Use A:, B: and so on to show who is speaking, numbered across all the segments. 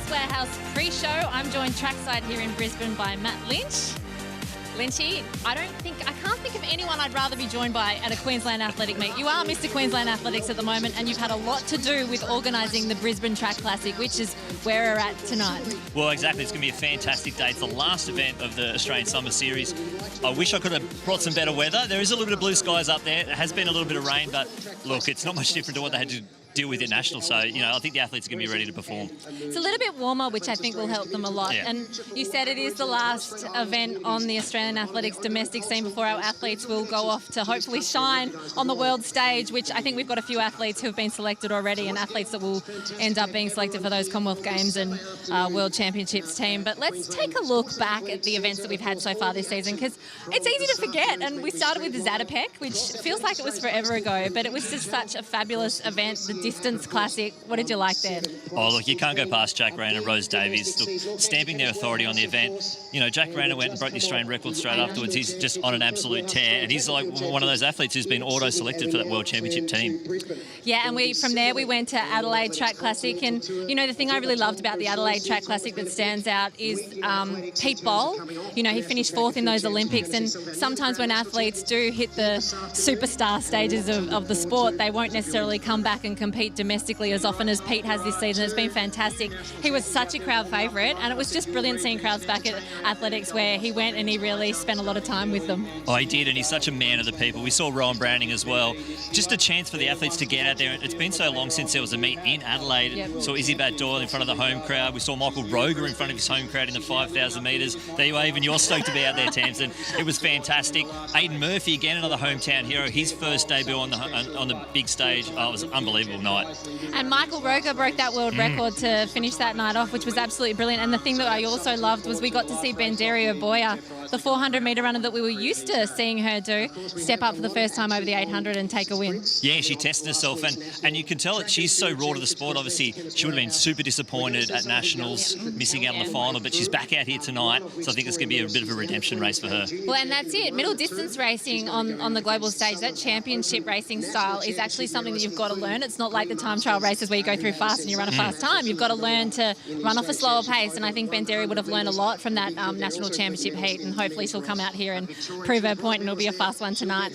A: Sports Warehouse pre-show. I'm joined trackside here in Brisbane by Matt Lynch. Lynchy, I can't think of anyone I'd rather be joined by at a Queensland Athletic meet. You are Mr. Queensland Athletics at the moment, and you've had a lot to do with organising the Brisbane Track Classic, which is where we're at tonight.
B: Well, exactly. It's going to be a fantastic day. It's the last event of the Australian Summer Series. I wish I could have brought some better weather. There is a little bit of blue skies up there. There has been a little bit of rain, but look, it's not much different to what they had to deal with at National. So, I think the athletes are going to be ready to perform.
A: It's a little bit warmer, which I think will help them a lot.
B: Yeah.
A: And you said it is the last event on the Australian athletics domestic scene before our athletes will go off to hopefully shine on the world stage, which I think we've got a few athletes who have been selected already and athletes that will end up being selected for those Commonwealth Games and World Championships team. But let's take a look back at the events that we've had so far this season, because it's easy to forget. And we started with the Zatopek, which feels like it was forever ago, but it was just such a fabulous event. The Distance Classic. What did you like there?
B: Oh, look, you can't go past Jack Rayner and Rose Davies. Look, stamping their authority on the event. Jack Rayner went and broke the Australian record straight afterwards. He's just on an absolute tear, and he's like one of those athletes who's been auto-selected for that World Championship team. Yeah,
A: and from there we went to Adelaide Track Classic, and the thing I really loved about the Adelaide Track Classic that stands out is Pete Boll. He finished fourth in those Olympics, and sometimes when athletes do hit the superstar stages of the sport, they won't necessarily come back and compete domestically as often as Pete has this season. It's been fantastic. He was such a crowd favourite, and it was just brilliant seeing crowds back at athletics where he went and he really spent a lot of time with them.
B: Oh, he did, and he's such a man of the people. We saw Rowan Browning as well. Just a chance for the athletes to get out there. It's been so long since there was a meet in Adelaide.
A: Yep.
B: Saw Izzy Bat-Doyle in front of the home crowd. We saw Michael Roger in front of his home crowd in the 5,000 metres. There you are, even you're stoked to be out there, Tamsin. It was fantastic. Aidan Murphy, again, another hometown hero. His first debut on the big stage. Oh, it was an unbelievable night.
A: And Michael Roger broke that world record to finish that night off, which was absolutely brilliant. And the thing that I also loved was we got to see Benderia Boya, the 400-metre runner that we were used to seeing her do, step up for the first time over the 800 and take a win.
B: Yeah, she tested herself, and you can tell that she's so raw to the sport. Obviously, she would have been super disappointed at Nationals, missing out on the final, but she's back out here tonight, so I think it's going to be a bit of a redemption race for her.
A: Well, and that's it. Middle distance racing on the global stage, that championship racing style is actually something that you've got to learn. It's not like the time trial races where you go through fast and you run a fast time. You've got to learn to run off a slower pace, and I think Benderia would have learned a lot from that national championship heat, and hopefully she'll come out here and prove her point, and it'll be a fast one tonight.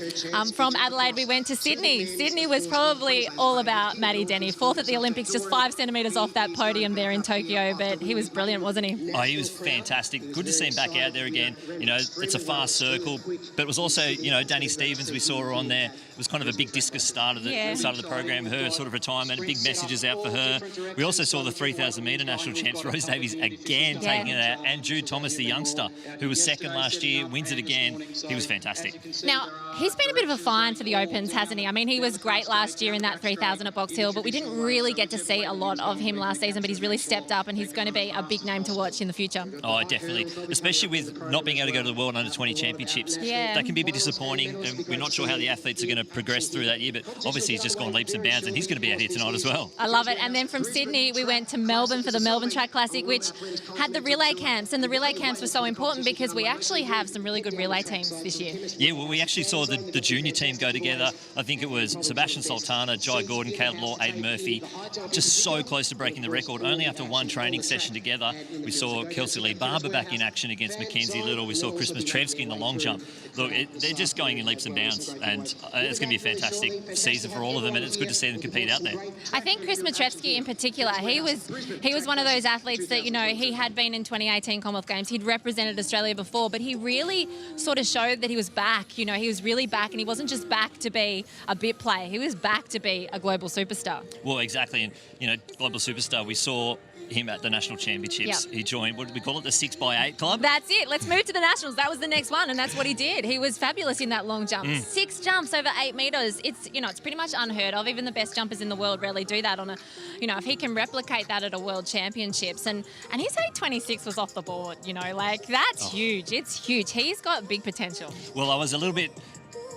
A: From Adelaide we went to Sydney. Sydney was probably all about Matty Denny. Fourth at the Olympics, just 5 centimetres off that podium there in Tokyo, but he was brilliant, wasn't he?
B: Oh, he was fantastic. Good to see him back out there again. It's a fast circle, but it was also, Danny Stevens, we saw her on there. It was kind of a big discus start of the program, her sort of retirement, big messages out for her. We also saw the 3,000 metre national champs, Rose Davies again taking it out, and Jude Thomas, the youngster, who was second last year, wins it again. He was fantastic.
A: Now, he's been a bit of a find for the Opens, hasn't he? I mean, he was great last year in that 3,000 at Box Hill, but we didn't really get to see a lot of him last season, but he's really stepped up, and he's going to be a big name to watch in the future.
B: Oh, definitely. Especially with not being able to go to the World Under-20 Championships.
A: Yeah.
B: That can be a bit disappointing, and we're not sure how the athletes are going to progress through that year, but obviously he's just gone leaps and bounds, and he's going to be out here tonight as well.
A: I love it. And then from Sydney, we went to Melbourne for the Melbourne Track Classic, which had the relay camps, and the relay camps were so important because we actually have some really good relay teams this year.
B: Yeah, well, we actually saw the junior team go together. I think it was Sebastian Sultana, Jai Gordon, Caleb Law, Aidan Murphy, just so close to breaking the record. Only after one training session together, we saw Kelsey Lee Barber back in action against Mackenzie Little. We saw Chris Matrevsky in the long jump. Look, they're just going in leaps and bounds, and it's going to be a fantastic season for all of them, and it's good to see them compete out there.
A: I think Chris Matrevsky in particular, he was one of those athletes that, he had been in 2018 Commonwealth Games. He'd represented Australia before, but he really sort of showed that he was back. He was really back, and he wasn't just back to be a bit player. He was back to be a global superstar.
B: Well, exactly, and, global superstar, we saw him at the national championships.
A: Yep.
B: He joined, what did we call it, the 6x8 club?
A: That's it. Let's move to the nationals. That was the next one, and that's what he did. He was fabulous in that long jump. 6 jumps over 8 metres. It's it's pretty much unheard of. Even the best jumpers in the world rarely do that on a, if he can replicate that at a world championships, and his 8:26 was off the board. That's huge. It's huge. He's got big potential.
B: Well, I was a little bit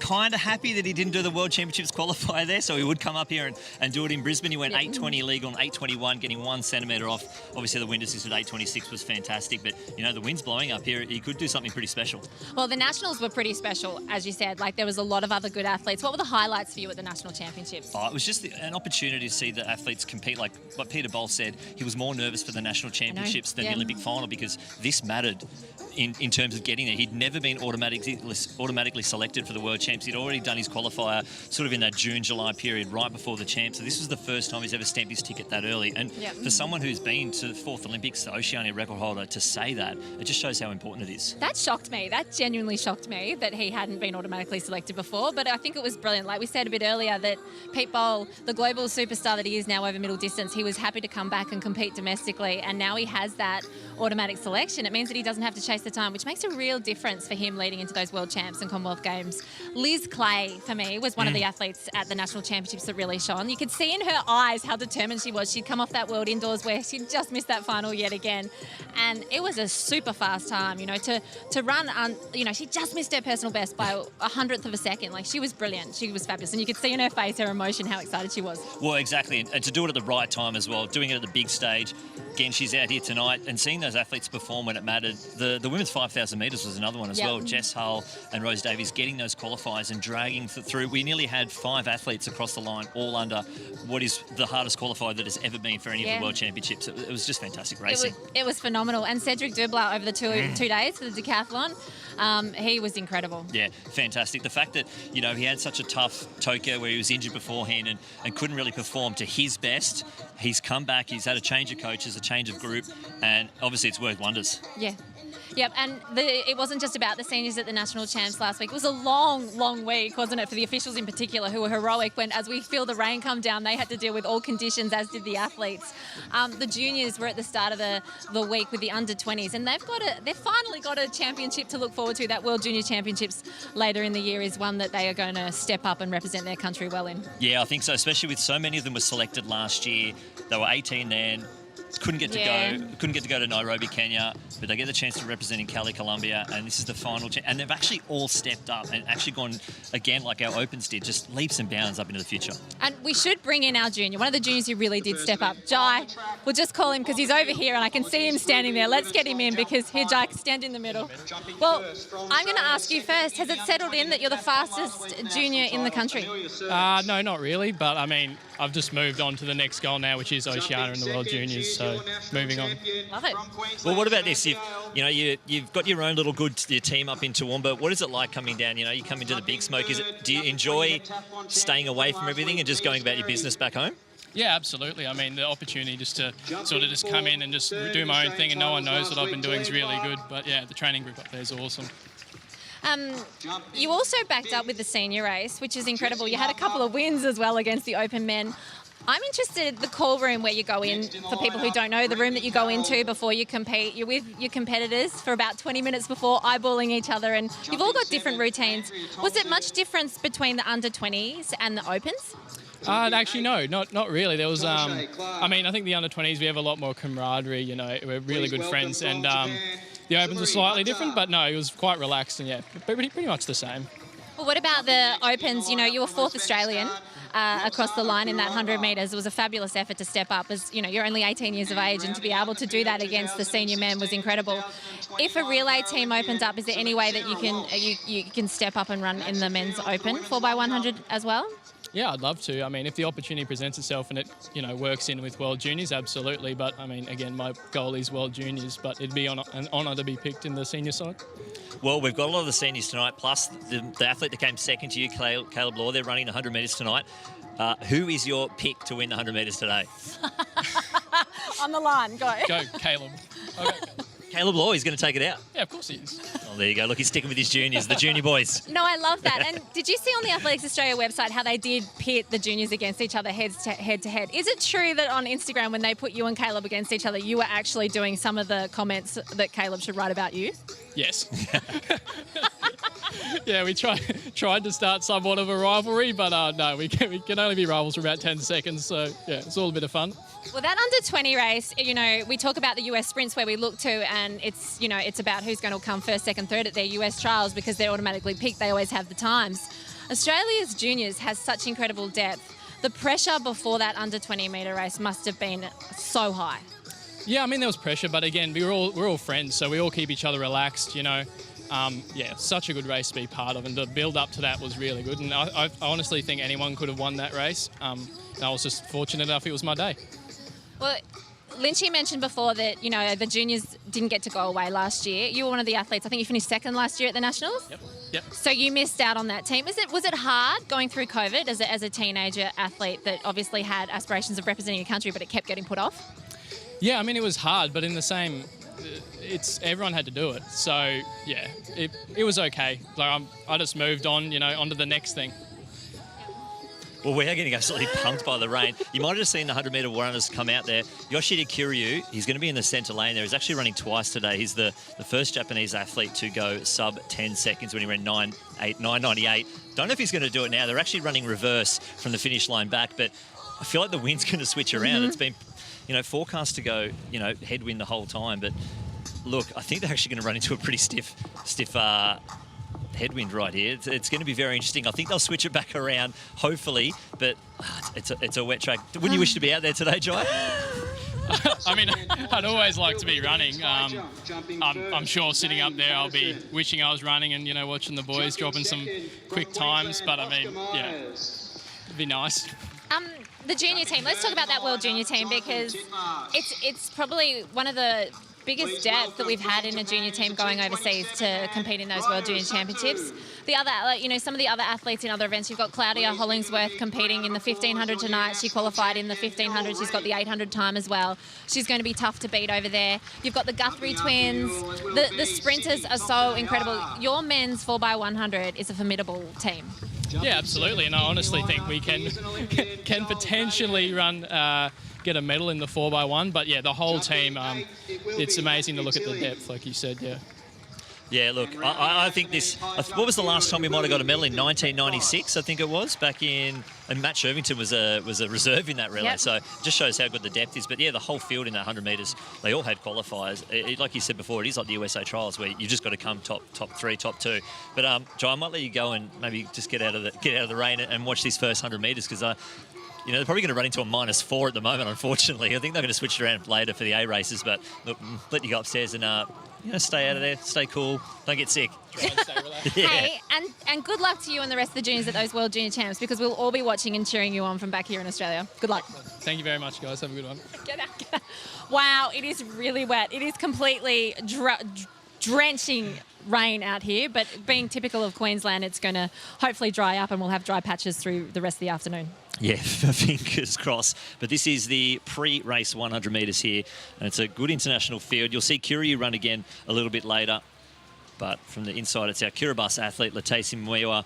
B: kind of happy that he didn't do the World Championships qualifier there, so he would come up here and do it in Brisbane. He went 8:20 legal and 8:21, getting 1 centimetre off. Obviously, the wind assist at 8:26 was fantastic, but, the wind's blowing up here. He could do something pretty special.
A: Well, the Nationals were pretty special, as you said. Like, there was a lot of other good athletes. What were the highlights for you at the National Championships?
B: Oh, it was just an opportunity to see the athletes compete. Like what Peter Boll said, he was more nervous for the National Championships than the Olympic final because this mattered in terms of getting there. He'd never been automatically selected for the World Champs. He'd already done his qualifier sort of in that June, July period right before the Champs. So this was the first time he's ever stamped his ticket that early. And for someone who's been to the 4th Olympics, the Oceania record holder, to say that, it just shows how important it is.
A: That shocked me. That genuinely shocked me that he hadn't been automatically selected before. But I think it was brilliant. Like we said a bit earlier, that Pete Boll, the global superstar that he is now over middle distance, he was happy to come back and compete domestically. And now he has that automatic selection. It means that he doesn't have to chase the time, which makes a real difference for him leading into those World Champs and Commonwealth Games. Liz Clay, for me, was one of the athletes at the National Championships that really shone. You could see in her eyes how determined she was. She'd come off that World Indoors where she'd just missed that final yet again. And it was a super fast time, to run, she just missed her personal best by 100th of a second. Like, she was brilliant. She was fabulous. And you could see in her face, her emotion, how excited she was.
B: Well, exactly. And to do it at the right time as well, doing it at the big stage. Again, she's out here tonight and seeing those athletes perform when it mattered. The women's 5,000 metres was another one as well. Jess Hull and Rose Davies getting those qualifiers and dragging through. We nearly had 5 athletes across the line, all under what is the hardest qualifier that has ever been for any of the World Championships. It was just fantastic racing.
A: It was phenomenal. And Cedric Dublau over the 2 days for the decathlon, he was incredible. Yeah,
B: fantastic. The fact that, he had such a tough Tokyo where he was injured beforehand and couldn't really perform to his best. He's come back, he's had a change of coaches, a change of group, and obviously it's worked wonders.
A: Yeah. Yep, and it wasn't just about the seniors at the National Champs last week. It was a long, long week, wasn't it, for the officials in particular, who were heroic when, as we feel the rain come down, they had to deal with all conditions, as did the athletes. The juniors were at the start of the week with the under-20s, and they've finally got a championship to look forward to. That World Junior Championships later in the year is one that they are going to step up and represent their country well in.
B: Yeah, I think so, especially with so many of them were selected last year. They were 18 then. Couldn't get to go to Nairobi, Kenya, but they get the chance to represent in Cali, Colombia, and this is the final chance. And they've actually all stepped up and actually gone, again, like our Opens did, just leaps and bounds up into the future.
A: And we should bring in our junior, one of the juniors who really did step up. Jai, we'll just call him because he's over here and I can see him standing there. Let's get him in because here, Jai, stand in the middle. Well, I'm going to ask you first, has it settled in that you're the fastest junior in the country?
C: No, not really, but I mean, I've just moved on to the next goal now, which is Oceania in the World Juniors, so moving on.
A: Love it.
B: Well, what about this? You've got your own little your team up in Toowoomba. What is it like coming down? You come into the big smoke. Do you enjoy staying away from everything and just going about your business back home?
C: Yeah, absolutely. I mean, the opportunity just to sort of just come in and just do my own thing and no one knows what I've been doing is really good. But yeah, the training group up there is awesome.
A: You also backed up with the senior race, which is incredible. You had a couple of wins as well against the Open men. I'm interested, the call room where you go in, for people who don't know, the room that you go into before you compete. You're with your competitors for about 20 minutes before, eyeballing each other, and you've all got different routines. Was it much difference between the under-20s and the Opens?
C: Actually, no, not really. There was, I mean, I think the under-20s, we have a lot more camaraderie, we're really good friends, and the Opens were slightly different, but no, it was quite relaxed and, yeah, pretty much the same.
A: Well, what about the Opens? You were 4th Australian across the line in that 100 metres. It was a fabulous effort to step up as, you're only 18 years of age, and to be able to do that against the senior men was incredible. If a relay team opens up, is there any way that you can step up and run in the men's Open 4x100 as well?
C: Yeah, I'd love to. I mean, if the opportunity presents itself and it, works in with World Juniors, absolutely. But, I mean, again, my goal is World Juniors, but it'd be an honour to be picked in the senior side.
B: Well, we've got a lot of the seniors tonight, plus the athlete that came second to you, Caleb Law. They're running the 100 metres tonight. Who is your pick to win the 100 metres today?
A: On the line, go.
C: Go, Caleb. Okay.
B: Caleb Law, he's going to take it out.
C: Yeah, of course he is.
B: Oh, there you go. Look, he's sticking with his juniors, the junior boys.
A: No, I love that. And did you see on the Athletics Australia website how they did pit the juniors against each other head to head? Is it true that on Instagram, when they put you and Caleb against each other, you were actually doing some of the comments that Caleb should write about you?
C: Yes. Yeah, we tried to start somewhat of a rivalry, but no, we can only be rivals for about 10 seconds. So, yeah, it's all a bit of fun.
A: Well, that under-20 race, we talk about the US sprints where we look to, and it's, it's about who's going to come first, second, third at their US trials because they're automatically picked. They always have the times. Australia's juniors has such incredible depth. The pressure before that under 20 metre race must have been so high.
C: Yeah, I mean, there was pressure, but again, we're all friends, so we all keep each other relaxed, you know. Such a good race to be part of, and the build up to that was really good. And I honestly think anyone could have won that race. And I was just fortunate enough it was my day.
A: Well, Lynchy mentioned before that, the juniors didn't get to go away last year. You were one of the athletes. I think you finished second last year at the Nationals.
C: Yep.
A: So you missed out on that team. Was it hard going through COVID as a teenager athlete that obviously had aspirations of representing your country, but it kept getting put off?
C: Yeah, I mean, it was hard, but in the same, everyone had to do it. So yeah, it was okay. Like I just moved on, onto the next thing.
B: Well, we are getting absolutely pumped by the rain. You might have just seen the 100-metre runners come out there. Yoshida Kiryu, he's going to be in the centre lane there. He's actually running twice today. He's the first Japanese athlete to go sub 10 seconds when he ran 9:98. Don't know if he's going to do it now. They're actually running reverse from the finish line back, but I feel like the wind's going to switch around. Mm-hmm. It's been, forecast to go, headwind the whole time. But look, I think they're actually going to run into a pretty stiff headwind right here. It's going to be very interesting. I think they'll switch it back around, hopefully, but it's a wet track. Wouldn't you wish to be out there today, Jai?
C: I mean, I'd always like to be running. I'm sure sitting up there I'll be wishing I was running and, watching the boys dropping some quick times, but I mean, yeah, it'd be nice.
A: The junior team, let's talk about that World Junior team, because it's probably one of the biggest depth that we've had in a junior team going overseas to compete in those World Junior Championships. The other, some of the other athletes in other events, you've got Claudia Hollingsworth competing in the 1500 tonight. She qualified in the 1500. She's got the 800 time as well. She's going to be tough to beat over there. You've got the Guthrie twins. The sprinters are so incredible. Your men's 4x100 is a formidable team.
C: Yeah, absolutely, and I honestly think we can potentially run. Get a medal in the 4x1, but yeah, the whole team, it's amazing to look at the depth, like you said, yeah.
B: Yeah, look, I think this, what was the last time we might have got a medal? In 1996, I think it was, back in, and Matt Shervington was a reserve in that relay, yep. So it just shows how good the depth is. But yeah, the whole field in that 100 metres, they all had qualifiers. Like you said before, it is like the USA trials where you just got to come top 3, top 2. But Joe, I might let you go and maybe just get out of the rain and watch this first 100 metres, because they're probably going to run into a -4 at the moment, unfortunately. I think they're going to switch it around later for the A races, but look, let you go upstairs and stay out of there, stay cool, don't get sick.
C: Try and stay relaxed.
B: Yeah.
A: Hey, and good luck to you and the rest of the juniors at those World Junior Champs, because we'll all be watching and cheering you on from back here in Australia. Good luck.
C: Thank you very much, guys. Have a good one.
A: Get out. Wow, it is really wet. It is completely drenching rain out here, but being typical of Queensland, it's going to hopefully dry up and we'll have dry patches through the rest of the afternoon.
B: Yeah, fingers crossed. But this is the pre-race 100 metres here, and it's a good international field. You'll see Kiryu run again a little bit later, but from the inside, it's our Kiribati athlete, Lataisi Mwewa,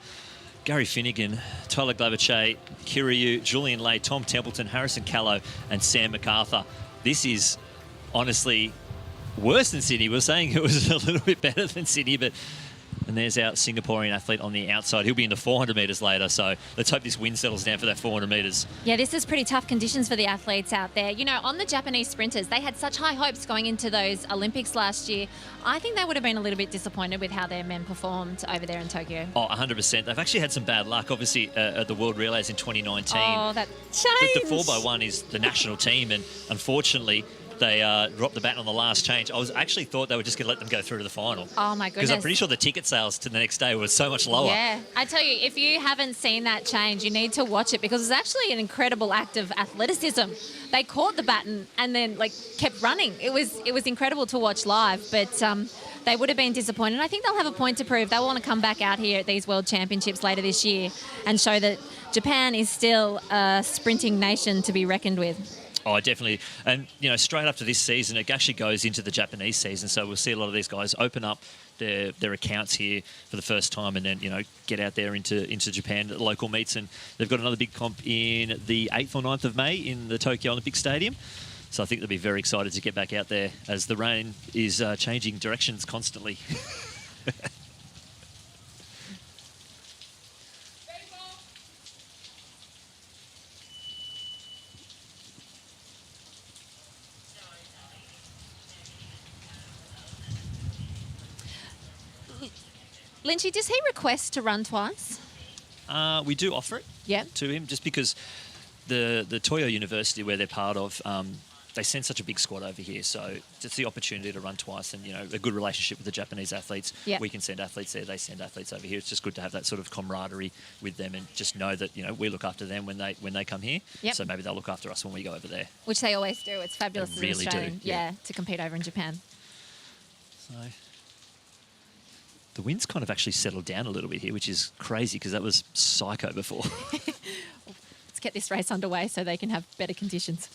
B: Gary Finnegan, Tyler Glaviche, Kiryu, Julian Lay, Tom Templeton, Harrison Callow, and Sam MacArthur. This is honestly worse than Sydney. We were saying it was a little bit better than Sydney, but and there's our Singaporean athlete on the outside. He'll be in the 400 metres later, so let's hope this wind settles down for that 400 metres.
A: Yeah, this is pretty tough conditions for the athletes out there. On the Japanese sprinters, they had such high hopes going into those Olympics last year. I think they would have been a little bit disappointed with how their men performed over there in Tokyo.
B: Oh, 100%. They've actually had some bad luck, obviously, at the World Relays in 2019.
A: Oh, that changed.
B: The 4x1 is the national team, and unfortunately, they dropped the baton on the last change. I actually thought they were just going to let them go through to the final.
A: Oh, my goodness.
B: Because I'm pretty sure the ticket sales to the next day was so much lower.
A: Yeah. I tell you, if you haven't seen that change, you need to watch it, because it's actually an incredible act of athleticism. They caught the baton and then, kept running. It was incredible to watch live, but they would have been disappointed. I think they'll have a point to prove. They'll want to come back out here at these World Championships later this year and show that Japan is still a sprinting nation to be reckoned with.
B: Oh, definitely. And, straight after this season, it actually goes into the Japanese season. So we'll see a lot of these guys open up their accounts here for the first time and then, get out there into Japan at local meets. And they've got another big comp in the 8th or 9th of May in the Tokyo Olympic Stadium. So I think they'll be very excited to get back out there as the rain is changing directions constantly.
A: Lynchy, does he request to run twice?
B: We do offer it to him just because the Toyo University, where they're part of, they send such a big squad over here. So it's the opportunity to run twice and, a good relationship with the Japanese athletes. Yep. We can send athletes there. They send athletes over here. It's just good to have that sort of camaraderie with them and just know that, we look after them when they come here. Yep. So maybe they'll look after us when we go over there.
A: Which they always do. It's fabulous as an Australian, to compete over in Japan.
B: So the wind's kind of actually settled down a little bit here, which is crazy because that was psycho before.
A: Let's get this race underway so they can have better conditions.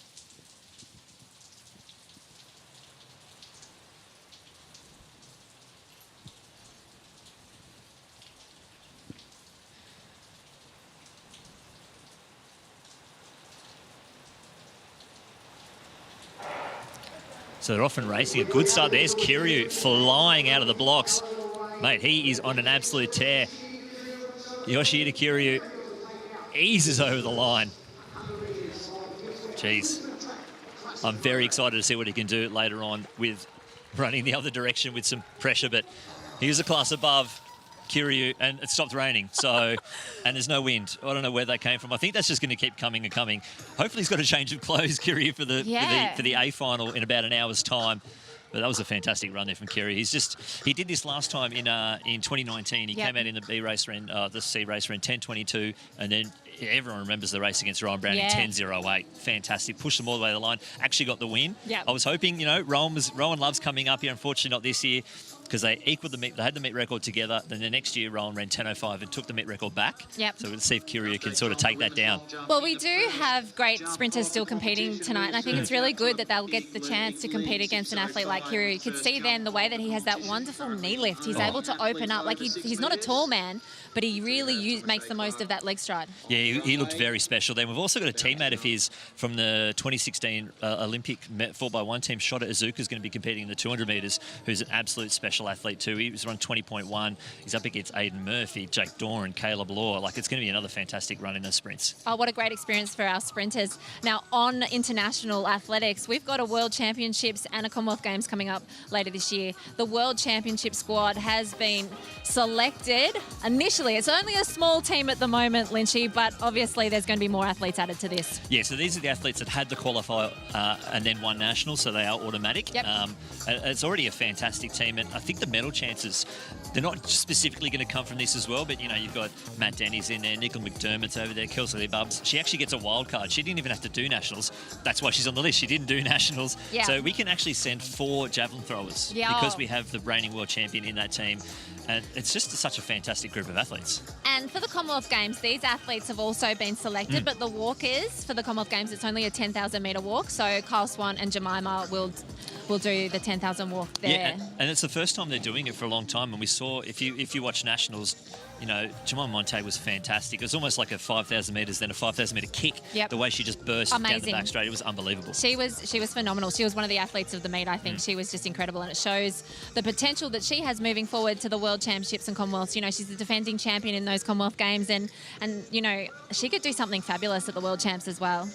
B: So they're off and racing. A good start. There's Kiryu flying out of the blocks. Mate, he is on an absolute tear. Yoshihide Kiryu eases over the line. Jeez. I'm very excited to see what he can do later on with running the other direction with some pressure, but he was a class above Kiryu, and it stopped raining, so, and there's no wind. I don't know where that came from. I think that's just going to keep coming and coming. Hopefully he's got a change of clothes, Kiryu, for the A final in about an hour's time. But that was a fantastic run there from Kiryu. He did this last time in 2019. He came out in the B race, ran the C race, ran 10:22, and then everyone remembers the race against Rowan Brown in 10:08. Fantastic. Pushed them all the way to the line. Actually got the win. Yep. I was hoping, Rowan loves coming up here. Unfortunately, not this year, because they equaled the meet. They had the meet record together. Then the next year, Rowan ran 10:05 and took the meet record back. Yep. So we'll see if Kiryu can sort of take that down.
A: Well, we do have great sprinters still competing tonight, and I think it's really good that they'll get the chance to compete against an athlete like Kiryu. You could see then the way that he has that wonderful knee lift. He's able to open up. Like he's not a tall man, but he really makes the most of that leg stride.
B: Yeah, he looked very special. Then we've also got a teammate of his from the 2016 Olympic 4x1 team. Shota Izuka is going to be competing in the 200 metres, who's an absolute special athlete too. He was run 20.1. He's up against Aidan Murphy, Jake Doran, Caleb Law. Like, it's going to be another fantastic run in the sprints.
A: Oh, what a great experience for our sprinters. Now, on international athletics, we've got a World Championships and a Commonwealth Games coming up later this year. The World Championship squad has been selected initially. It's only a small team at the moment, Lynchy, but obviously there's going to be more athletes added to this.
B: Yeah, so these are the athletes that had to qualify and then won national, so they are automatic. Yep. It's already a fantastic team, and I think the medal chances, they're not specifically going to come from this as well, but, you've got Matt Denny's in there, Nicole McDermott's over there, Kelsey Lee Bubbs. She actually gets a wild card. She didn't even have to do nationals. That's why she's on the list. She didn't do nationals. Yeah. So we can actually send 4 javelin throwers because we have the reigning world champion in that team. And it's just such a fantastic group of athletes.
A: And for the Commonwealth Games, these athletes have also been selected, but the walkers for the Commonwealth Games, it's only a 10,000 metre walk. So Kyle Swan and Jemima will do the 10,000 walk there.
B: Yeah, and it's the first time they're doing it for a long time. And we saw, if you watch nationals, Jemima Monte was fantastic. It was almost like a 5,000 metres, then a 5,000 metre kick. Yep. The way she just burst down the back straight, it was unbelievable.
A: She was phenomenal. She was one of the athletes of the meet, I think. She was just incredible, and it shows the potential that she has moving forward to the World Championships and Commonwealths. She's the defending champion in those Commonwealth Games, and she could do something fabulous at the World Champs as well.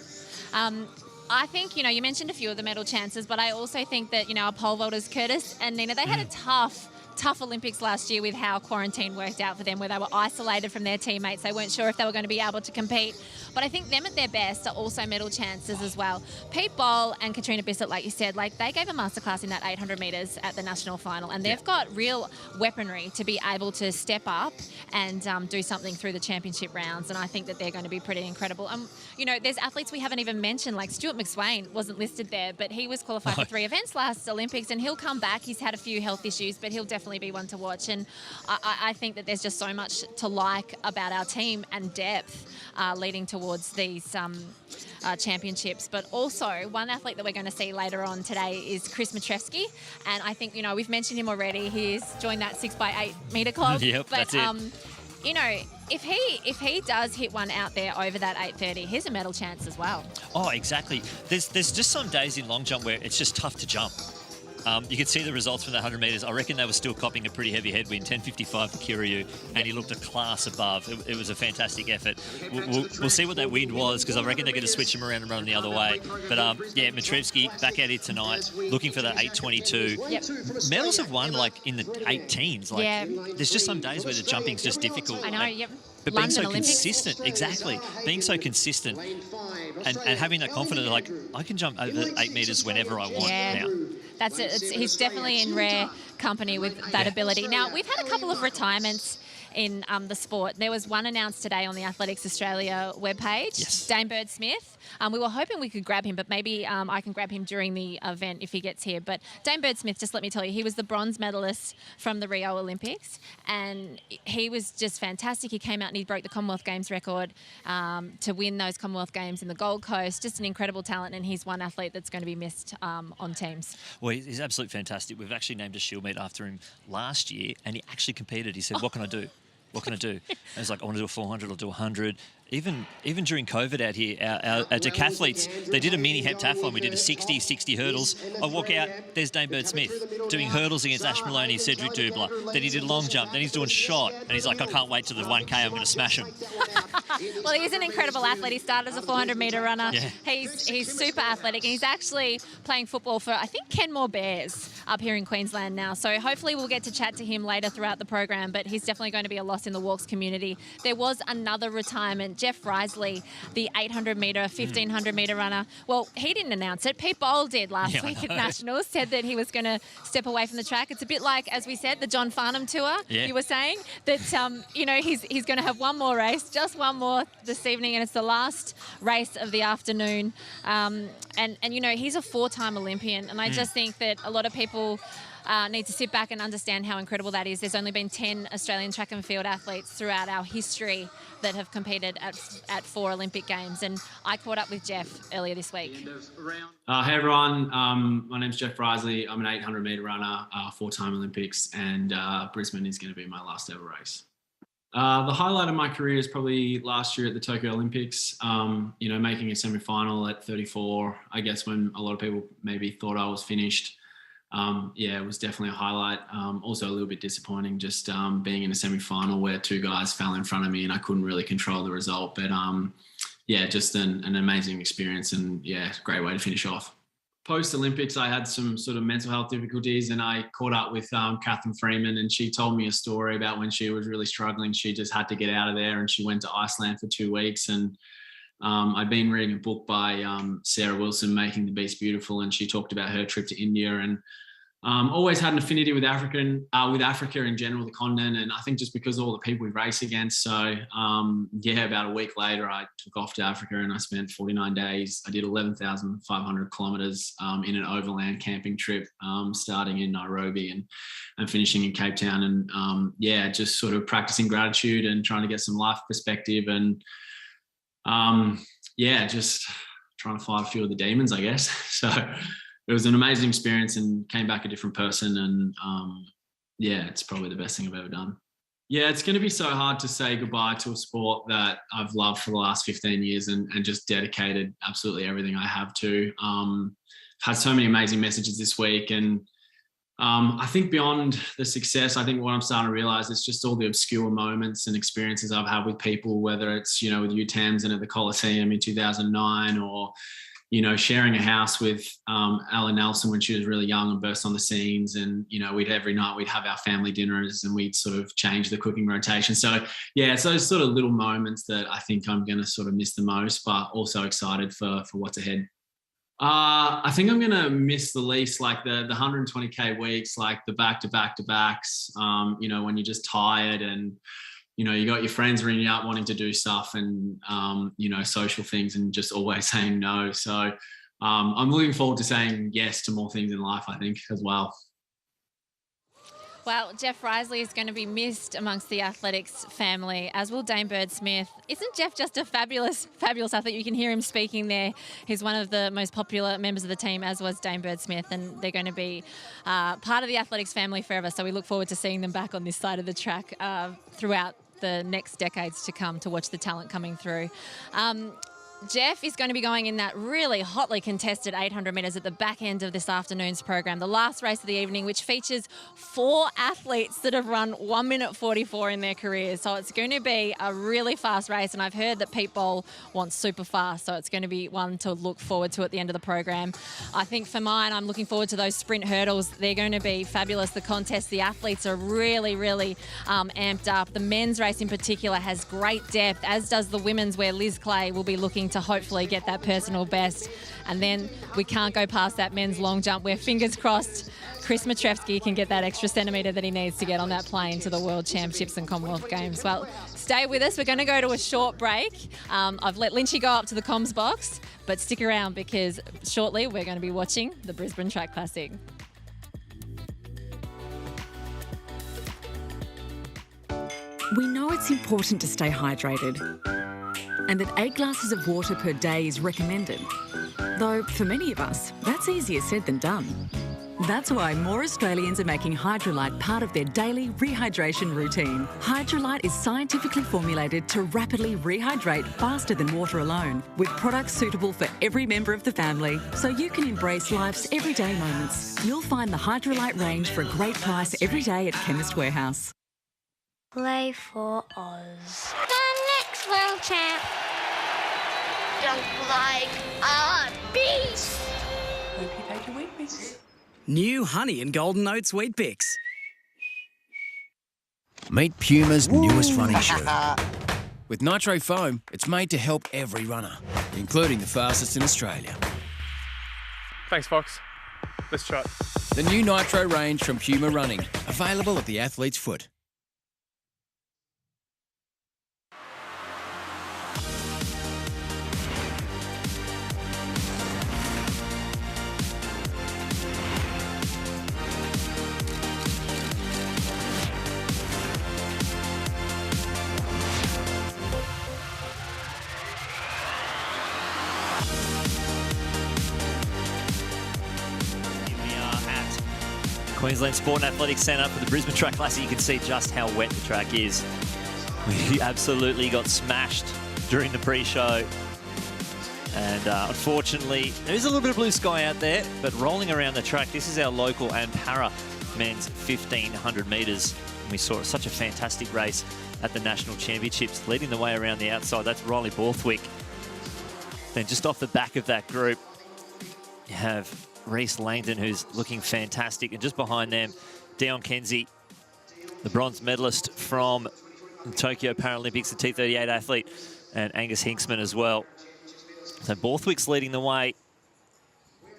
A: I think, you mentioned a few of the medal chances, but I also think that, our pole vaulters, Curtis and Nina, they had a tough Olympics last year with how quarantine worked out for them, where they were isolated from their teammates. They weren't sure if they were going to be able to compete. But I think them at their best are also medal chances as well. Pete Boll and Katrina Bissett, like you said, they gave a masterclass in that 800 metres at the national final, and they've got real weaponry to be able to step up and do something through the championship rounds, and I think that they're going to be pretty incredible. There's athletes we haven't even mentioned, like Stuart McSwain wasn't listed there, but he was qualified for 3 events last Olympics, and he'll come back. He's had a few health issues, but he'll definitely be one to watch, and I think that there's just so much to like about our team and depth leading towards these championships. But also, one athlete that we're going to see later on today is Chris Matrevsky, and I think, we've mentioned him already. He's joined that 6x8 metre club.
B: Yep,
A: but,
B: that's it.
A: If he does hit one out there over that 8:30, here's a medal chance as well.
B: Oh, exactly. There's just some days in long jump where it's just tough to jump. You could see the results from the 100 metres. I reckon they were still copping a pretty heavy headwind, 10.55 for Kiryu, and he looked a class above. It was a fantastic effort. We'll see what that wind was, because I reckon they're going to switch him around and run the other way. But yeah, Matrevsky back at it tonight, looking for that 8.22.
A: Yep.
B: Medals have won like in the 8 teens. Like, there's just some days where the jumping's just difficult.
A: I know, yep.
B: But
A: London
B: being so
A: Olympics.
B: consistent, exactly. Being so consistent and having that confidence, like, I can jump over 8 metres whenever I want now.
A: That's it. He's definitely in rare company with that ability. Now, we've had a couple of retirements in the sport. There was one announced today on the Athletics Australia webpage.
B: Yes.
A: Dane Bird-Smith. We were hoping we could grab him, but maybe I can grab him during the event if he gets here. But Dane Bird-Smith, just let me tell you, he was the bronze medalist from the Rio Olympics, and he was just fantastic. He came out and he broke the Commonwealth Games record to win those Commonwealth Games in the Gold Coast. Just an incredible talent, and he's one athlete that's going to be missed on teams.
B: Well, he's absolutely fantastic. We've actually named a shield meet after him last year, and he actually competed. He said, what can I do? What can I do? And I was like, I want to do a 400, I'll do 100. Even during COVID out here, our decathletes, they did a mini heptathlon. We did a 60 hurdles. I walk out, there's Dane Bird-Smith doing hurdles against Ash Maloney, Cedric Dubler. Then he did long jump. Then he's doing shot. And he's like, I can't wait to the 1K. I'm going to smash him.
A: Well, he is an incredible athlete. He started as a 400-metre runner.
B: Yeah.
A: He's super athletic, and he's actually playing football for, I think, Kenmore Bears up here in Queensland now. So hopefully we'll get to chat to him later throughout the program, but he's definitely going to be a loss in the walks community. There was another retirement. Jeff Risley, the 800-metre, 1,500-metre runner. Well, he didn't announce it. Pete Bowl did last week at Nationals, said that he was going to step away from the track. It's a bit like, as we said, the John Farnham Tour. Yeah. You were saying that, he's going to have one more race, just one more this evening, and it's the last race of the afternoon. And he's a 4-time Olympian, and I just think that a lot of people need to sit back and understand how incredible that is. There's only been 10 Australian track and field athletes throughout our history that have competed at 4 Olympic Games, and I caught up with Jeff earlier this week.
D: Hey everyone, my name's Jeff Risley. I'm an 800-metre runner, 4-time Olympics, and Brisbane is going to be my last ever race. The highlight of my career is probably last year at the Tokyo Olympics, making a semi-final at 34, I guess, when a lot of people maybe thought I was finished. It was definitely a highlight. Also a little bit disappointing just being in a semi-final where 2 guys fell in front of me and I couldn't really control the result. But just an amazing experience, and great way to finish off. Post-Olympics, I had some sort of mental health difficulties, and I caught up with Catherine Freeman, and she told me a story about when she was really struggling. She just had to get out of there, and she went to Iceland for 2 weeks. And I'd been reading a book by Sarah Wilson, Making the Beast Beautiful, and she talked about her trip to India, and always had an affinity with Africa in general, the continent, and I think just because of all the people we race against. So about a week later, I took off to Africa and I spent 49 days. I did 11,500 kilometres in an overland camping trip, starting in Nairobi and finishing in Cape Town, and just sort of practicing gratitude and trying to get some life perspective, and just trying to fight a few of the demons, I guess. So it was an amazing experience and came back a different person. And it's probably the best thing I've ever done. Yeah, it's going to be so hard to say goodbye to a sport that I've loved for the last 15 years and just dedicated absolutely everything I have to. I've had so many amazing messages this week, and I think beyond the success, I think what I'm starting to realize is just all the obscure moments and experiences I've had with people, whether it's, with UTAMS and at the Coliseum in 2009, or, sharing a house with Ella Nelson when she was really young and burst on the scenes. And, every night we'd have our family dinners and we'd sort of change the cooking rotation. So, it's those sort of little moments that I think I'm going to sort of miss the most, but also excited for what's ahead. I think I'm going to miss the least, like the 120K weeks, like the back-to-back-to-backs, when you're just tired and, you got your friends ringing up wanting to do stuff and, social things and just always saying no. So I'm looking forward to saying yes to more things in life, I think, as well.
A: Well, Jeff Risley is going to be missed amongst the athletics family, as will Dane Bird-Smith. Isn't Jeff just a fabulous, fabulous athlete? You can hear him speaking there. He's one of the most popular members of the team, as was Dane Bird-Smith, and they're going to be part of the athletics family forever. So we look forward to seeing them back on this side of the track throughout the next decades to come to watch the talent coming through. Jeff is going to be going in that really hotly contested 800 metres at the back end of this afternoon's program, the last race of the evening, which features 4 athletes that have run 1 minute 44 in their careers. So it's going to be a really fast race, and I've heard that Pete Bol wants super fast, so it's going to be one to look forward to at the end of the program. I think for mine, I'm looking forward to those sprint hurdles. They're going to be fabulous. The contest, the athletes are really, really amped up. The men's race in particular has great depth, as does the women's, where Liz Clay will be looking to hopefully get that personal best. And then we can't go past that men's long jump, where fingers crossed Chris Matrevsky can get that extra centimetre that he needs to get on that plane to the World Championships and Commonwealth Games. Well, stay with us. We're going to go to a short break. I've let Lynchy go up to the comms box, but stick around because shortly we're going to be watching the Brisbane Track Classic.
E: We know it's important to stay hydrated, and that 8 glasses of water per day is recommended. Though, for many of us, that's easier said than done. That's why more Australians are making Hydrolite part of their daily rehydration routine. Hydrolite is scientifically formulated to rapidly rehydrate faster than water alone, with products suitable for every member of the family, so you can embrace life's everyday moments. You'll find the Hydrolite range for a great price every day at Chemist Warehouse.
F: Play for Oz. The next world champ. Just like a beast.
G: Hope you take your wheat bix.
H: New Honey and Golden Oats Wheat Bix.
I: Meet Puma's newest running shoe. With Nitro Foam, it's made to help every runner, including the fastest in Australia.
C: Thanks, Fox. Let's try it.
I: The new Nitro range from Puma Running, available at the athlete's foot.
B: Queensland Sport and Athletics Centre for the Brisbane Track Classic. You can see just how wet the track is. We absolutely got smashed during the pre-show. And unfortunately, there is a little bit of blue sky out there, but rolling around the track, this is our local and para men's 1,500 metres. We saw such a fantastic race at the National Championships. Leading the way around the outside, that's Riley Borthwick. Then just off the back of that group, you have Reese Langdon, who's looking fantastic. And just behind them, Dion Kenzie, the bronze medalist from the Tokyo Paralympics, the T38 athlete, and Angus Hinksman as well. So Borthwick's leading the way.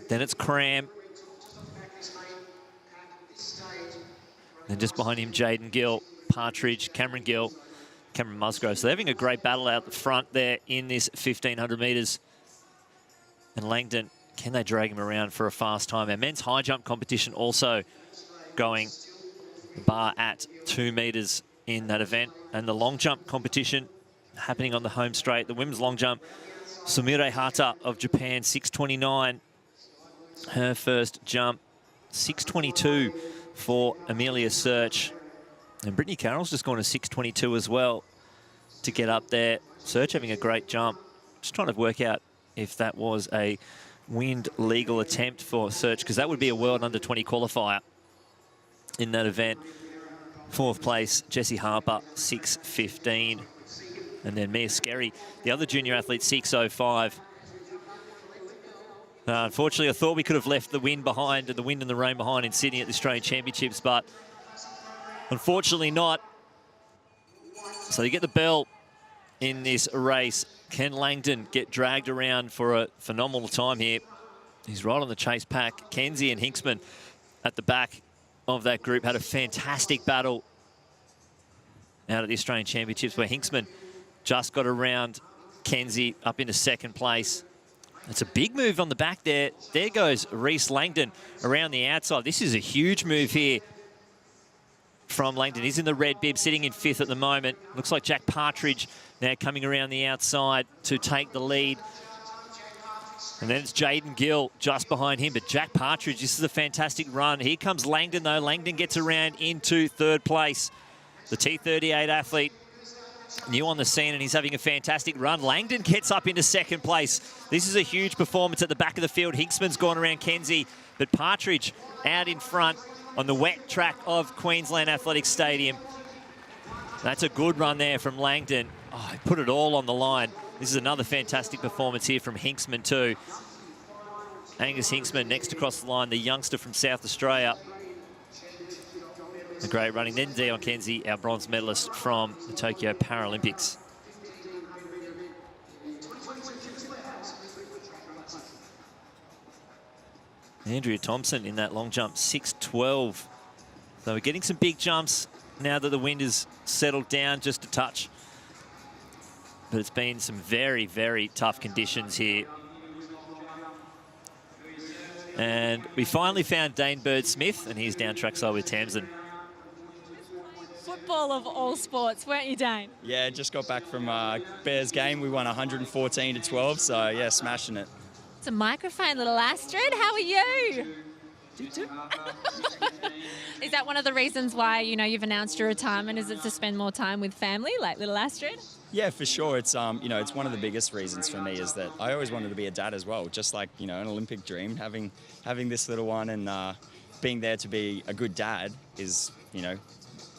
B: Then it's Cram. Then just behind him, Jaden Gill, Partridge, Cameron Gill, Cameron Musgrove. So they're having a great battle out the front there in this 1,500 metres. And Langdon, can they drag him around for a fast time? Our men's high jump competition also going bar at 2 metres in that event. And the long jump competition happening on the home straight. The women's long jump, Sumire Hata of Japan, 6:29. Her first jump, 6:22 for Amelia Search. And Brittany Carroll's just gone to 6:22 as well to get up there. Search having a great jump. Just trying to work out if that was a wind legal attempt for Search, because that would be a World Under-20 qualifier in that event. 4th place, Jessie Harper, 6:15. And then Mia Skerry, the other junior athlete, 6:05. Unfortunately, I thought we could have left the wind behind, the wind and the rain behind in Sydney at the Australian Championships, but unfortunately not. So you get the bell in this race. Can Langdon get dragged around for a phenomenal time here? He's right on the chase pack. Kenzie and Hinksman at the back of that group had a fantastic battle out at the Australian Championships, where Hinksman just got around Kenzie up into 2nd place. It's a big move on the back there. There goes Reese Langdon around the outside. This is a huge move here from Langdon. He's in the red bib, sitting in 5th at the moment. Looks like Jack Partridge now coming around the outside to take the lead. And then it's Jaden Gill just behind him. But Jack Partridge, this is a fantastic run. Here comes Langdon, though. Langdon gets around into 3rd place. The T38 athlete
J: new on the scene, and he's having a fantastic run. Langdon gets up into second place. This is a huge performance at the back of the field. Hinksman's gone around Kenzie, but Partridge out in front on the wet track of Queensland Athletics Stadium. That's a good run there from Langdon. Oh, he put it all on the line. This is another fantastic performance here from Hinksman too. Angus Hinksman next across the line, the youngster from South Australia. A great running. Then Dion Kenzie, our bronze medalist from the Tokyo Paralympics. Andrea Thompson in that long jump, 6.12. So we're getting some big jumps now that the wind has settled down just a touch. But it's been some very, very tough conditions here. And we finally found Dane Bird-Smith, and he's down trackside with Tamsin.
A: Football of all sports, weren't you, Dane?
K: Yeah, just got back from Bears game. We won 114-12, so yeah, smashing it.
A: It's a microphone, little Astrid. How are you? Is that one of the reasons why, you know, you've announced your retirement? Is it to spend more time with family, like little Astrid?
K: Yeah, for sure. It's you know, it's one of the biggest reasons for me is that I always wanted to be a dad as well, just like, you know, an Olympic dream. Having this little one and being there to be a good dad is, you know,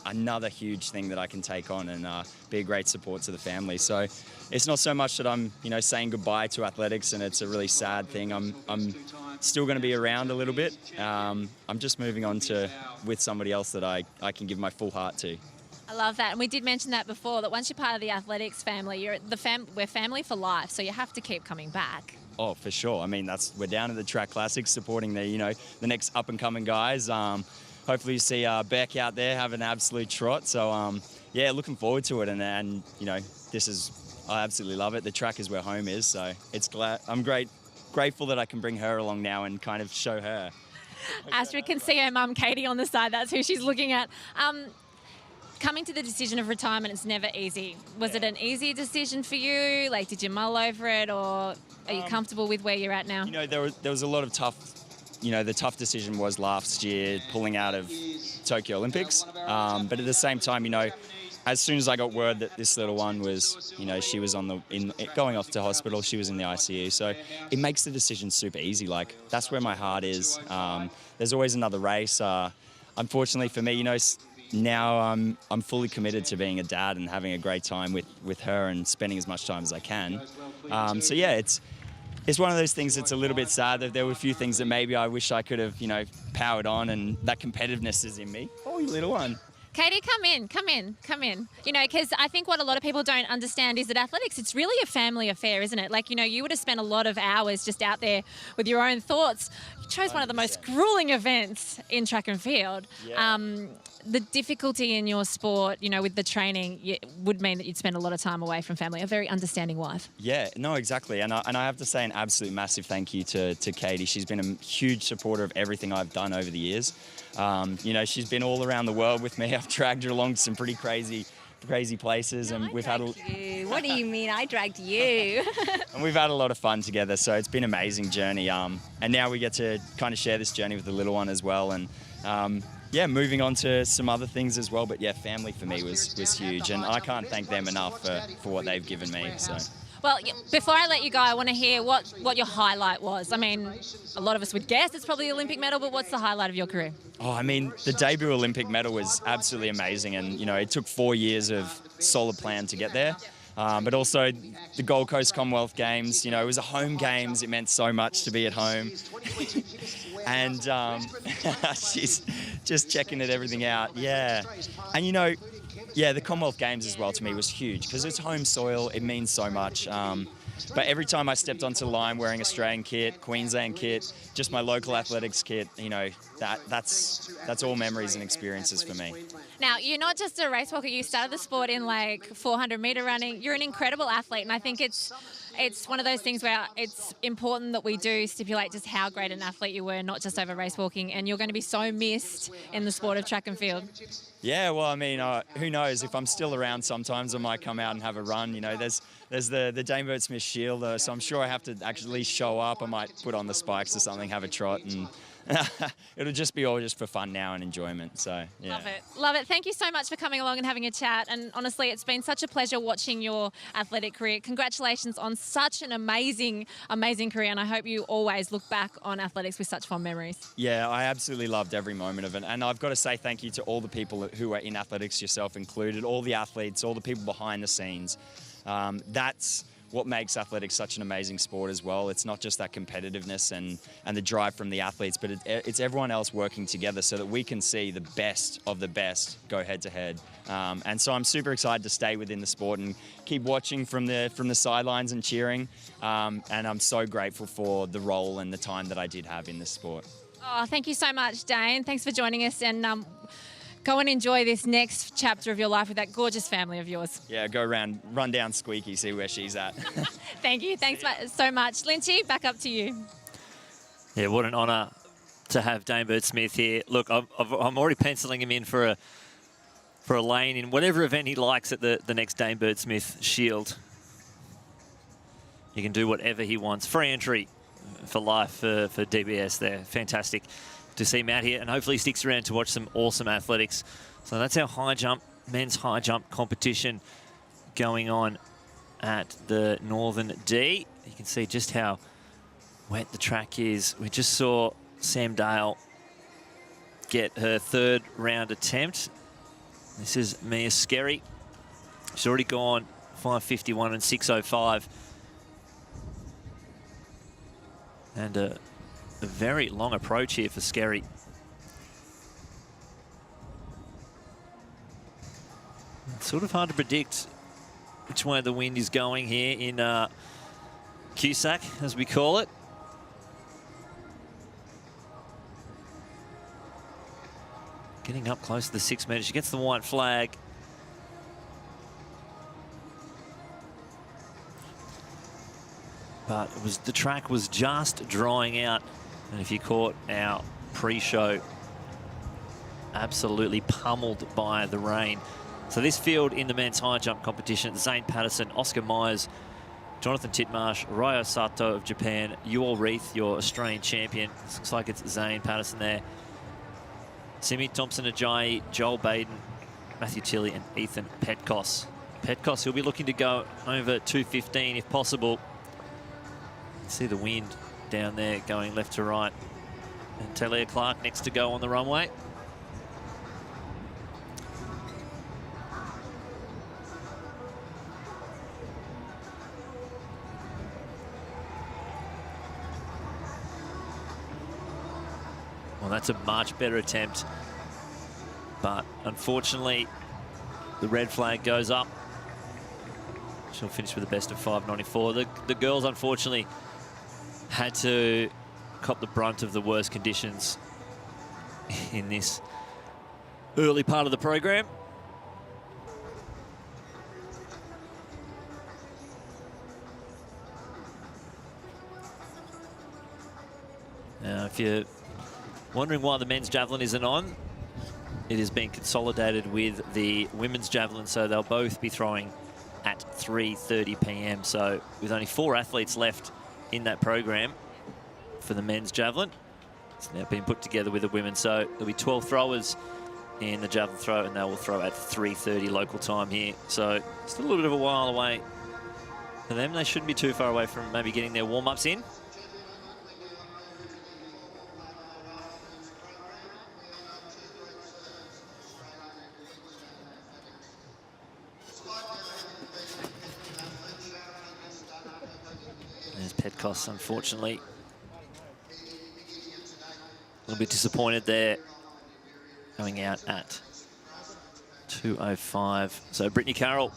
K: another huge thing that I can take on and be a great support to the family. So it's not so much that I'm, you know, saying goodbye to athletics, and it's a really sad thing. I'm still going to be around a little bit. I'm just moving on to with somebody else that I can give my full heart to.
A: I love that, and we did mention that before, that once you're part of the athletics family, we're family for life, so you have to keep coming back.
K: Oh, for sure. I mean, we're down at the Track Classic supporting the next up and coming guys. Hopefully you see Beck out there have an absolute trot. So yeah, looking forward to it, and you know, I absolutely love it. The track is where home is, so I'm grateful that I can bring her along now and kind of show her.
A: Astrid can see her mum Katie on the side. That's who she's looking at. Coming to the decision of retirement is never easy. Was it an easy decision for you? Like, did you mull over it, or are you comfortable with where you're at now?
K: You know, there was a lot of tough. You know, the tough decision was last year pulling out of Tokyo Olympics. But at the same time, you know, as soon as I got word that this little one was, you know, she was going off to hospital, she was in the ICU. So it makes the decision super easy. Like, that's where my heart is. There's always another race. Unfortunately for me, you know, now I'm fully committed to being a dad and having a great time with her and spending as much time as I can. So yeah, it's one of those things that's a little bit sad that there were a few things that maybe I wish I could have, you know, powered on, and that competitiveness is in me. Oh, you little one.
A: Katie, come in. You know, because I think what a lot of people don't understand is that athletics, it's really a family affair, isn't it? Like, you know, you would have spent a lot of hours just out there with your own thoughts. You chose one of the most grueling events in track and field.
K: Yeah.
A: The difficulty in your sport, you know, with the training would mean that you'd spend a lot of time away from family. A very understanding wife.
K: Yeah, no, exactly. And I have to say an absolute massive thank you to Katie. She's been a huge supporter of everything I've done over the years. You know, she's been all around the world with me. I've dragged her along to some pretty crazy places, and we've had
L: you. What do you mean I dragged you?
K: And we've had a lot of fun together, so it's been an amazing journey. And now we get to kind of share this journey with the little one as well. And yeah, moving on to some other things as well. But yeah, family for me was huge, and I can't thank them enough for what they've given me. So.
A: Well, before I let you go, I want to hear what your highlight was. I mean, a lot of us would guess it's probably the Olympic medal, but what's the highlight of your career?
K: Oh, I mean, the debut Olympic medal was absolutely amazing, and you know, it took 4 years of solid plan to get there. But also the Gold Coast Commonwealth Games, you know, it was a home games. It meant so much to be at home. And she's just checking everything out. Yeah. And, you know, yeah, the Commonwealth Games as well to me was huge because it's home soil. It means so much. But every time I stepped onto the line wearing Australian kit, Queensland kit, just my local athletics kit, you know, that's all memories and experiences for me.
A: Now, you're not just a race walker. You started the sport in like 400-metre running. You're an incredible athlete, and I think it's one of those things where it's important that we do stipulate just how great an athlete you were, not just over race walking, and you're going to be so missed in the sport of track and field.
K: Yeah, well, I mean, who knows? If I'm still around sometimes, I might come out and have a run. You know, there's the Dane Bird-Smith Shield, so I'm sure I have to actually show up. I might put on the spikes or something, have a trot, it'll just be all just for fun now and enjoyment. So, yeah.
A: Love it. Love it. Thank you so much for coming along and having a chat. And honestly, it's been such a pleasure watching your athletic career. Congratulations on such an amazing, amazing career. And I hope you always look back on athletics with such fond memories.
K: Yeah, I absolutely loved every moment of it. And I've got to say thank you to all the people who are in athletics, yourself included, all the athletes, all the people behind the scenes. That's what makes athletics such an amazing sport as well. It's not just that competitiveness and the drive from the athletes, but it's everyone else working together so that we can see the best of the best go head to head. And so I'm super excited to stay within the sport and keep watching from the sidelines and cheering. And I'm so grateful for the role and the time that I did have in this sport.
A: Oh, thank you so much, Dane. Thanks for joining us, and go and enjoy this next chapter of your life with that gorgeous family of yours.
K: Yeah, run down Squeaky, see where she's at.
A: Thank you. Thanks so much. Lynchy, back up to you.
J: Yeah, what an honour to have Dane Bird-Smith here. Look, I'm already penciling him in for a lane in whatever event he likes at the next Dane Bird-Smith Shield. He can do whatever he wants. Free entry for life for DBS there. Fantastic to see him out here, and hopefully he sticks around to watch some awesome athletics. So that's our high jump, men's high jump competition going on at the Northern D. You can see just how wet the track is. We just saw Sam Dale get her third round attempt. This is Mia Skerry. She's already gone 5:51 and 6:05. And a very long approach here for Skerry. It's sort of hard to predict which way the wind is going here in QSAC, as we call it. Getting up close to the 6 metres. She gets the white flag. But the track was just drying out. And if you caught our pre-show, absolutely pummeled by the rain. So this field in the men's high jump competition, Zane Patterson, Oscar Myers, Jonathan Titmarsh, Ryo Sato of Japan, Yuol Reith, your Australian champion. Looks like it's Zane Patterson there. Simi Thompson-Ajayi, Joel Baden, Matthew Tilley and Ethan Petkos. Petkos, he'll be looking to go over 2:15 if possible. See the wind down there going left to right. And Talia Clark next to go on the runway. Well, that's a much better attempt. But unfortunately, the red flag goes up. She'll finish with the best of 5:94. The girls, unfortunately, had to cop the brunt of the worst conditions in this early part of the program. Now, if you're wondering why the men's javelin isn't on, it has been consolidated with the women's javelin, so they'll both be throwing at 3:30 p.m. So with only 4 athletes left in that program for the men's javelin, it's now been put together with the women. So there'll be 12 throwers in the javelin throw, and they will throw at 3:30 local time here. So still a little bit of a while away for them. They shouldn't be too far away from maybe getting their warm-ups in. There's Petkos, unfortunately. A little bit disappointed there, going out at 2:05. So Brittany Carroll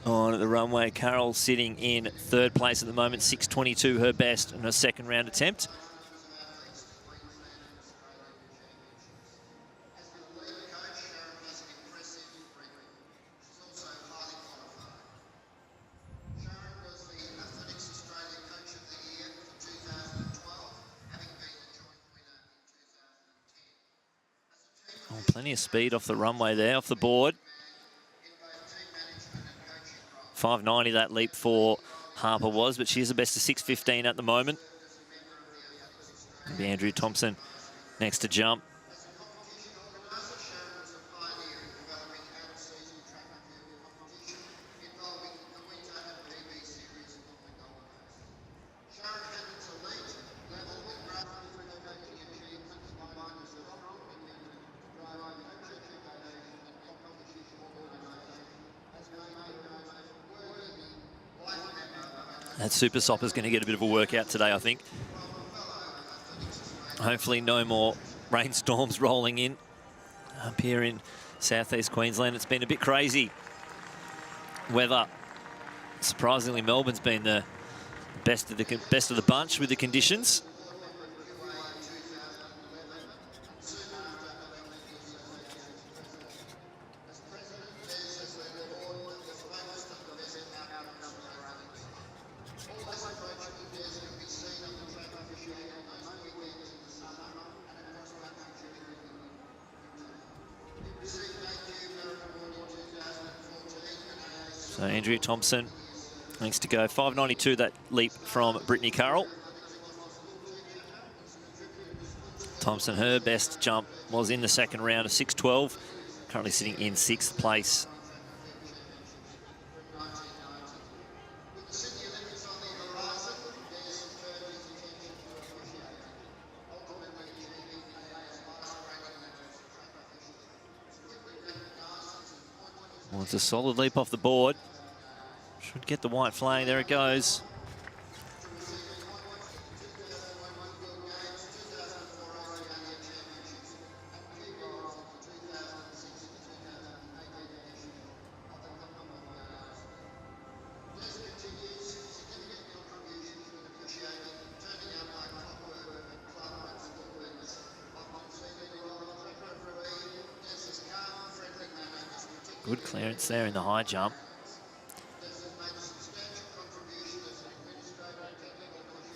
J: on the runway. Carroll sitting in 3rd place at the moment, 6:22 her best in her 2nd round attempt. Plenty of speed off the runway there, off the board. 5:90 that leap for Harper was, but she is the best of 6:15 at the moment. Maybe Andrew Thompson next to jump. That Super Sopper's going to get a bit of a workout today, I think. Hopefully no more rainstorms rolling in up here in southeast Queensland. It's been a bit crazy weather. Surprisingly, Melbourne's been the best of the bunch with the conditions. So Andrea Thompson needs to go 5.92, that leap from Brittany Carroll. Thompson, her best jump was in the second round of 6.12, currently sitting in 6th place. Well, it's a solid leap off the board. Should get the white flag. There it goes. Good clearance there in the high jump.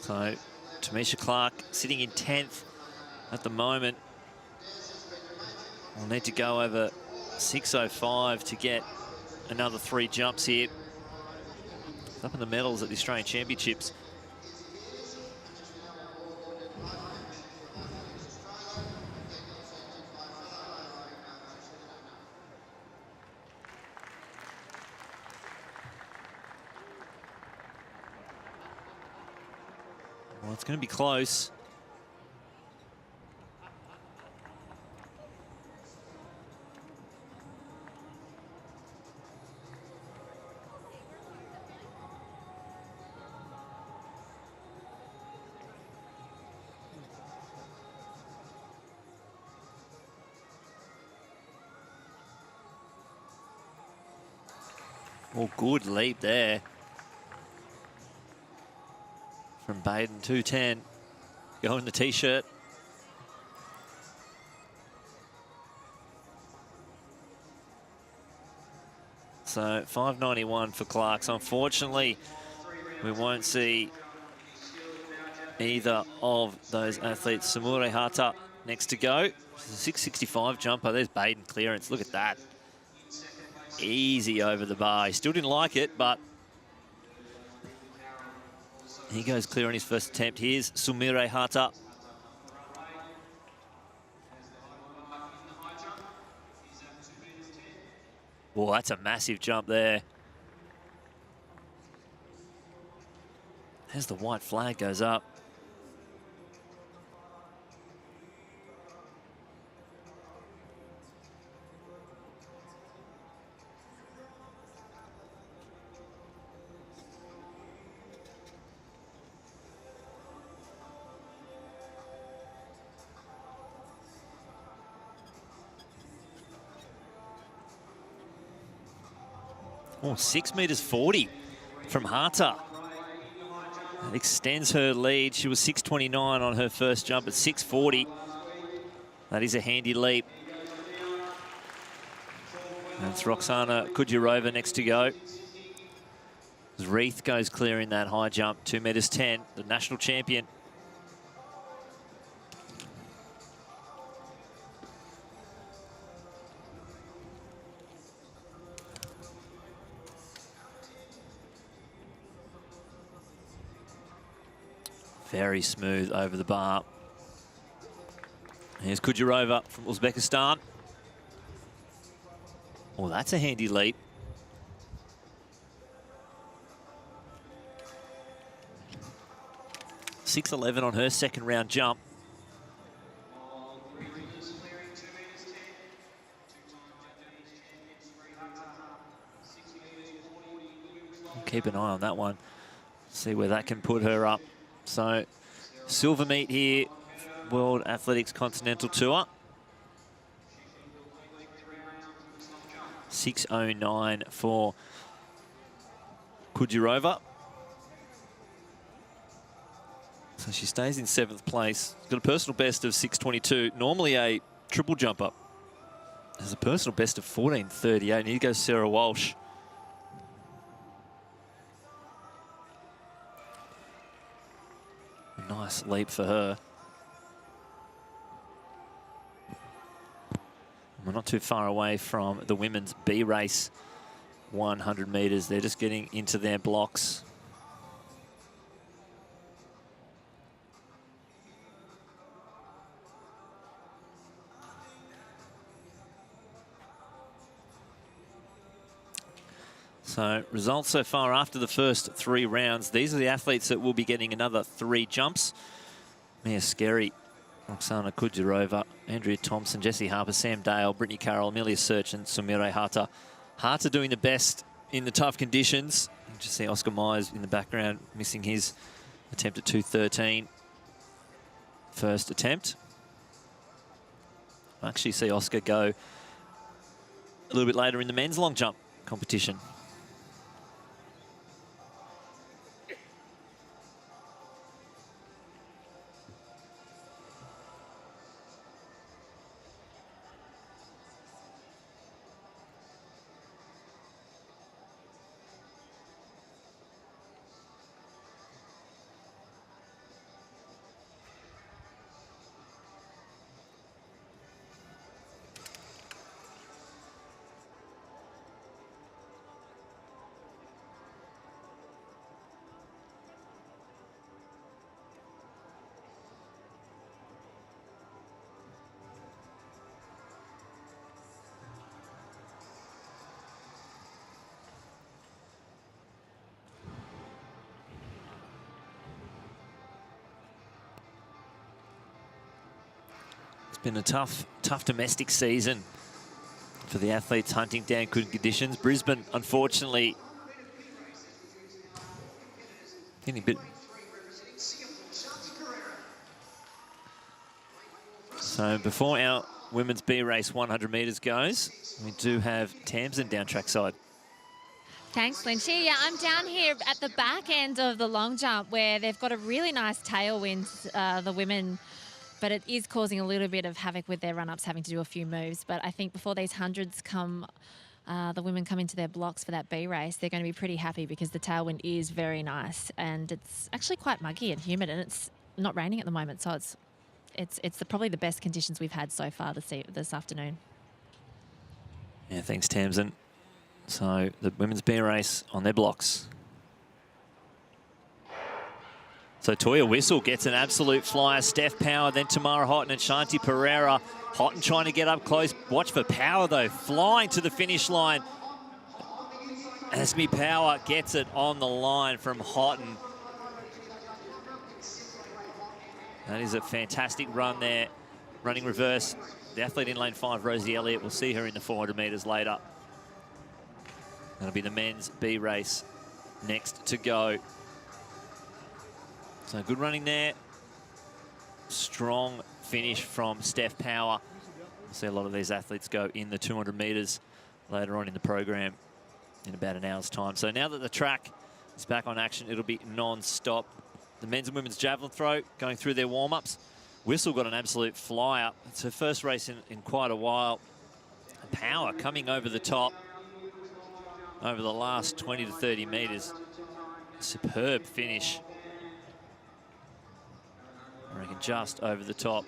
J: So, Tamisha Clark sitting in 10th at the moment. We'll need to go over 6.05 to get another 3 jumps here. Up in the medals at the Australian Championships. Well, it's going to be close. Oh, good leap there from Baden, 2.10. Go in the T-shirt. So 5.91 for Clark. So unfortunately, we won't see either of those athletes. Samure Hata next to go. 6.65 jumper. There's Baden clearance. Look at that. Easy over the bar. He still didn't like it, but he goes clear on his first attempt. Here's Sumire Hata. Well, that's a massive jump there. As the white flag goes up. Oh, 6 meters 40 from Hata. That extends her lead. She was 6.29 on her first jump at 6.40. That is a handy leap. And it's Roxana Kudjerova next to go. Reith goes clear in that high jump, 2 meters 10, the national champion. Very smooth over the bar. Here's Kudjerova from Uzbekistan. Oh, that's a handy leap. .611 on her second round jump. Keep an eye on that one. See where that can put her up. So, silver meet here, World Athletics Continental Tour. 6:09 for Kudjerova. So she stays in 7th place. Got a personal best of 6:22. Normally a triple jumper. Has a personal best of 14:38. And here goes Sarah Walsh. A nice leap for her. We're not too far away from the women's B race, 100 metres. They're just getting into their blocks. So results so far after the first 3 rounds. These are the athletes that will be getting another 3 jumps. Mia Skerry, Roxana Kudjerova, Andrea Thompson, Jessie Harper, Sam Dale, Brittany Carroll, Amelia Search and Sumire Hata. Hata doing the best in the tough conditions. You just see Oscar Myers in the background missing his attempt at 2:13. First attempt. I actually see Oscar go a little bit later in the men's long jump competition. It's been a tough domestic season for the athletes hunting down good conditions. Brisbane, unfortunately, getting a bit. So before our women's B race 100 metres goes, we do have Tamsin down trackside.
A: Thanks, Lynchy. Yeah, I'm down here at the back end of the long jump where they've got a really nice tailwind, the women, but it is causing a little bit of havoc with their run-ups having to do a few moves. But I think before these hundreds come, the women come into their blocks for that B race, they're going to be pretty happy because the tailwind is very nice and it's actually quite muggy and humid and it's not raining at the moment. So it's probably the best conditions we've had so far this afternoon.
J: Yeah, thanks, Tamsin. So the women's B race on their blocks. So Toya Whistle gets an absolute flyer. Steph Power, then Tamara Houghton and Shanti Pereira. Houghton trying to get up close. Watch for Power, though, flying to the finish line. Asmi Power gets it on the line from Houghton. That is a fantastic run there. Running reverse. The athlete in lane 5, Rosie Elliott. We'll see her in the 400 metres later. That'll be the men's B race next to go. So good running there. Strong finish from Steph Power. We'll see a lot of these athletes go in the 200 metres later on in the program in about an hour's time. So now that the track is back on action, it'll be non-stop. The men's and women's javelin throw going through their warm-ups. Whistle got an absolute flyer. It's her first race in quite a while. Power coming over the top over the last 20 to 30 metres. Superb finish. I reckon just over the top.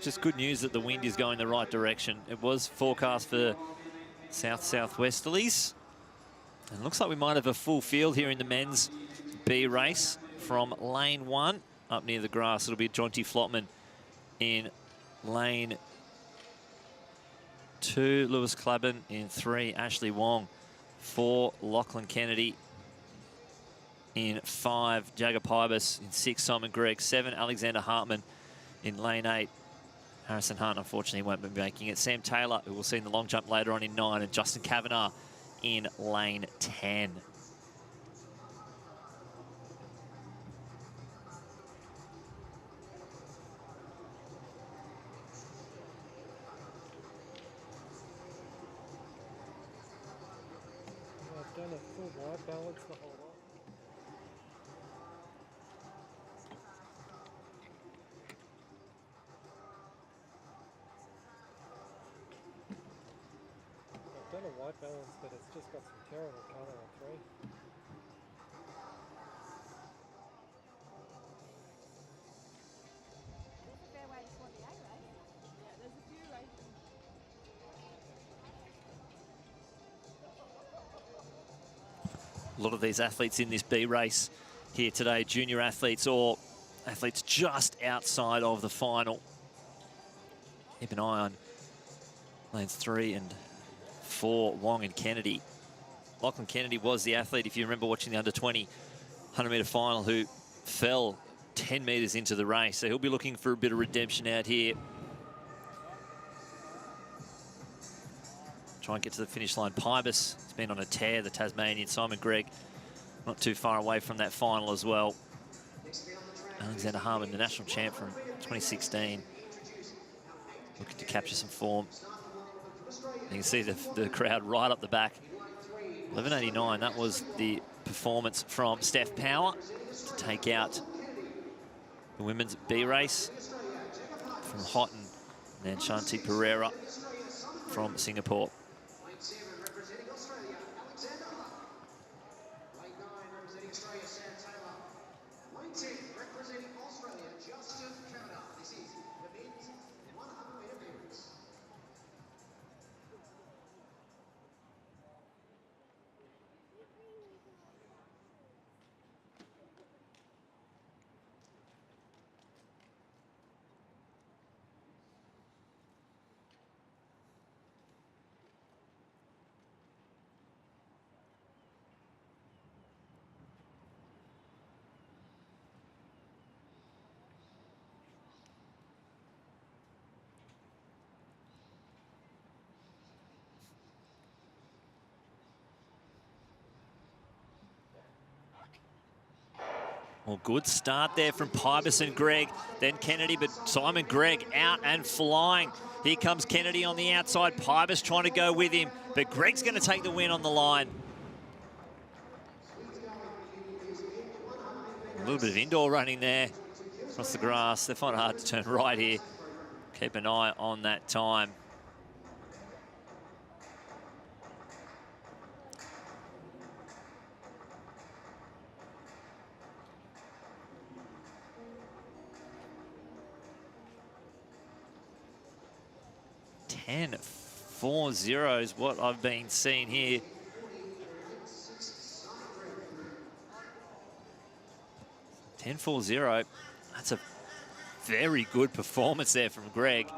J: just good news that the wind is going the right direction. It was forecast for south-southwesterlies. And it looks like we might have a full field here in the men's B race from lane 1 up near the grass. It'll be Jonty Flotman in lane 2, Lewis Clabban in 3, Ashley Wong 4, Lachlan Kennedy in 5, Jagger Pybus in 6, Simon Gregg 7, Alexander Hartman in lane 8. Harrison Hunt, unfortunately, won't be making it. Sam Taylor, who we'll see in the long jump later on, in 9, and Justin Kavanagh in lane 10.
M: I've done a full wide balance the whole lot. I've done a white balance, but it's just got some terrible colour on 3.
J: A lot of these athletes in this B race here today, junior athletes or athletes just outside of the final. Keep an eye on lanes 3 and 4, Wong and Kennedy. Lachlan Kennedy was the athlete, if you remember watching the under-20 100-metre final, who fell 10 metres into the race. So he'll be looking for a bit of redemption out here. Try and get to the finish line. Pybus has been on a tear, the Tasmanian. Simon Gregg not too far away from that final as well. Alexander Harmon, the national champ from 2016, looking to capture some form. You can see the crowd right up the back. 11.89, that was the performance from Steph Power to take out the women's B race from Houghton, and then Shanti Pereira from Singapore. Well, good start there from Pybus and Gregg, then Kennedy, but Simon Gregg out and flying. Here comes Kennedy on the outside, Pybus trying to go with him, but Gregg's going to take the win on the line. A little bit of indoor running there across the grass. They find it hard to turn right here. Keep an eye on that time. And 4-0 is what I've been seeing here. (10-4-0). That's a very good performance there from Gregg.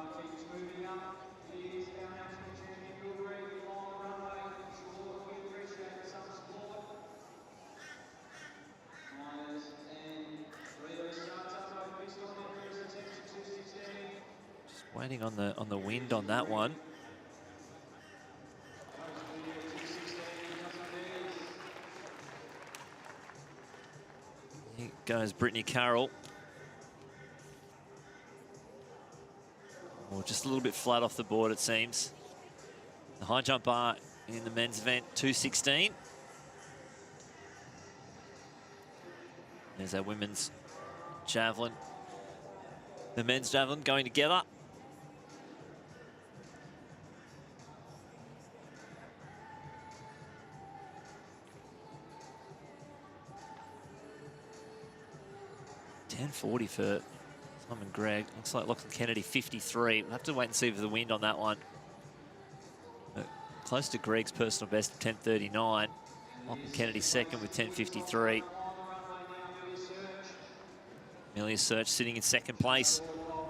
J: Waiting on the wind on that one. Here goes Brittany Carroll. Oh, just a little bit flat off the board, it seems. The high jump bar in the men's event, 2:16. There's our women's javelin. The men's javelin going together. (10:40) for And Greg, looks like Lachlan Kennedy 53. We'll have to wait and see for the wind on that one. But close to Greg's personal best of 10:39. Lachlan Kennedy second with 10:53. Amelia Search sitting in second place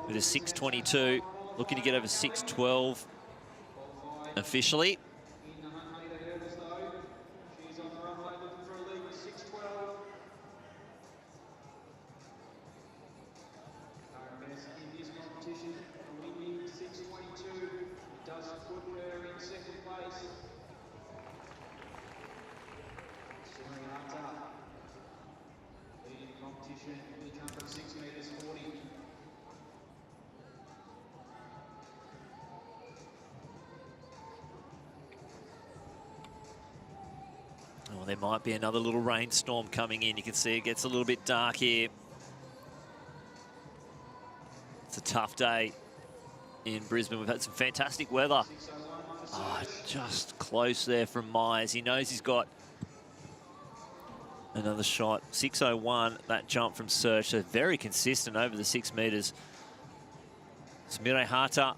J: with a 6:22, looking to get over 6:12 officially. Oh, there might be another little rainstorm coming in. You can see it gets a little bit dark here. It's a tough day in Brisbane. We've had some fantastic weather. Oh, just close there from Myers. He knows he's got another shot. 6:01, that jump from Search. So very consistent over the 6 metres. Samire Hata,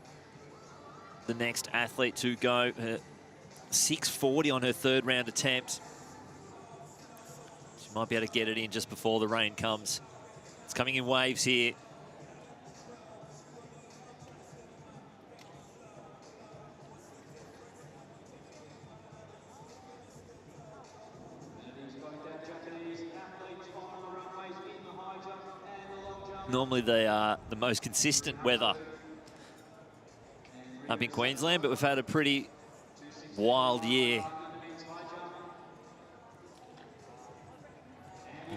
J: the next athlete to go. 6:40 on her third round attempt. She might be able to get it in just before the rain comes. It's coming in waves here. Normally they are the most consistent weather up in Queensland, but we've had a pretty wild year.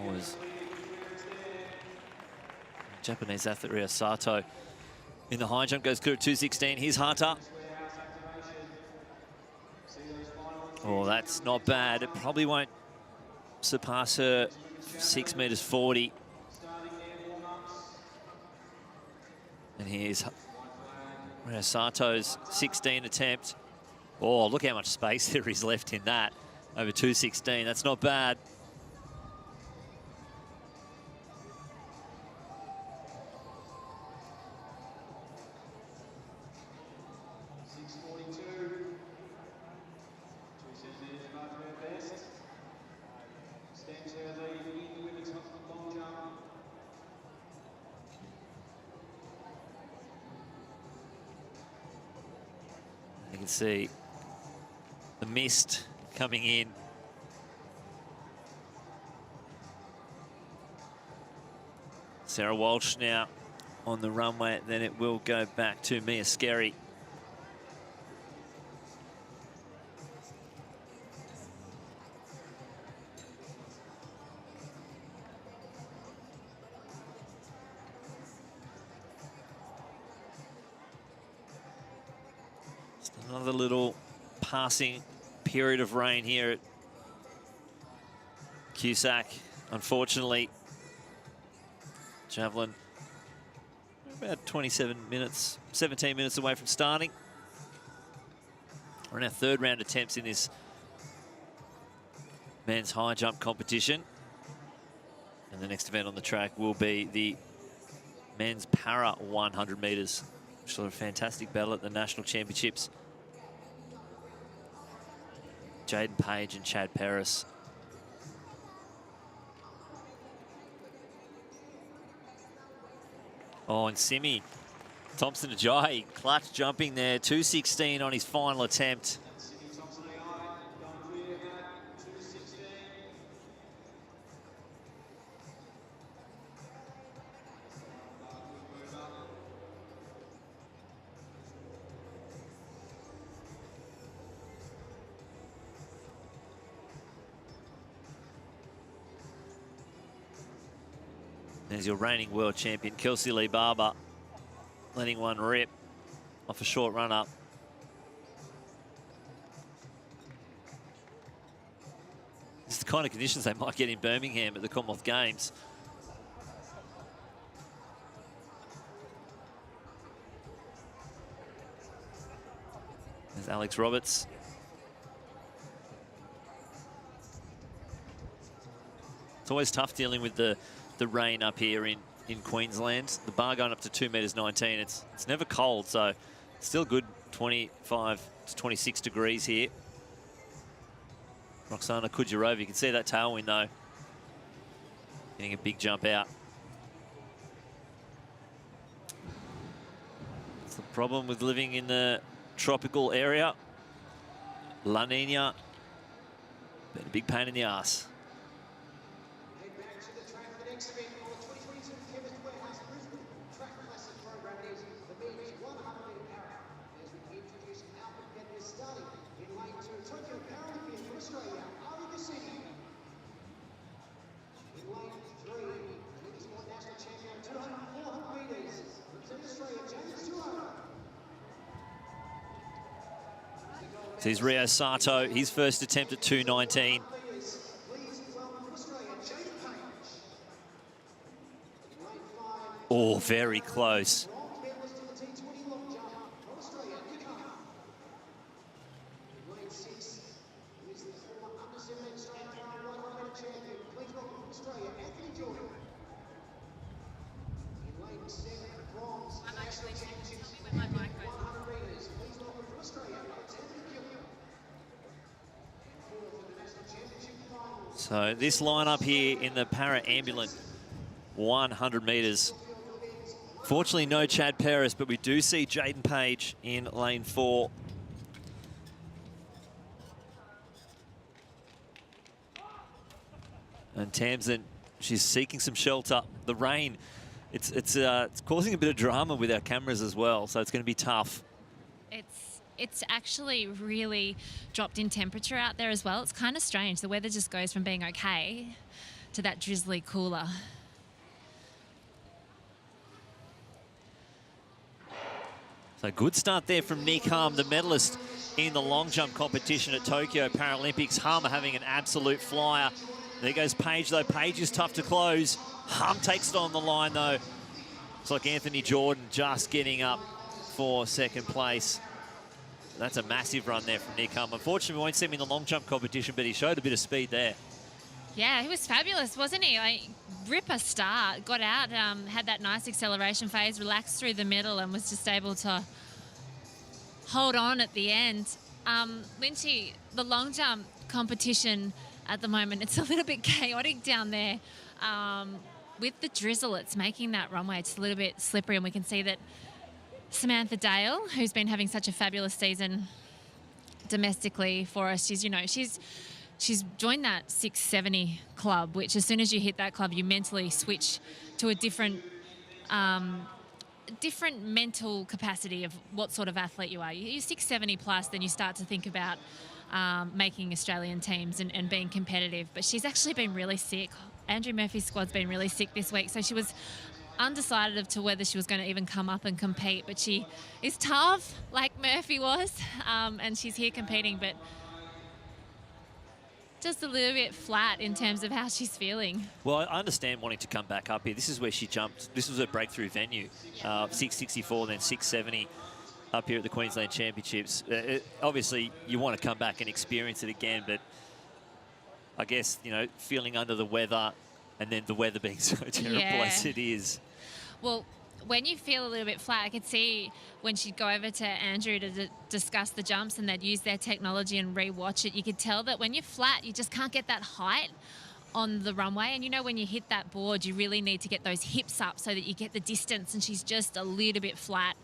J: Always Japanese athlete Ryo Sato in the high jump goes good at 2:16. Here's Hata. Oh, that's not bad. It probably won't surpass her 6:40. And here's Ryo Sato's 16 attempt. Oh, look how much space there is left in that. Over 2:16, that's not bad. You can see the mist coming in. Sarah Walsh now on the runway, then it will go back to Mia Skerry. Another little passing period of rain here at QSAC. Unfortunately, javelin about 17 minutes away from starting. We're in our third round attempts in this men's high jump competition. And the next event on the track will be the men's para 100 metres, which is a fantastic battle at the National Championships. Jaden Page and Chad Paris. Oh, and Simi Thompson Ajayi, clutch jumping there, 2:16 on his final attempt. There's your reigning world champion, Kelsey Lee Barber, letting one rip off a short run up. This is the kind of conditions they might get in Birmingham at the Commonwealth Games. There's Alex Roberts. It's always tough dealing with the rain up here in in Queensland. The bar going up to 2 metres 19. It's never cold, so still good 25 to 26 degrees here. Roxana Kujarova, you can see that tailwind though. Getting a big jump out. It's the problem with living in the tropical area. La Nina, been a big pain in the ass.
N: Head back to the track for the next event on the 2022 Chemist Brisbane Track Classic program is the men's 100-metre para. As we introduce our competitors starting in lane 2, Tokyo Paralympian from Australia, Oceania. In lane 3, the Sport National Champion, 400 metres from Team Australia, James Tuono.
J: So here's Rio Sato, his first attempt at 2:19. Oh, very close. So this lineup here in the para-ambulant 100 metres. Fortunately, no Chad Paris, but we do see Jaden Page in lane 4. And Tamsin, she's seeking some shelter. The rain, it's causing a bit of drama with our cameras as well, so it's going to be tough.
A: It's actually really dropped in temperature out there as well. It's kind of strange. The weather just goes from being okay to that drizzly cooler.
J: So good start there from Nick Hum, the medalist in the long jump competition at Tokyo Paralympics. Hum having an absolute flyer. There goes Page though. Page is tough to close. Hum takes it on the line though. It's like Anthony Jordan just getting up for second place. That's a massive run there from Nick Hum. Unfortunately, we won't see him in the long jump competition, but he showed a bit of speed there.
A: Yeah, he was fabulous, wasn't he? Like, ripper start, got out, had that nice acceleration phase, relaxed through the middle and was just able to hold on at the end. Lynchy, the long jump competition at the moment, it's a little bit chaotic down there. With the drizzle, it's making that runway just a little bit slippery, and we can see that Samantha Dale, who's been having such a fabulous season domestically for us, she's joined that 670 club, which as soon as you hit that club, you mentally switch to a different mental capacity of what sort of athlete you are. You're 670 plus, then you start to think about making Australian teams and being competitive. But she's actually been really sick. Andrew Murphy's squad's been really sick this week, so she was undecided as to whether she was going to even come up and compete, but she is tough like Murphy was, and she's here competing, but just a little bit flat in terms of how she's feeling.
J: Well, I understand wanting to come back up here. This is where she jumped. This was her breakthrough venue, 664, then 670 up here at the Queensland Championships. Obviously, you want to come back and experience it again, but I guess, feeling under the weather and then the weather being so terrible as it is.
A: Well, when you feel a little bit flat, I could see when she'd go over to Andrew to discuss the jumps and they'd use their technology and re-watch it, you could tell that when you're flat, you just can't get that height on the runway. And when you hit that board, you really need to get those hips up so that you get the distance, and she's just a little bit flat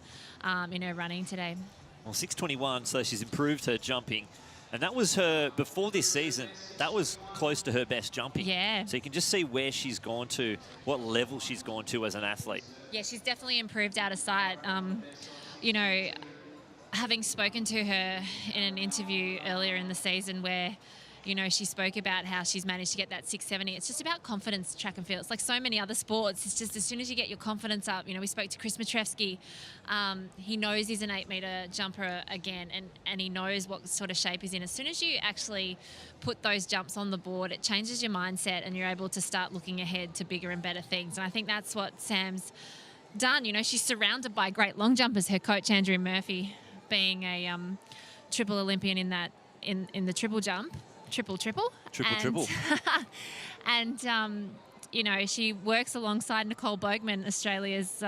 A: in her running today.
J: Well, 621, so she's improved her jumping. And that was her, before this season, that was close to her best jumping.
A: Yeah.
J: So you can just see where she's gone to, what level she's gone to as an athlete.
A: Yeah, she's definitely improved out of sight. Having spoken to her in an interview earlier in the season where, she spoke about how she's managed to get that 670. It's just about confidence, track and field. It's like so many other sports. It's just as soon as you get your confidence up, we spoke to Chris Matrevsky. He knows he's an 8-metre jumper again, and he knows what sort of shape he's in. As soon as you actually put those jumps on the board, it changes your mindset and you're able to start looking ahead to bigger and better things. And I think that's what Sam's done. She's surrounded by great long jumpers. Her coach, Andrew Murphy, being a triple Olympian in the triple jump. Triple.
J: And
A: you know, she works alongside Nicole Boegman, Australia's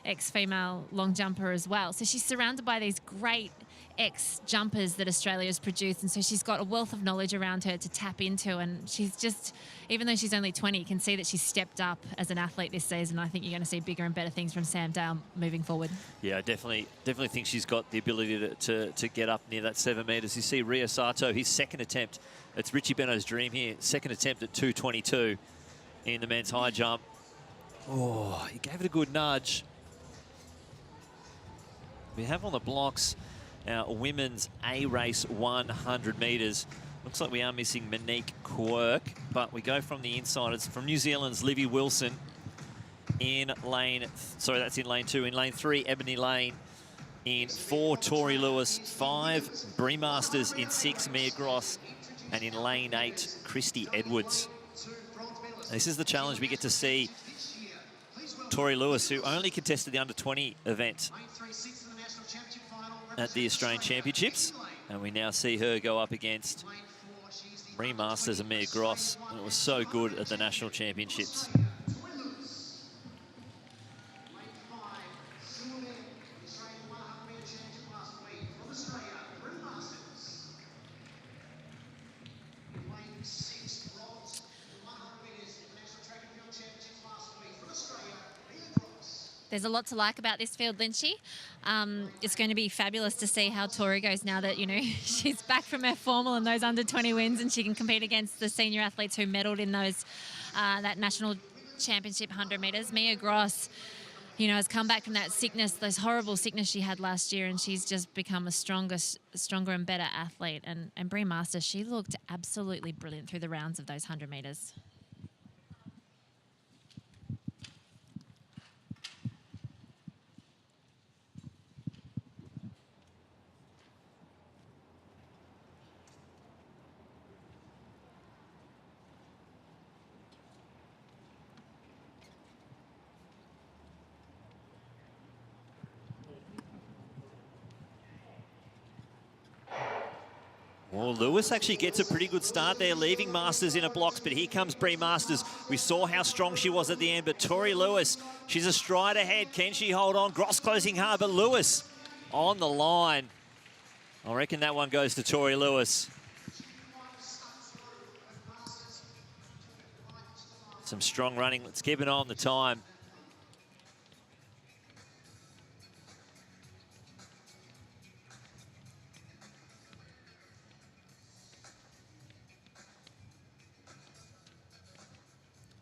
A: ex-female long jumper as well. So she's surrounded by these great ex-jumpers that Australia's produced, and so she's got a wealth of knowledge around her to tap into, and she's just, even though she's only 20, you can see that she's stepped up as an athlete this season. I think you're going to see bigger and better things from Sam Dale moving forward. Yeah, I definitely think she's got the ability to get up near that 7 metres. You see Rio Sato, his second attempt, it's Richie Beno's dream here, second attempt at 2:22 in the men's high jump. Oh, he gave it a good nudge. We have on the blocks our women's A race 100 metres. Looks like we are missing Monique Quirk, but we go from the inside. It's from New Zealand's Livy Wilson in lane, sorry, that's in lane 2. In lane 3, Ebony Lane. In 4, Tori Lewis. 5, Brie Masters. In 6, Mia Gross. And in lane 8, Christy Edwards. This is the challenge we get to see Tori Lewis, who only contested the under-20 event at the Australian Championships, and we now see her go up against Brie Masters and Mia Gross, and it was so good at the National Championships. There's a lot to like about this field, Lynchy. It's going to be fabulous to see how Tori goes now that, you know, she's back from her formal and those under-20 wins, and she can compete against the senior athletes who medalled in those that national championship 100 metres. Mia Gross, you know, has come back from that sickness, those horrible sickness she had last year, and she's just become a stronger and better athlete. And Brie Masters, she looked absolutely brilliant through the rounds of those 100 metres. Well, Lewis actually gets a pretty good start there, leaving Masters in a blocks, but here comes Brie Masters. We saw how strong she was at the end, but Tori Lewis, she's a stride ahead. Can she hold on? Gross closing hard, but Lewis on the line. I reckon that one goes to Tori Lewis. Some strong running. Let's keep an eye on the time.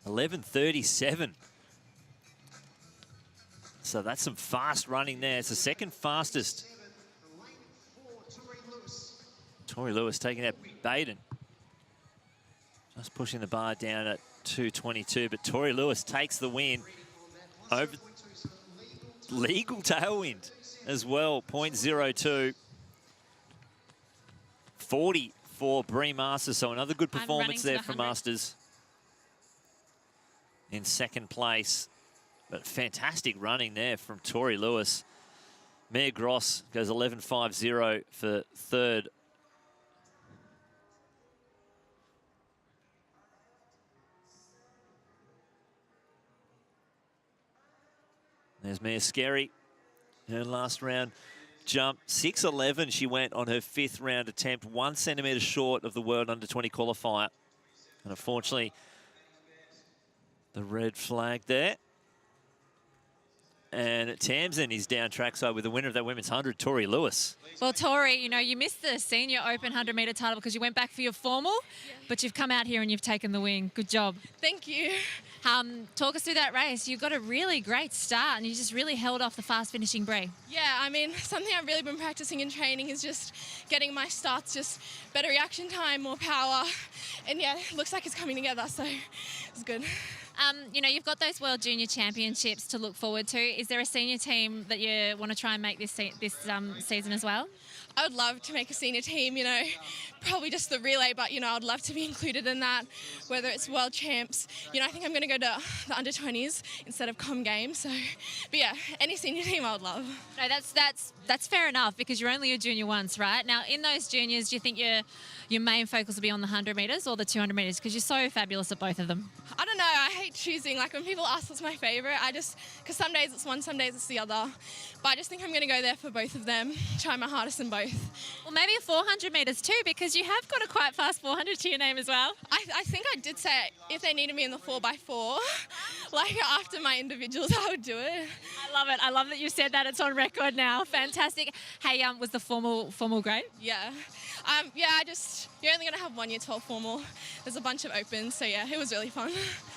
A: .11:37. So that's some fast running there. It's the second fastest. Tori Lewis taking that Baden. Just pushing the bar down at 2:22, but Tori Lewis takes the win over legal tailwind as well, 0.02. 40 for Brie Masters, so another good performance there for Masters. In second place, but fantastic running there from Tori Lewis. Mia Gross goes 11.50 for third. There's Mia Skerry, her last round jump. 6.11 she went on her 5th round attempt, 1 centimetre short of the World Under-20 qualifier. And unfortunately, the red flag there. And Tamsin is down trackside with the winner of that women's 100, Tori Lewis. Well, Tori, you know, you missed the senior open 100-metre title because you went back for your formal, but you've come out here and you've taken the win. Good job.
O: Thank you.
A: Talk us through that race. You got a really great start and you just really held off the fast finishing Brie.
O: Yeah, I mean, something I've really been practicing in training is just getting my starts, just better reaction time, more power. And yeah, it looks like it's coming together, so it's good.
A: You know, you've got those World Junior Championships to look forward to. Is there a senior team that you want to try and make this season as well?
O: I would love to make a senior team, you know. probably just the relay, but, you know, I'd love to be included in that, whether it's World Champs. You know, I think I'm going to go to the under-20s instead of Com Games. So, but yeah, any senior team I would love.
A: No, that's fair enough because you're only a junior once, right? Now, in those juniors, do you think your main focus will be on the 100 metres or the 200 metres? Because you're so fabulous at both of them.
O: I don't know. I hate choosing. Like, when people ask what's my favourite, because some days it's one, some days it's the other. But I just think I'm going to go there for both of them, try my hardest in both.
A: Well, maybe a 400 metres too, because you have got a quite fast 400 to your name as well.
O: I think I did say if they needed me in the 4x4, like after my individuals, I would do it.
A: I love it. I love that you said that. It's on record now. Fantastic. Hey, was the formal great?
O: Yeah. Yeah, you're only going to have 1 year 12 formal. There's a bunch of opens, so yeah, it was really fun.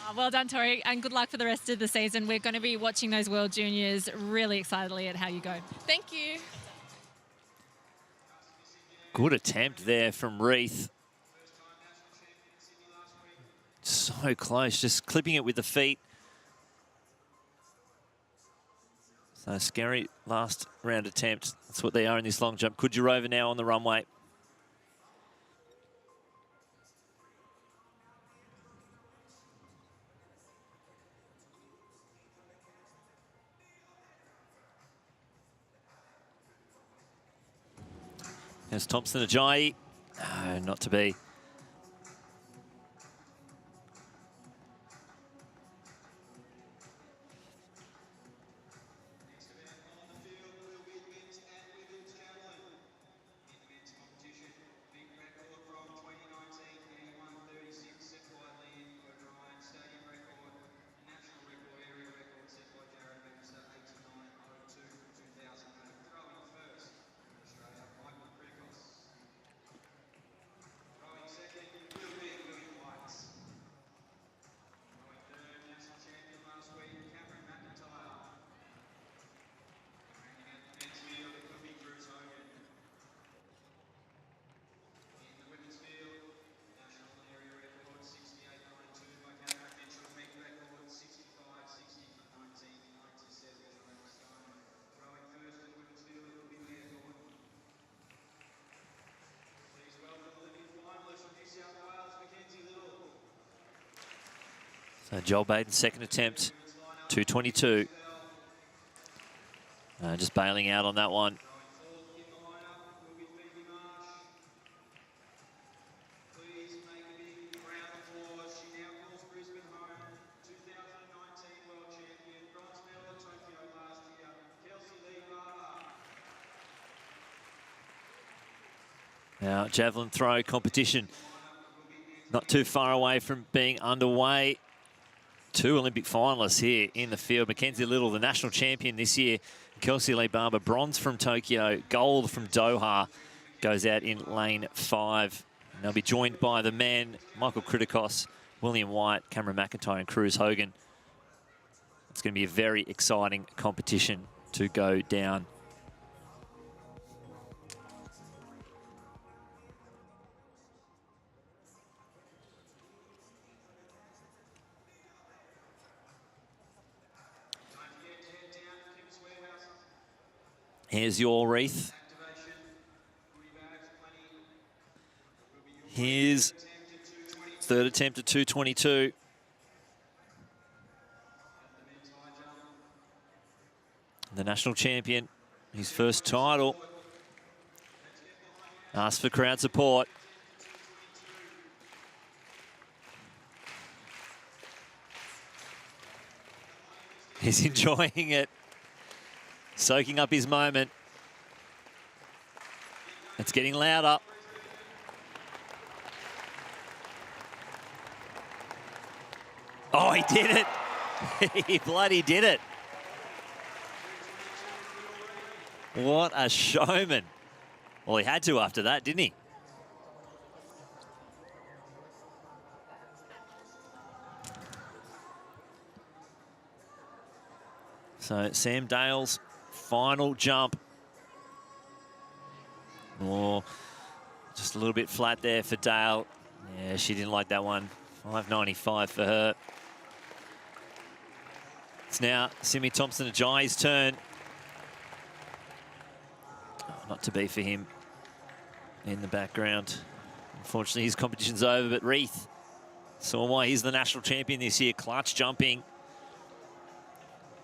A: Oh, well done, Tori, and good luck for the rest of the season. We're going to be watching those World Juniors really excitedly at how you go.
O: Thank you.
J: Good attempt there from Reith. So close, just clipping it with the feet. So scary last round attempt. That's what they are in this long jump. Kudjerova now on the runway. There's Thompson-Ajayi. No, not to be. So Joel Baden's second attempt, 2:22. Just bailing out on that one. Now, javelin throw competition not too far away from being underway. 2 Olympic finalists here in the field. Mackenzie Little, the national champion this year. Kelsey Lee Barber, bronze from Tokyo, gold from Doha, goes out in lane 5. And they'll be joined by the men, Michael Kritikos, William White, Cameron McIntyre, and Cruz Hogan. It's going to be a very exciting competition to go down. Here's your Reith. Here's third attempt at 2:22. The national champion, his first title. Asked for crowd support. He's enjoying it. Soaking up his moment. It's getting louder. Oh, he did it. He bloody did it. What a showman. Well, he had to after that, didn't he? So Sam Dale's final jump. Oh, just a little bit flat there for Dale. Yeah, she didn't like that one. 5.95 for her. It's now Simi Thompson-Ajayi's turn. Oh, not to be for him in the background. Unfortunately, his competition's over, but Reith saw why he's the national champion this year. Clutch jumping.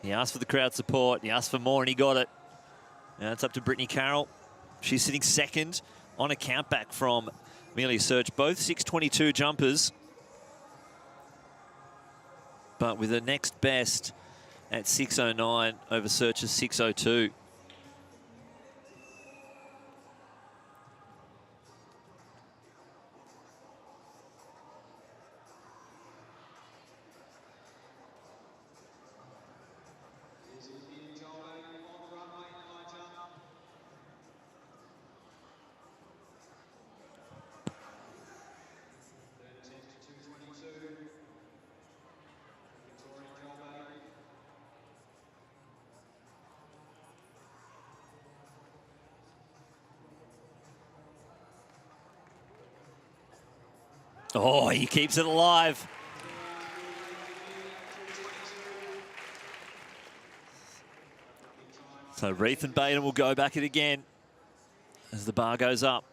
J: He asked for the crowd support. He asked for more, and he got it. Now it's up to Brittany Carroll. She's sitting second on a countback from Amelia Search. Both 6:22 jumpers, but with the next best at 6:09 over Search's 6:02. Oh, he keeps it alive. So Reith and Baden will go back it again as the bar goes up.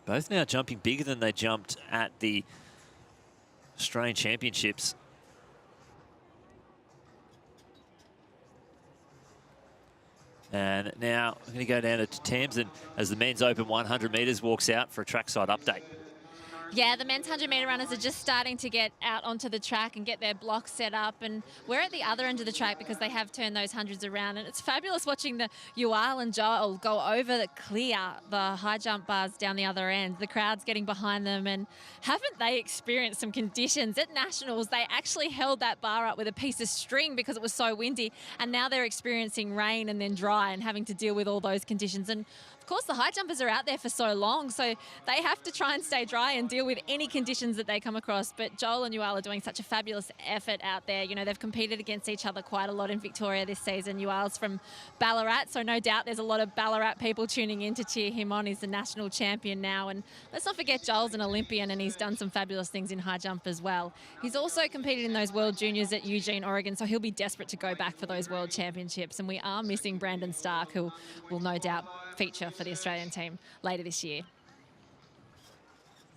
J: Both now jumping bigger than they jumped at the Australian Championships. And now I'm going to go down to Tamsin as the men's open 100 metres walks out for a trackside update.
A: Yeah, the men's 100-metre runners are just starting to get out onto the track and get their blocks set up. And we're at the other end of the track because they have turned those hundreds around. And it's fabulous watching the Yuval and Joel go over the high jump bars down the other end. The crowd's getting behind them. And haven't they experienced some conditions? At Nationals, they actually held that bar up with a piece of string because it was so windy. And now they're experiencing rain and then dry and having to deal with all those conditions. And of course, the high jumpers are out there for so long, so they have to try and stay dry and deal with any conditions that they come across. But Joel and Yuval are doing such a fabulous effort out there. You know, they've competed against each other quite a lot in Victoria this season. Yuval's from Ballarat, so no doubt there's a lot of Ballarat people tuning in to cheer him on. He's the national champion now. And let's not forget Joel's an Olympian and he's done some fabulous things in high jump as well. He's also competed in those World Juniors at Eugene, Oregon, so he'll be desperate to go back for those World Championships. And we are missing Brandon Stark, who will no doubt feature for the Australian team later this year.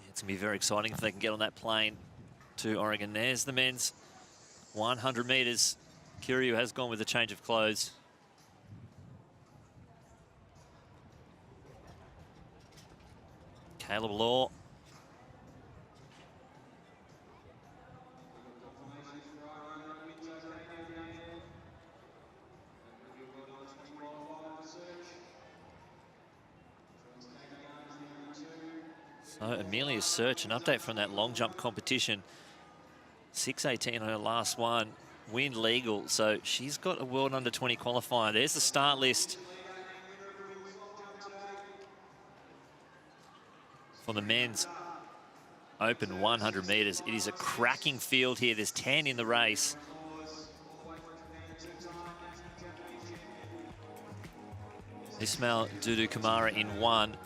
J: It's going to be very exciting if they can get on that plane to Oregon. There's the men's 100 metres. Kiryu has gone with a change of clothes. Caleb Law. So Amelia Search, an update from that long jump competition. 6:18 on her last one, wind legal. So she's got a World Under 20 qualifier. There's the start list for the men's open 100 metres. It is a cracking field here. There's 10 in the race. Ismail Dudu Kamara in 1.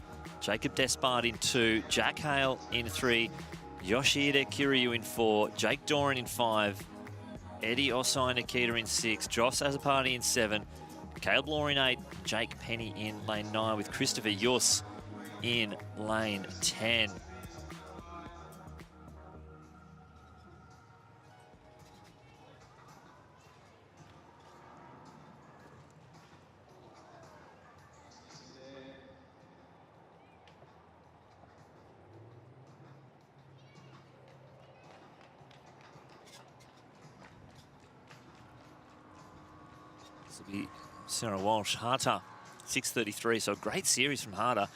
J: Jacob Despard in 2, Jack Hale in 3, Yoshida Kiryu in 4, Jake Doran in 5, Eddie Osai Nikita in 6, Josh Azapati in 7, Caleb Law in 8, Jake Penny in lane 9 with Christopher Yuss in lane 10. Sarah Walsh, Harter, 6:33. So a great series from Harter.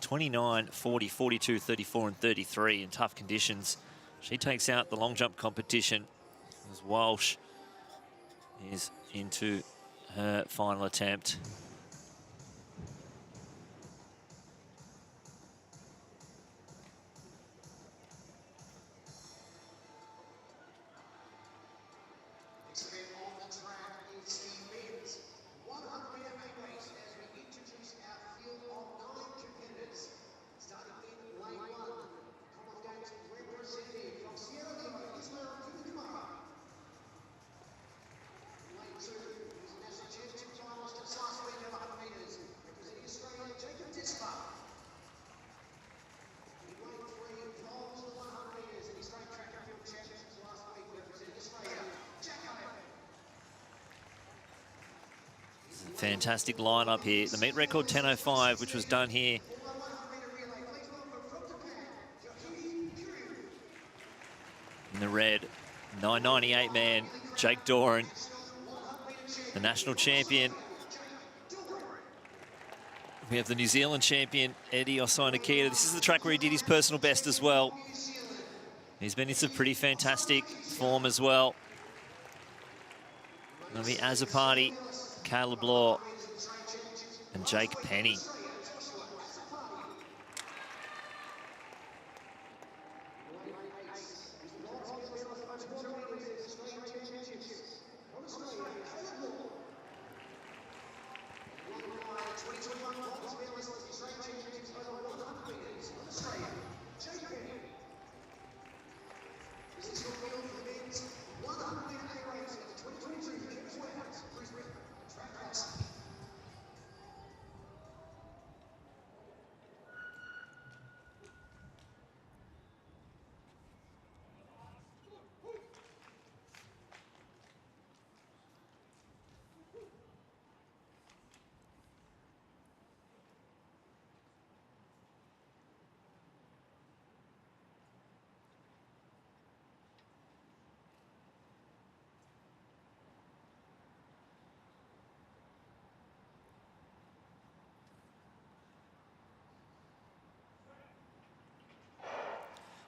J: 29, 40, 42, 34 and 33 in tough conditions. She takes out the long jump competition as Walsh is into her final attempt. Fantastic lineup here. The meet record 10:05, which was done here. In the red, 998 man, Jake Doran, the national champion. We have the New Zealand champion, Eddie Oceania. This is the track where he did his personal best as well. He's been in some pretty fantastic form as well. It'll be Azzopardi, Caleb Law, and Jake Penny.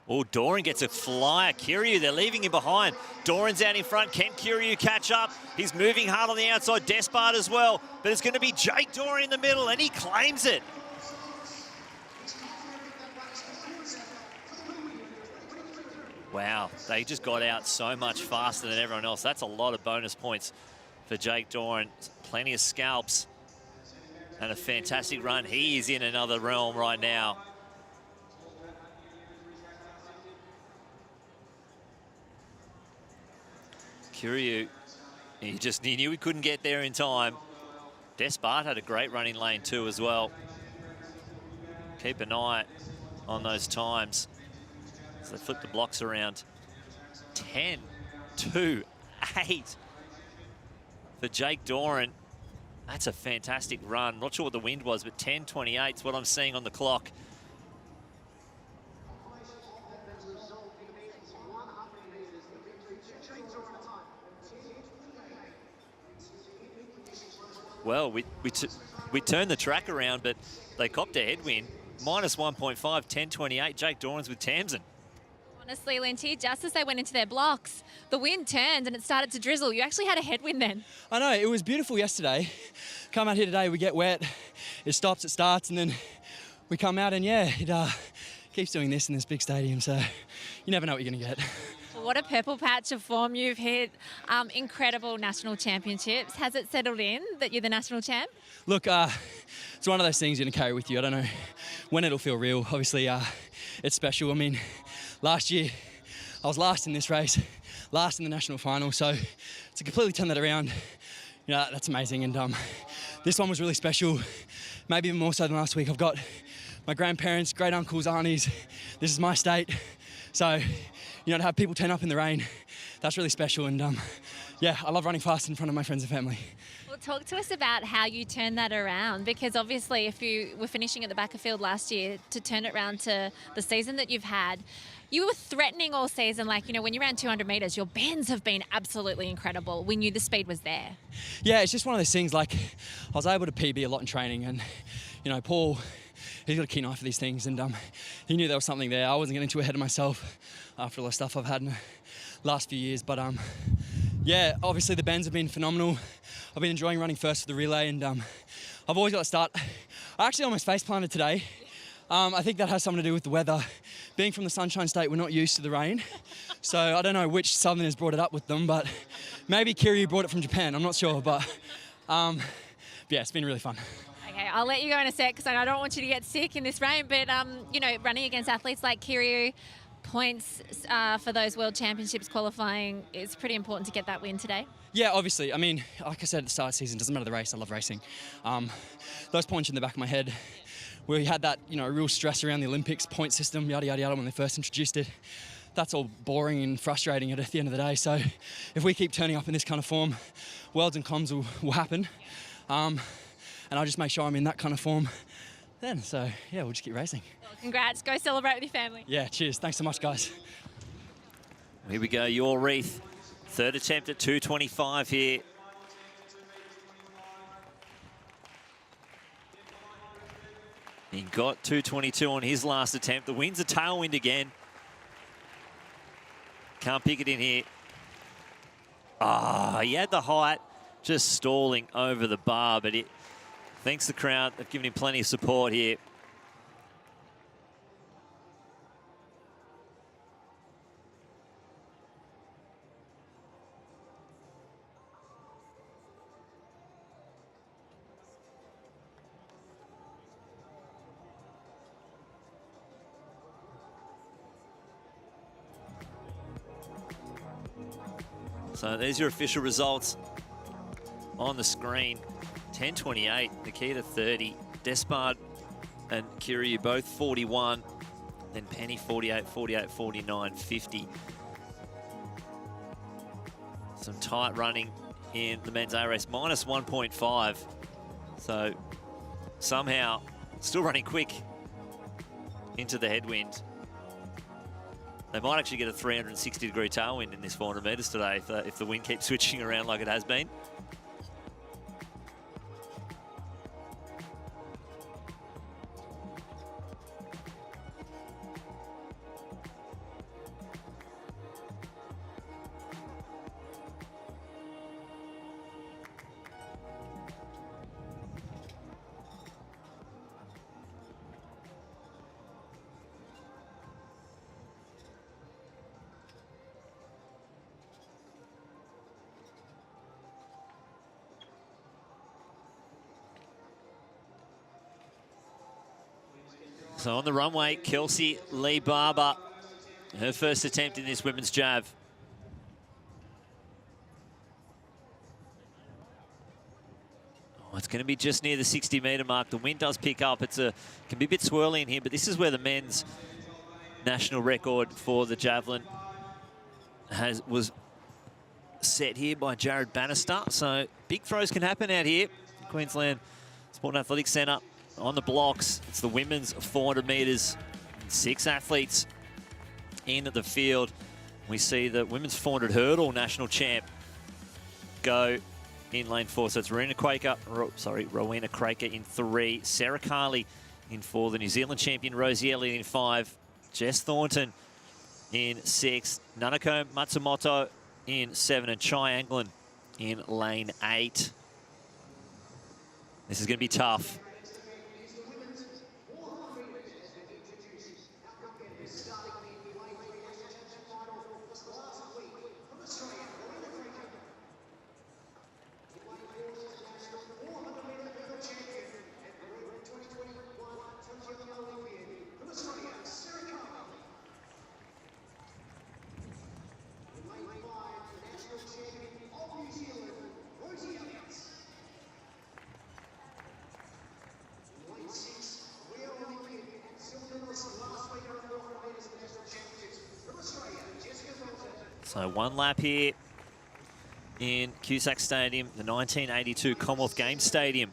J: Oh, Doran gets a flyer. Kiryu, they're leaving him behind. Doran's out in front. Can Kiryu catch up? He's moving hard on the outside. Despard as well. But it's going to be Jake Doran in the middle, and he claims it. Wow, they just got out so much faster than everyone else. That's a lot of bonus points for Jake Doran. Plenty of scalps and a fantastic run. He is in another realm right now. Kiryu, he knew he couldn't get there in time. Despard had a great running lane too as well. Keep an eye on those times as they flip the blocks around. 10-2-8 for Jake Doran. That's a fantastic run. Not sure what the wind was, but 10:28 is what I'm seeing on the clock. Well, we turned the track around, but they copped a headwind. Minus 1.5, 10:28. Jake Doran's with Tamsin.
A: Honestly, Linty, just as they went into their blocks, the wind turned and it started to drizzle. You actually had a headwind then.
P: I know, it was beautiful yesterday. Come out here today, we get wet. It stops, it starts, and then we come out and yeah, it keeps doing this in this big stadium, so you never know what you're going to get.
A: What a purple patch of form you've hit. Incredible national championships. Has it settled in that you're the national champ?
P: Look, it's one of those things you're going to carry with you. I don't know when it'll feel real. Obviously, it's special. I mean, last year, I was last in this race, last in the national final, so to completely turn that around, you know, that's amazing. And this one was really special, maybe even more so than last week. I've got my grandparents, great uncles, aunties. This is my state. So, you know, to have people turn up in the rain, that's really special. And yeah, I love running fast in front of my friends and family.
A: Well, talk to us about how you turned that around, because obviously if you were finishing at the back of field last year, to turn it around to the season that you've had, you were threatening all season. Like, you know, when you ran 200 metres, your bends have been absolutely incredible. We knew the speed was there.
P: Yeah, it's just one of those things, like, I was able to PB a lot in training, and, you know, Paul, he's got a keen eye for these things, and he knew there was something there. I wasn't getting too ahead of myself after all the stuff I've had in the last few years. But yeah, obviously the bends have been phenomenal. I've been enjoying running first for the relay, and I've always got to start. I actually almost face planted today. I think that has something to do with the weather. Being from the Sunshine State, we're not used to the rain. So I don't know which Southerners brought it up with them, but maybe Kiryu brought it from Japan. I'm not sure, but yeah, it's been really fun.
A: Okay, I'll let you go in a sec because I don't want you to get sick in this rain. But, you know, running against athletes like Kiryu, points for those World Championships qualifying, it's pretty important to get that win today. Yeah, obviously. I mean, like I said at the start of the season, doesn't matter the race, I love racing. Those points in the back of my head, where we had that, you know, real stress around the Olympics point system, yada, yada, yada, when they first introduced it. That's all boring and frustrating at the end of the day. So if we keep turning up in this kind of form, Worlds and Comms will happen.
P: and I'll just make sure I'm in that kind of form then. So, yeah, we'll just keep racing.
A: Well, congrats. Go celebrate with your family.
P: Yeah, cheers. Thanks so much, guys.
J: Here we go, your Reith. Third attempt at 2:25 here. He got 2:22 on his last attempt. The wind's a tailwind again. Can't pick it in here. Ah, he had the height, just stalling over the bar, but it, thanks to the crowd, they've given him plenty of support here. So there's your official results on the screen. 10:28, Nikita 30, Despard and Kiryu both 41, then Penny 48, 48, 49, 50. Some tight running in the men's A race, minus 1.5. So somehow still running quick into the headwind. They might actually get a 360-degree tailwind in this 400 metres today if the wind keeps switching around like it has been. So on the runway, Kelsey Lee Barber, her first attempt in this women's jav. Oh, it's going to be just near the 60-metre mark. The wind does pick up. It can be a bit swirly in here, but this is where the men's national record for the javelin was set here by Jared Bannister. So big throws can happen out here. Queensland Sport and Athletics Centre. On the blocks, it's the women's 400 metres. 6 athletes in the field. We see the women's 400 hurdle national champ go in lane 4. So it's Rowena Craker in 3. Sarah Carley in 4. The New Zealand champion Rosie Elliott in 5. Jess Thornton in 6. Nanako Matsumoto in 7. And Chai Anglin in lane 8. This is going to be tough. So one lap here in QSAC Stadium, the 1982 Commonwealth Games Stadium.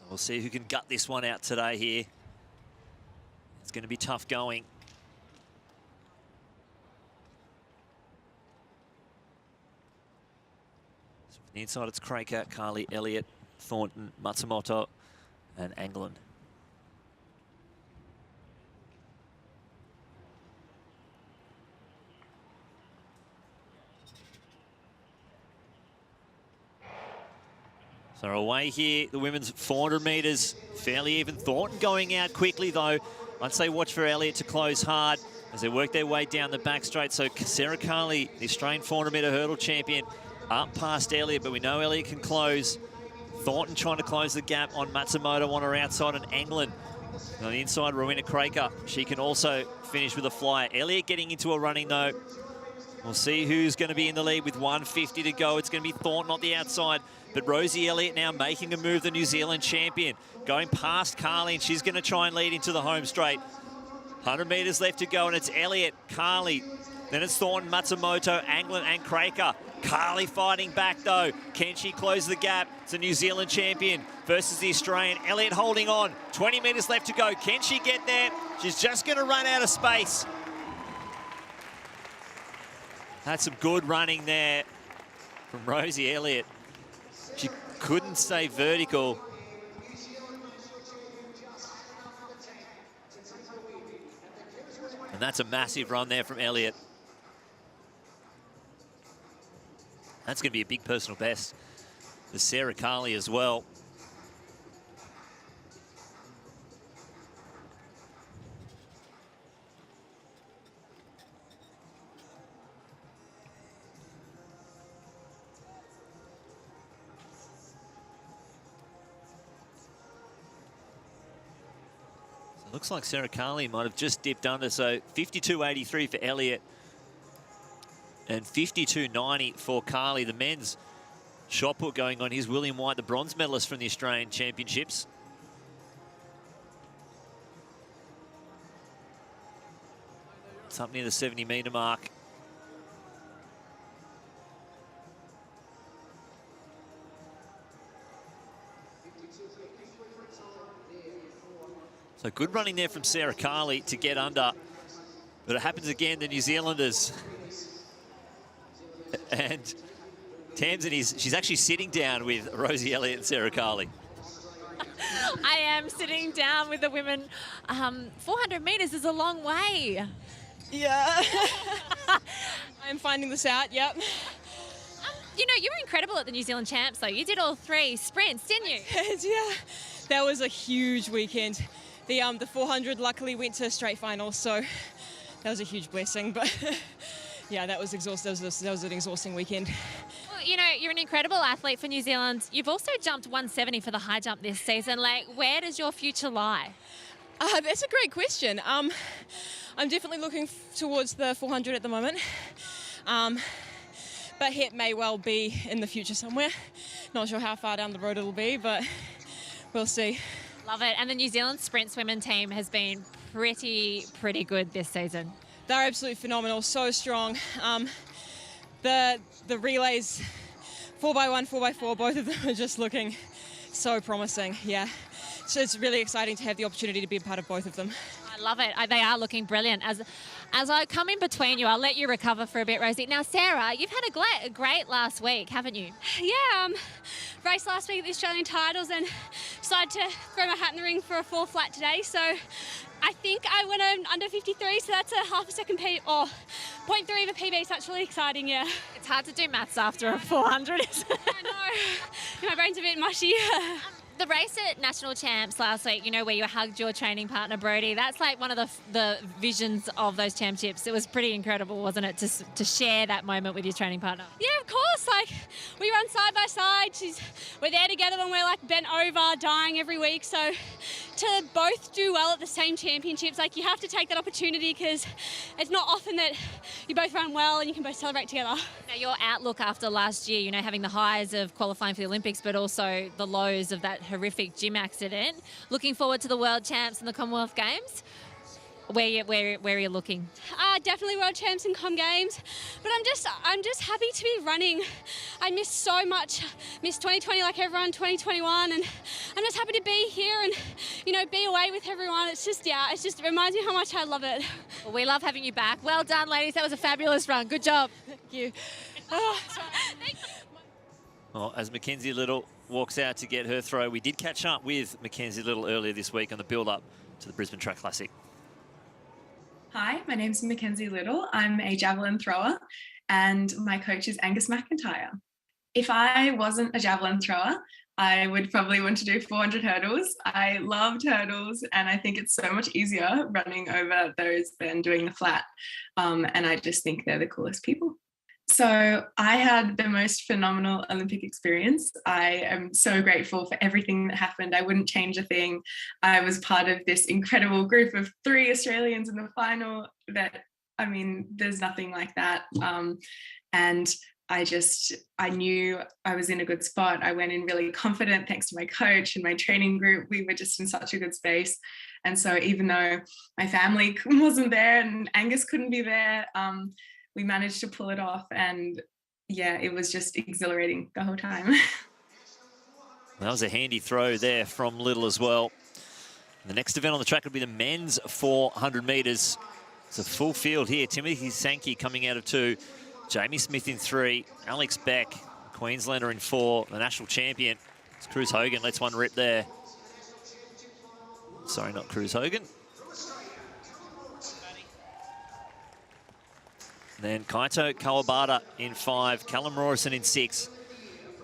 J: We'll see who can gut this one out today here. It's going to be tough going. So from the inside, it's Craker, Carly, Elliott, Thornton, Matsumoto, and Anglin. So away here, the women's 400 metres, fairly even. Thornton going out quickly though. I'd say watch for Elliott to close hard as they work their way down the back straight. So Sarah Carley, the Australian 400 metre hurdle champion, up past Elliott, but we know Elliott can close Thornton trying to close the gap on Matsumoto on her outside, and Anglin on the inside. Rowena Craker, she can also finish with a flyer. Elliott getting into a running though. We'll see who's going to be in the lead with 150 to go. It's going to be Thornton on the outside, but Rosie Elliott now making a move, the New Zealand champion, going past Carly, and she's going to try and lead into the home straight. 100 metres left to go, and it's Elliott, Carly, then it's Thornton, Matsumoto, Anglin and Craker. Carly fighting back though. Can she close the gap? It's a New Zealand champion versus the Australian. Elliott holding on. 20 metres left to go. Can she get there? She's just going to run out of space. That's some good running there from Rosie Elliott. She couldn't stay vertical. And that's a massive run there from Elliott. That's going to be a big personal best for Sarah Carley as well. So it looks like Sarah Carley might have just dipped under, so 52.83 for Elliott and 52.90 for Carly. The men's shot put going on. Here's William White, the bronze medalist from the Australian Championships. It's up near the 70-metre mark. So good running there from Sarah Carley to get under. But it happens again, the New Zealanders. And Tamsin, she's actually sitting down with Rosie Elliott and Sarah Carley.
A: I am sitting down with the women. 400 metres is a long way.
Q: Yeah. I'm finding this out, yep.
A: You know, you were incredible at the New Zealand Champs, though. You did all 3 sprints, didn't you?
Q: Yeah. That was a huge weekend. The 400 luckily went to straight finals, so that was a huge blessing. But yeah, that was exhausting. That was an exhausting weekend.
A: Well, you know, you're an incredible athlete for New Zealand. You've also jumped 170 for the high jump this season. Like, where does your future lie?
Q: That's a great question. I'm definitely looking towards the 400 at the moment. But it may well be in the future somewhere. Not sure how far down the road it'll be, but we'll see.
A: Love it. And the New Zealand sprint swimming team has been pretty good this season.
Q: They're absolutely phenomenal, so strong. The relays, 4x1, 4x4, both of them are just looking so promising, yeah. So it's really exciting to have the opportunity to be a part of both of them.
A: I love it. They are looking brilliant. As I come in between you, I'll let you recover for a bit, Rosie. Now, Sarah, you've had a great last week, haven't you?
R: Yeah, raced last week at the Australian titles and decided to throw my hat in the ring for a 4 flat today. So I think I went under 53, so that's a half a second P, or 0.3 of a PB, so that's really exciting, yeah.
A: It's hard to do maths after a 400, isn't it?
R: I know. My brain's a bit mushy.
A: The race at National Champs last week, you know, where you hugged your training partner, Brodie, that's like one of the visions of those championships. It was pretty incredible, wasn't it, to share that moment with your training partner?
R: Yeah, of course. Like, we run side by side. We're there together when we're, like, bent over, dying every week. So to both do well at the same championships, like, you have to take that opportunity because it's not often that you both run well and you can both celebrate together.
A: Now, your outlook after last year, you know, having the highs of qualifying for the Olympics, but also the lows of that horrific gym accident. Looking forward to the World Champs and the Commonwealth Games. Where are you looking?
R: Definitely World Champs and Com Games, but I'm just happy to be running. I missed so much, missed 2020 like everyone, 2021, and I'm just happy to be here and, you know, be away with everyone. It just reminds me how much I love it.
A: Well, we love having you back. Well done, ladies. That was a fabulous run. Good job.
Q: Thank you.
J: Well, as Mackenzie Little walks out to get her throw, we did catch up with Mackenzie Little earlier this week on the build-up to the Brisbane Track Classic.
S: Hi, my name's Mackenzie Little. I'm a javelin thrower and my coach is Angus McIntyre. If I wasn't a javelin thrower, I would probably want to do 400 hurdles. I loved hurdles and I think it's so much easier running over those than doing the flat. And I just think they're the coolest people. So I had the most phenomenal Olympic experience. I am so grateful for everything that happened. I wouldn't change a thing. I was part of this incredible group of 3 Australians in the final there's nothing like that. And I knew I was in a good spot. I went in really confident thanks to my coach and my training group. We were just in such a good space. And so even though my family wasn't there and Angus couldn't be there, we managed to pull it off. And yeah, it was just exhilarating the whole time.
J: That was a handy throw there from Little as well. The next event on the track will be the men's 400 metres. It's a full field here. Timothy Sankey coming out of 2. Jamie Smith in 3. Alex Beck, Queenslander in 4. The national champion. It's Cruz Hogan. Lets one rip there. Sorry, not Cruz Hogan. Then Kaito Kawabata in 5. Callum Rawson in 6.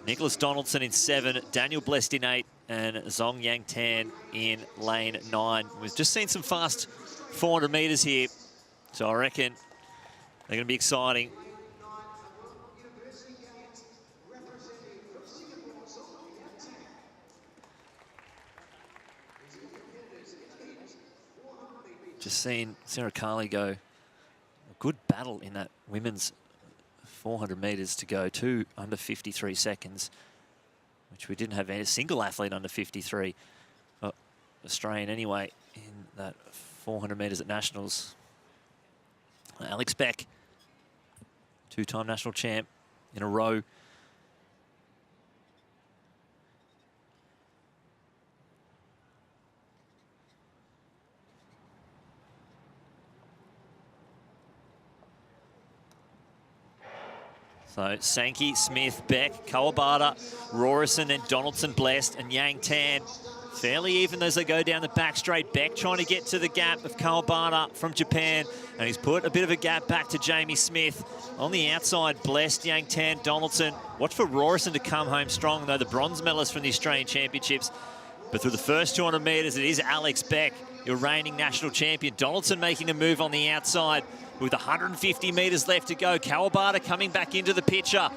J: Nicholas Donaldson in 7. Daniel Blest in 8. And Zong Yang Tan in lane 9. We've just seen some fast 400 metres here. So I reckon they're going to be exciting. Just seen Sarah Carley go a good battle in that women's 400 metres to go to under 53 seconds, which we didn't have a single athlete under 53, Australian anyway, in that 400 metres at Nationals. Alex Beck, 2-time national champ in a row. So Sankey, Smith, Beck, Kawabata, Rawson, and Donaldson, Blest, and Yang Tan. Fairly even as they go down the back straight. Beck trying to get to the gap of Kawabata from Japan. And he's put a bit of a gap back to Jamie Smith. On the outside, Blest, Yang Tan, Donaldson. Watch for Rawson to come home strong, though, the bronze medalist from the Australian Championships. But through the first 200 metres, it is Alex Beck, your reigning national champion. Donaldson making a move on the outside with 150 metres left to go. Kawabata coming back into the picture.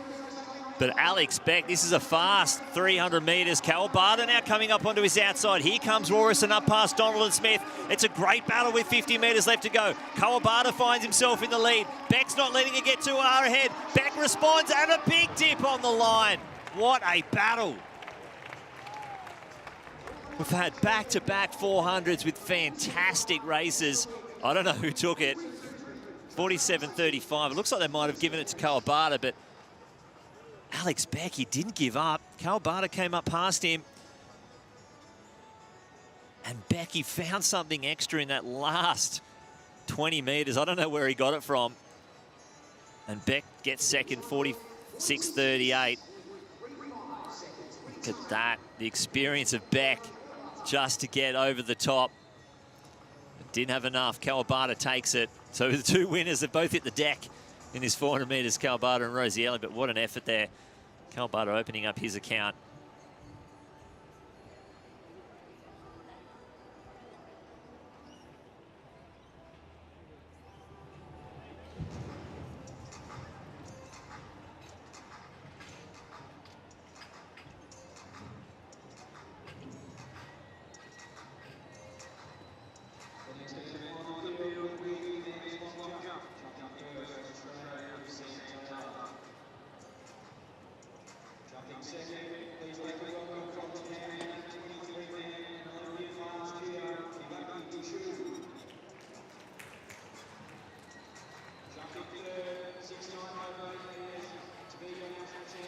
J: But Alex Beck, this is a fast 300 metres. Kawabata now coming up onto his outside. Here comes Rawson up past Donald and Smith. It's a great battle with 50 metres left to go. Kawabata finds himself in the lead. Beck's not letting it get too far ahead. Beck responds and a big dip on the line. What a battle. We've had back-to-back 400s with fantastic races. I don't know who took it. 47.35. It looks like they might have given it to Kawabata, but Alex Beck, he didn't give up. Kawabata came up past him. And Beck, he found something extra in that last 20 metres. I don't know where he got it from. And Beck gets second, 46.38. Look at that. The experience of Beck just to get over the top. Didn't have enough. Kawabata takes it. So the 2 winners have both hit the deck in this 400 metres, Kawabata and Rosie Ellen, but what an effort there. Kawabata opening up his account.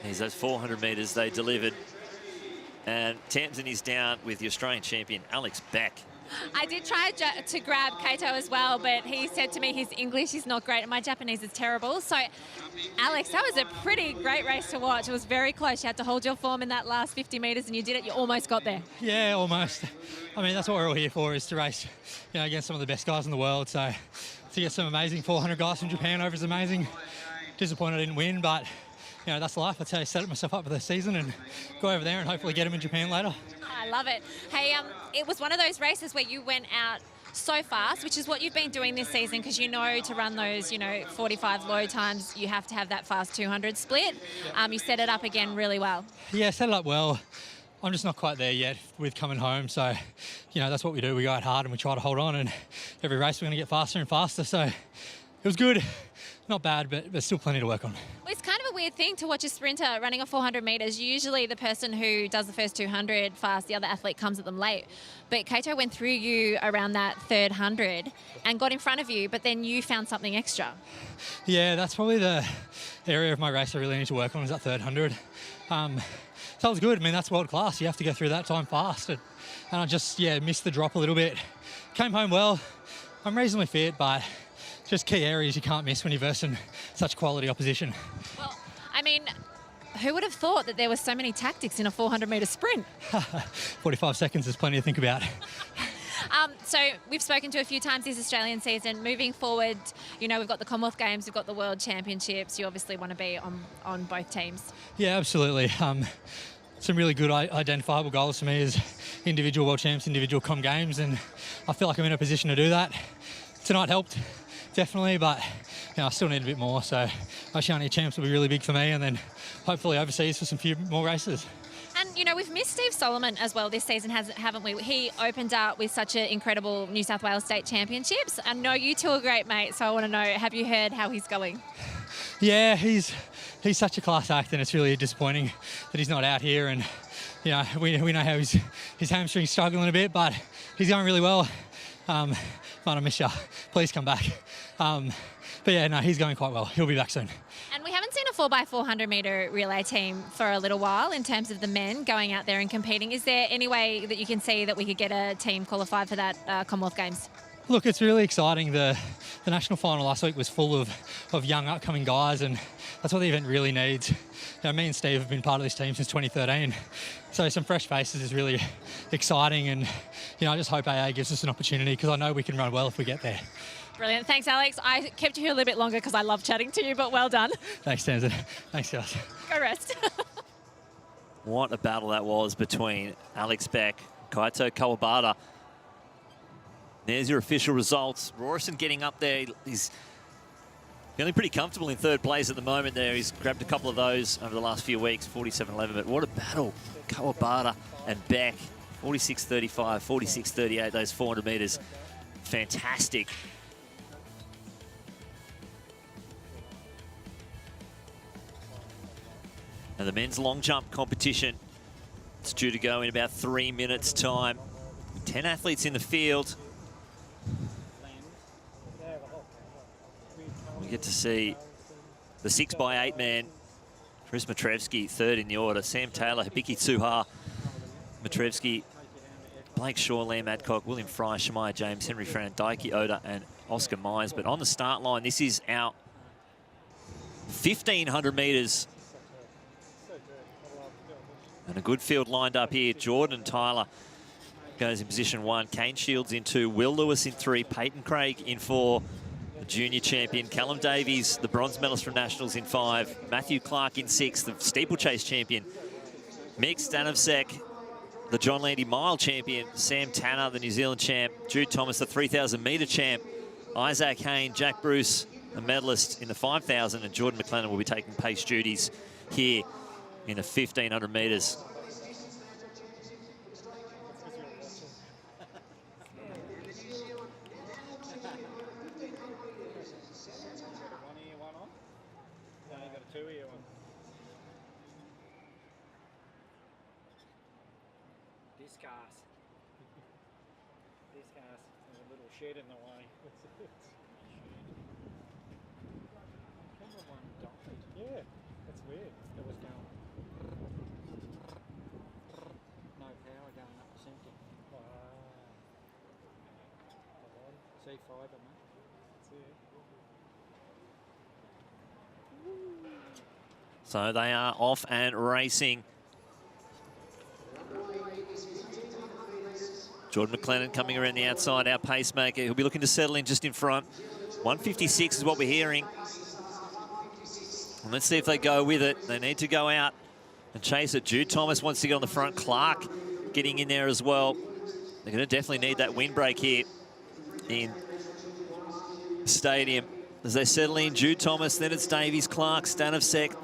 J: Here's those 400 metres they delivered. And Tamsin is down with the Australian champion, Alex Beck.
A: I did try to grab Kaito as well, but he said to me his English is not great and my Japanese is terrible. So, Alex, that was a pretty great race to watch. It was very close. You had to hold your form in that last 50 metres and you did it. You almost got there.
T: Yeah, almost. I mean, that's what we're all here for, is to race, against some of the best guys in the world. So, to get some amazing 400 guys from Japan over is amazing. Disappointed I didn't win, but that's life. That's how I set myself up for the season and go over there and hopefully get them in Japan later.
A: I love it. Hey, it was one of those races where you went out so fast, which is what you've been doing this season, because you know to run those, 45 low times, you have to have that fast 200 split. You set it up again really well.
T: Yeah, set it up well. I'm just not quite there yet with coming home. So, that's what we do. We go out hard and we try to hold on, and every race we're going to get faster and faster. So it was good. Not bad, but there's still plenty to work on.
A: Well, it's kind of a weird thing to watch a sprinter running a 400 metres. Usually the person who does the first 200 fast, the other athlete comes at them late. But Kato went through you around that third 100 and got in front of you, but then you found something extra.
T: Yeah, that's probably the area of my race I really need to work on, is that third 100. So it was good. I mean, that's world class. You have to go through that time fast. And I just, missed the drop a little bit. Came home well. I'm reasonably fit, but just key areas you can't miss when you're versing such quality opposition.
A: Well, I mean, who would have thought that there were so many tactics in a 400-metre sprint?
T: 45 seconds is plenty to think about.
A: So we've spoken to a few times this Australian season. Moving forward, we've got the Commonwealth Games, we've got the World Championships. You obviously want to be on both teams. Yeah, absolutely. Some really good identifiable goals for me is individual World Champs, individual Com Games, and I feel like I'm in a position to do that. Tonight helped, definitely, but I still need a bit more. So Oceania Champs will be really big for me, and then hopefully overseas for some few more races. And, we've missed Steve Solomon as well this season, haven't we? He opened up with such an incredible New South Wales State Championships. I know you two are great mates, so I want to know, have you heard how he's going? Yeah, he's such a class act, and it's really disappointing that he's not out here. And, we know how his hamstring's struggling a bit, but he's going really well. Man, I miss you. Please come back. But yeah, no, he's going quite well. He'll be back soon. And we haven't seen a 4x400 metre relay team for a little while in terms of the men going out there and competing. Is there any way that you can see that we could get a team qualified for that Commonwealth Games? Look, it's really exciting. The national final last week was full of young upcoming guys, and that's what the event really needs. Me and Steve have been part of this team since 2013. So some fresh faces is really exciting, and I just hope AA gives us an opportunity, because I know we can run well if we get there. Brilliant. Thanks, Alex. I kept you here a little bit longer because I love chatting to you, but well done. Thanks, Tamsin. Thanks, guys. Go rest.
J: What a battle that was between Alex Beck, Kaito Kawabata. There's your official results. Rorison getting up there. He's feeling pretty comfortable in third place at the moment there. He's grabbed a couple of those over the last few weeks, 47.11. But what a battle. Kawabata and Beck, 46.35, 46.38, those 400 metres. Fantastic. And the men's long jump competition, it's due to go in about 3 minutes' time. 10 athletes in the field. We get to see the 6x8 man, Chris Matrevsky, third in the order. Sam Taylor, Hibiki Tsuha, Matrevsky, Blake Shaw, Liam Adcock, William Fry, Shemaiah James, Henry Fran, Daiki Oda, and Oscar Myers. But on the start line, this is our 1,500 metres. And a good field lined up here. Jordan Tyler goes in position 1. Kane Shields in 2. Will Lewis in 3. Peyton Craig in 4. The junior champion. Callum Davies, the bronze medalist from Nationals, in 5. Matthew Clark in 6. The steeplechase champion. Mick Stanovsek, the John Landy mile champion. Sam Tanner, the New Zealand champ. Jude Thomas, the 3,000 metre champ. Isaac Hayne, Jack Bruce, a medalist in the 5,000. And Jordan McLennan will be taking pace duties here in the 1,500 metres.
M: There's a little shed in the way. Yeah, that's weird. It was going. No power going up the centre. Wow. See fibre, mate. That's it.
J: So they are off and racing. Jordan McLennan coming around the outside, our pacemaker. He'll be looking to settle in just in front. 156 is what we're hearing. And let's see if they go with it. They need to go out and chase it. Jude Thomas wants to get on the front. Clark getting in there as well. They're going to definitely need that windbreak here. in Stadium. As they settle in, Jude Thomas, then it's Davies, Clark, Stanovsek.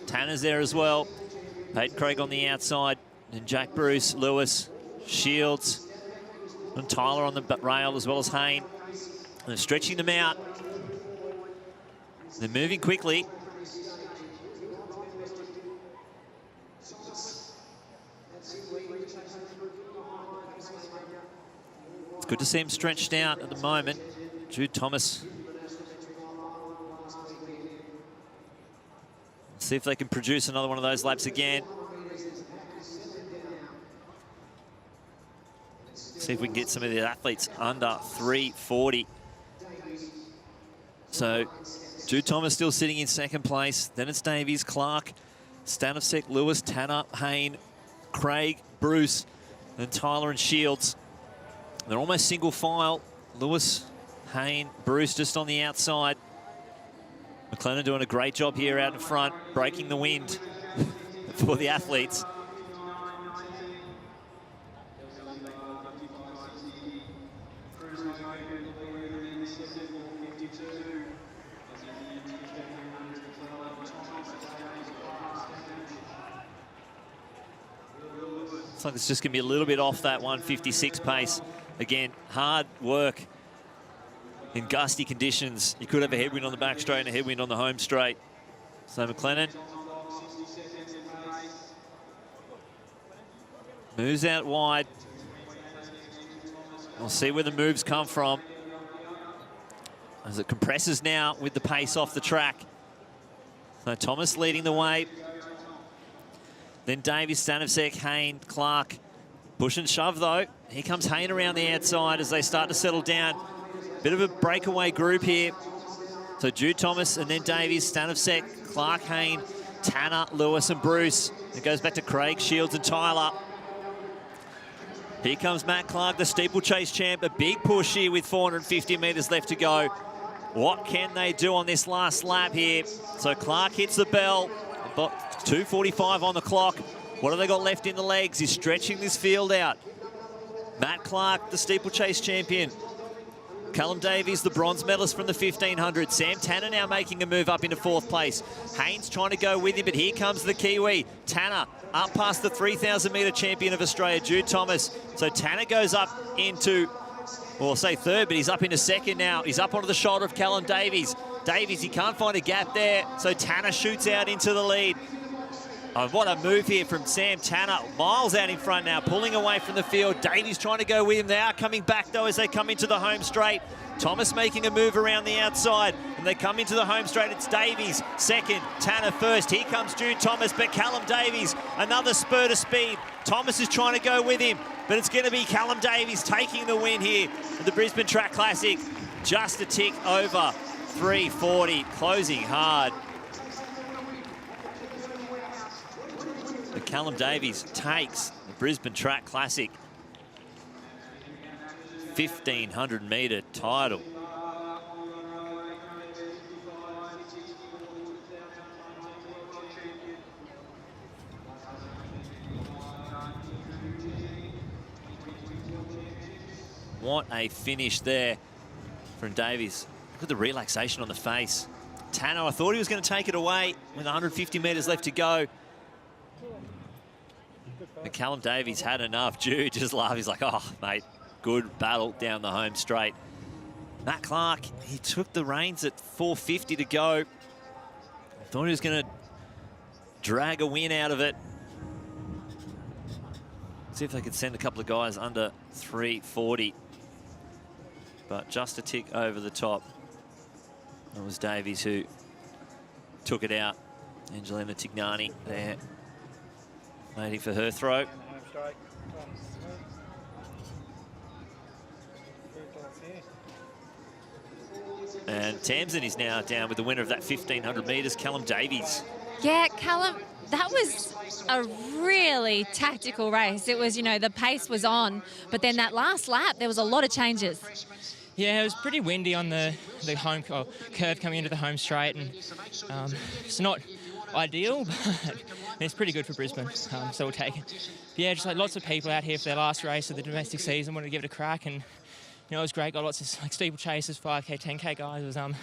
J: Tanner's there as well. Peyton Craig on the outside. And Jack Bruce, Lewis, Shields, and Tyler on the rail, as well as Hayne. And they're stretching them out. They're moving quickly. It's good to see him stretched out at the moment. Jude Thomas. See if they can produce another one of those laps again. See if we can get some of the athletes under 3:40. So Jude Thomas still sitting in second place. Then it's Davies, Clark, Stanovsek, Lewis, Tanner, Hayne, Craig, Bruce, and Tyler and Shields. They're almost single file. Lewis, Hayne, Bruce just on the outside. McLennan doing a great job here out in front, breaking the wind for the athletes. Looks like it's just going to be a little bit off that 156 pace. Again, hard work in gusty conditions. You could have a headwind on the back straight and a headwind on the home straight. So McLennan moves out wide. We'll see where the moves come from as it compresses now with the pace off the track. So Thomas leading the way. Then Davies, Stanovsek, Hayne, Clark. Push and shove though. Here comes Hayne around the outside as they start to settle down. Bit of a breakaway group here. So Jude Thomas and then Davies, Stanovsek, Clark, Hayne, Tanner, Lewis and Bruce. It goes back to Craig, Shields and Tyler. Here comes Matt Clark, the steeplechase champ. A big push here with 450 metres left to go. What can they do on this last lap here? So Clark hits the bell. About 2:45 on the clock. What have they got left in the legs? He's stretching this field out. Matt Clark, the steeplechase champion. Callum Davies, the bronze medalist from the 1500. Sam Tanner now making a move up into fourth place. Haynes trying to go with him, but here comes the Kiwi. Tanner up past the 3,000 metre champion of Australia, Jude Thomas. So Tanner goes up into, well, I'll say third, but he's up into second now. He's up onto the shoulder of Callum Davies. Davies, he can't find a gap there, so Tanner shoots out into the lead. Oh, what a move here from Sam Tanner. Miles out in front now, pulling away from the field. Davies trying to go with him. They are coming back, though, as they come into the home straight. Thomas making a move around the outside, and they come into the home straight. It's Davies second, Tanner first. Here comes Jude Thomas, but Callum Davies, another spurt of speed. Thomas is trying to go with him, but it's going to be Callum Davies taking the win here at the Brisbane Track Classic. Just a tick over 3:40, closing hard. But Callum Davies takes the Brisbane Track Classic 1,500 metre title. What a finish there from Davies. Look at the relaxation on the face. Tanner, I thought he was going to take it away with 150 metres left to go. But Callum Davies had enough. Jude just laughed. He's like, oh, mate, good battle down the home straight. Matt Clark, he took the reins at 4:50 to go. I thought he was going to drag a win out of it. See if they could send a couple of guys under 3:40. But just a tick over the top. That was Davies who took it out. Angelina Tignani there, waiting for her throw. And Tamsin is now down with the winner of that 1,500 metres, Callum Davies.
A: Yeah, Callum, that was a really tactical race. It was, you know, the pace was on, but then that last lap, there was a lot of changes.
U: Yeah, it was pretty windy on the home curve coming into the home straight, and it's not ideal, but it's pretty good for Brisbane, so we'll take it. Yeah, just like lots of people out here for their last race of the domestic season, wanted to give it a crack, and it was great. Got lots of like steeplechasers, 5K, 10K guys. It was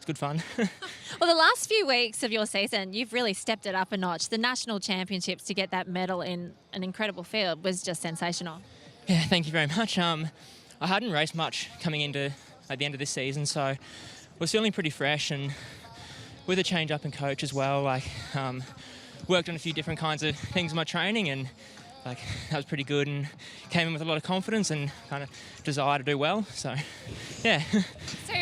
U: good fun.
A: Well, the last few weeks of your season, you've really stepped it up a notch. The national championships to get that medal in an incredible field was just sensational.
U: Yeah, thank you very much. I hadn't raced much coming into at the end of this season, so was feeling pretty fresh, and with a change up in coach as well, worked on a few different kinds of things in my training, and that was pretty good, and came in with a lot of confidence and kind of desire to do well. So, yeah.
A: So,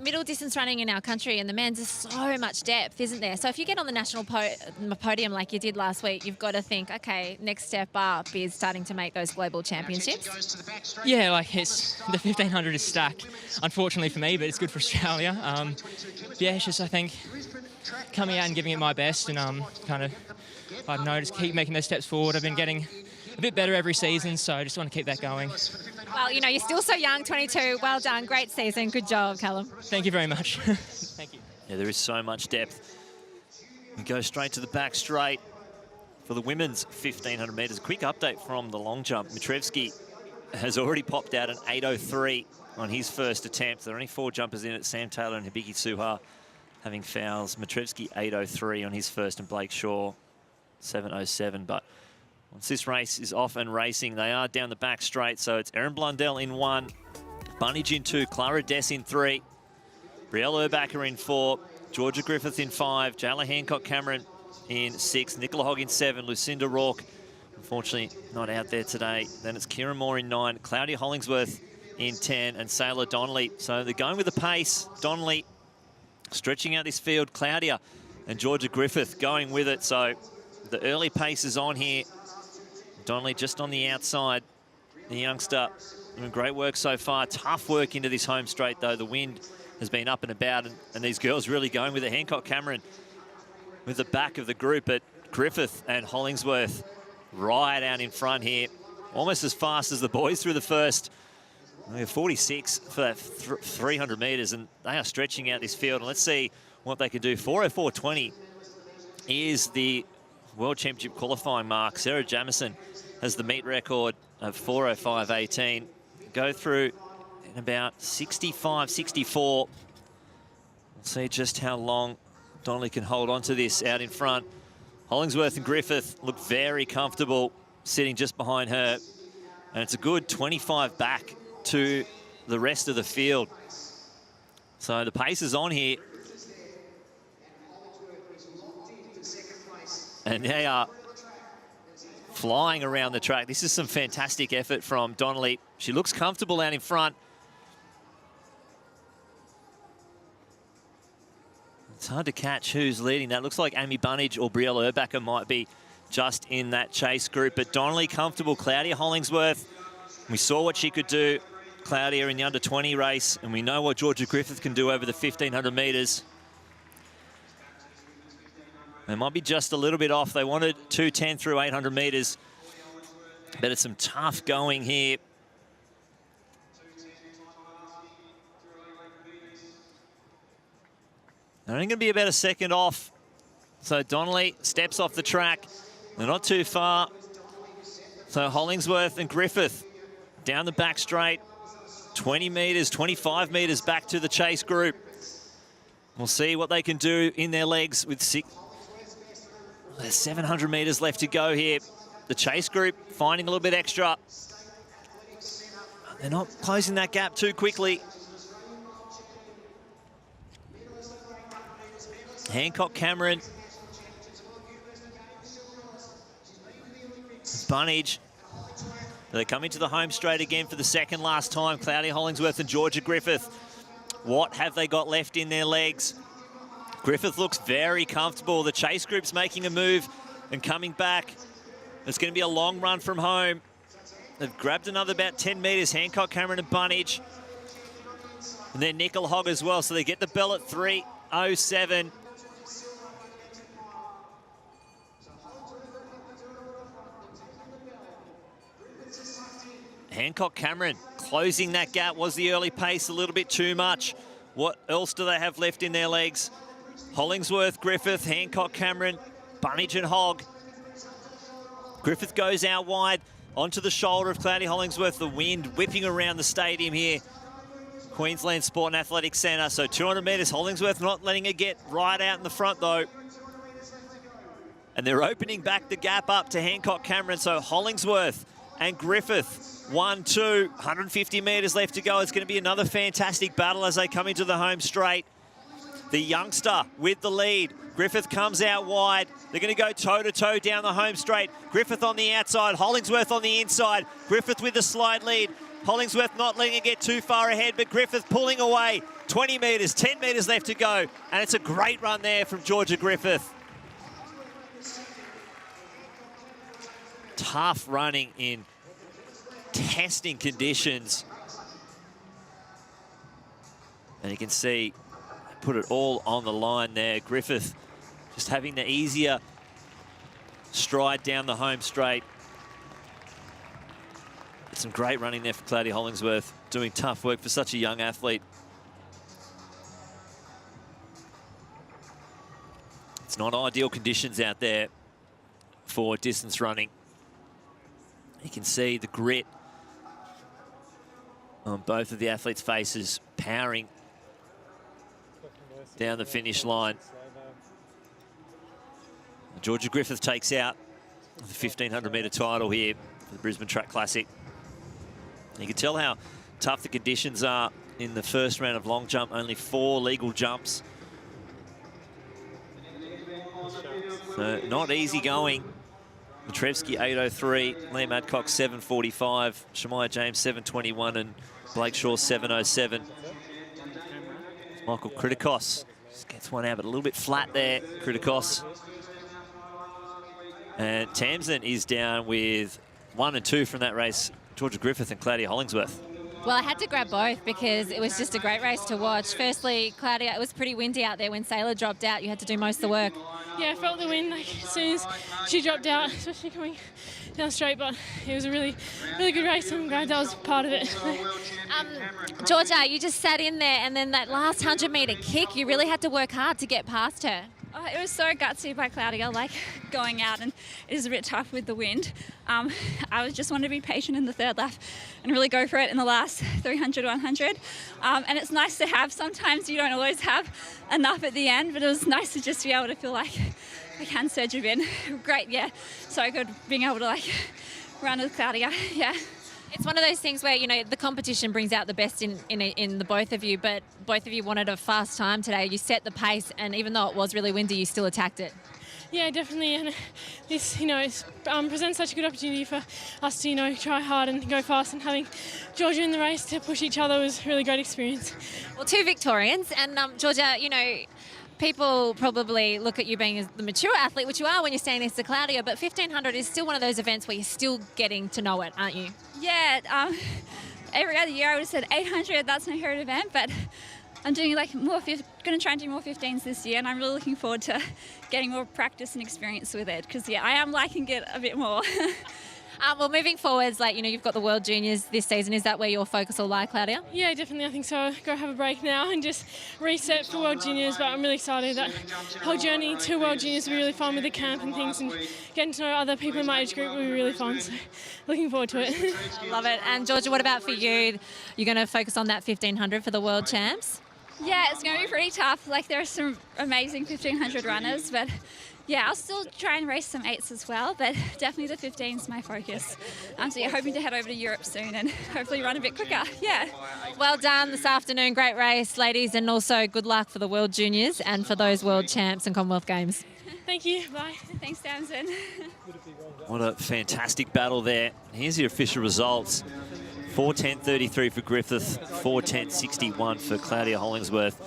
A: middle distance running in our country and the men's is so much depth, isn't there? So if you get on the national podium like you did last week, you've got to think, okay, next step up is starting to make those global championships.
U: Yeah, the 1500 is stacked, unfortunately for me, but it's good for Australia. It's just, I think, coming out and giving it my best, and I don't know, just keep making those steps forward. I've been getting a bit better every season, so I just want to keep that going.
A: Well, you're still so young, 22. Well done. Great season. Good job, Callum.
U: Thank you very much. Thank you.
J: Yeah, there is so much depth. We go straight to the back straight for the women's 1,500 metres. Quick update from the long jump. Mitrevsky has already popped out an 8:03 on his first attempt. There are only 4 jumpers in it. Sam Taylor and Hibiki Suha having fouls. Mitrevsky 8:03 on his first, and Blake Shaw 7:07. But once this race is off and racing, they are down the back straight. So it's Erin Blundell in 1, Bunnage in 2, Clara Dess in 3, Brielle Urbacher in 4, Georgia Griffith in 5, Jayla Hancock-Cameron in 6, Nicola Hogg in 7, Lucinda Rourke, unfortunately not out there today. Then it's Kieran Moore in 9, Claudia Hollingsworth in 10, and Sailor Donnelly. So they're going with the pace. Donnelly stretching out this field. Claudia and Georgia Griffith going with it. So the early pace is on here. Donnelly just on the outside. The youngster doing great work so far. Tough work into this home straight, though. The wind has been up and about, and these girls really going with it. Hancock-Cameron with the back of the group, but Griffith and Hollingsworth right out in front here. Almost as fast as the boys through the first. 46 for that 300 metres, and they are stretching out this field. And let's see what they can do. 4:04.20 is the World Championship qualifying mark. Sarah Jamieson has the meet record of 4:05.18. Go through in about 65, 64. We'll see just how long Donnelly can hold on to this out in front. Hollingsworth and Griffith look very comfortable sitting just behind her. And it's a good 25 back to the rest of the field. So the pace is on here. And they are flying around the track. This is some fantastic effort from Donnelly. She looks comfortable out in front. It's hard to catch who's leading that. Looks like Amy Bunnage or Brielle Urbacher might be just in that chase group. But Donnelly comfortable. Claudia Hollingsworth, we saw what she could do, Claudia, in the under-20 race, and we know what Georgia Griffith can do over the 1,500 metres. They might be just a little bit off. They wanted 2:10 through 800 metres, but it's some tough going here. They're only going to be about a second off. So Donnelly steps off the track. They're not too far. So Hollingsworth and Griffith down the back straight. 20 metres, 25 metres back to the chase group. We'll see what they can do in their legs with there's 700 metres left to go here. The chase group finding a little bit extra. They're not closing that gap too quickly. Hancock-Cameron. Bunnage. They come into the home straight again for the second last time. Claudia Hollingsworth and Georgia Griffith. What have they got left in their legs? Griffith looks very comfortable. The chase group's making a move and coming back. It's going to be a long run from home. They've grabbed another about 10 metres. Hancock-Cameron and Bunnage. And then Nicola Hogg as well. So they get the bell at 3:07. Hancock-Cameron closing that gap. Was the early pace a little bit too much? What else do they have left in their legs? Hollingsworth, Griffith, Hancock-Cameron, Bunnage and Hogg. Griffith goes out wide. onto the shoulder of Claudia Hollingsworth. The wind whipping around the stadium here. Queensland Sport and Athletics Centre. So 200 metres, Hollingsworth not letting it get right out in the front though. And they're opening back the gap up to Hancock Cameron. So Hollingsworth and Griffith, 1-2, 150 metres left to go. It's going to be another fantastic battle as they come into the home straight. The youngster with the lead. Griffith comes out wide. They're going to go toe-to-toe down the home straight. Griffith on the outside, Hollingsworth on the inside. Griffith with the slight lead. Hollingsworth not letting it get too far ahead, but Griffith pulling away. 20 metres, 10 metres left to go. And it's a great run there from Georgia Griffith. Tough running in testing conditions. And you can see, put it all on the line there. Griffith just having the easier stride down the home straight. It's some great running there for Claudia Hollingsworth, doing tough work for such a young athlete. It's not ideal conditions out there for distance running. You can see the grit on both of the athletes' faces, powering down the finish line. Georgia Griffith takes out the 1,500 metre title here for the Brisbane Track Classic. You can tell how tough the conditions are in the first round of long jump, only 4 legal jumps. So not easy going. Matrevsky 8:03, Liam Adcock 7:45, Shemaya James 7:21, and Blake Shaw 7:07. Michael Kritikos just gets one out, but a little bit flat there, Kritikos. And Tamsin is down with 1 and 2 from that race, Georgia Griffith and Claudia Hollingsworth.
A: Well, I had to grab both because it was just a great race to watch. Firstly, Claudia, it was pretty windy out there. When Sailor dropped out, you had to do most of the work.
O: Yeah, I felt the wind like as soon as she dropped out, especially coming down straight, but it was a really good race. I'm glad that was part of it.
A: Georgia, you just sat in there, and then that last 100-metre kick, you really had to work hard to get past her.
L: Oh, it was so gutsy by Claudia, like going out, and it is a bit tough with the wind. I just wanted to be patient in the third lap and really go for it in the last 300, 100. And it's nice to have. Sometimes you don't always have enough at the end, but it was nice to just be able to feel like I can surge a bit. Great, yeah. So good being able to like run with Claudia, yeah.
A: It's one of those things where, you know, the competition brings out the best in the both of you, but both of you wanted a fast time today. You set the pace, and even though it was really windy, you still attacked it.
O: Yeah, definitely, and this, you know, it presents such a good opportunity for us to, you know, try hard and go fast, and having Georgia in the race to push each other was a really great experience.
A: Well, 2 Victorians, and Georgia, you know, people probably look at you being the mature athlete, which you are when you're standing next to Claudia, but 1,500 is still one of those events where you're still getting to know it, aren't you?
L: Yeah, every other year I would have said 800, that's my favorite event, but I'm doing like going to try and do more 15s this year, and I'm really looking forward to getting more practice and experience with it, because yeah, I am liking it a bit more.
A: Well, moving forwards, like, you know, you've got the World Juniors this season. Is that where your focus will lie, Claudia?
O: Yeah, definitely. I think so. Go have a break now and just reset for World Juniors. But I'm really excited. That whole journey to World Juniors will be really fun with the camp and things, and getting to know other people in my age group will be really fun. So looking forward to it.
A: Love it. And Georgia, what about for you? You're going to focus on that 1,500 for the World Champs?
L: Yeah, it's going to be pretty tough. Like, there are some amazing 1,500 runners, but yeah, I'll still try and race some 8s as well, but definitely the 15 is my focus. So yeah, hoping to head over to Europe soon and hopefully run a bit quicker. Yeah.
A: Well done this afternoon. Great race, ladies, and also good luck for the World Juniors and for those World Champs and Commonwealth Games.
O: Thank you. Bye.
L: Thanks, Tamsin.
J: What a fantastic battle there. Here's your official results. 4:10.33 for Griffith, 4:10.61 for Claudia Hollingsworth.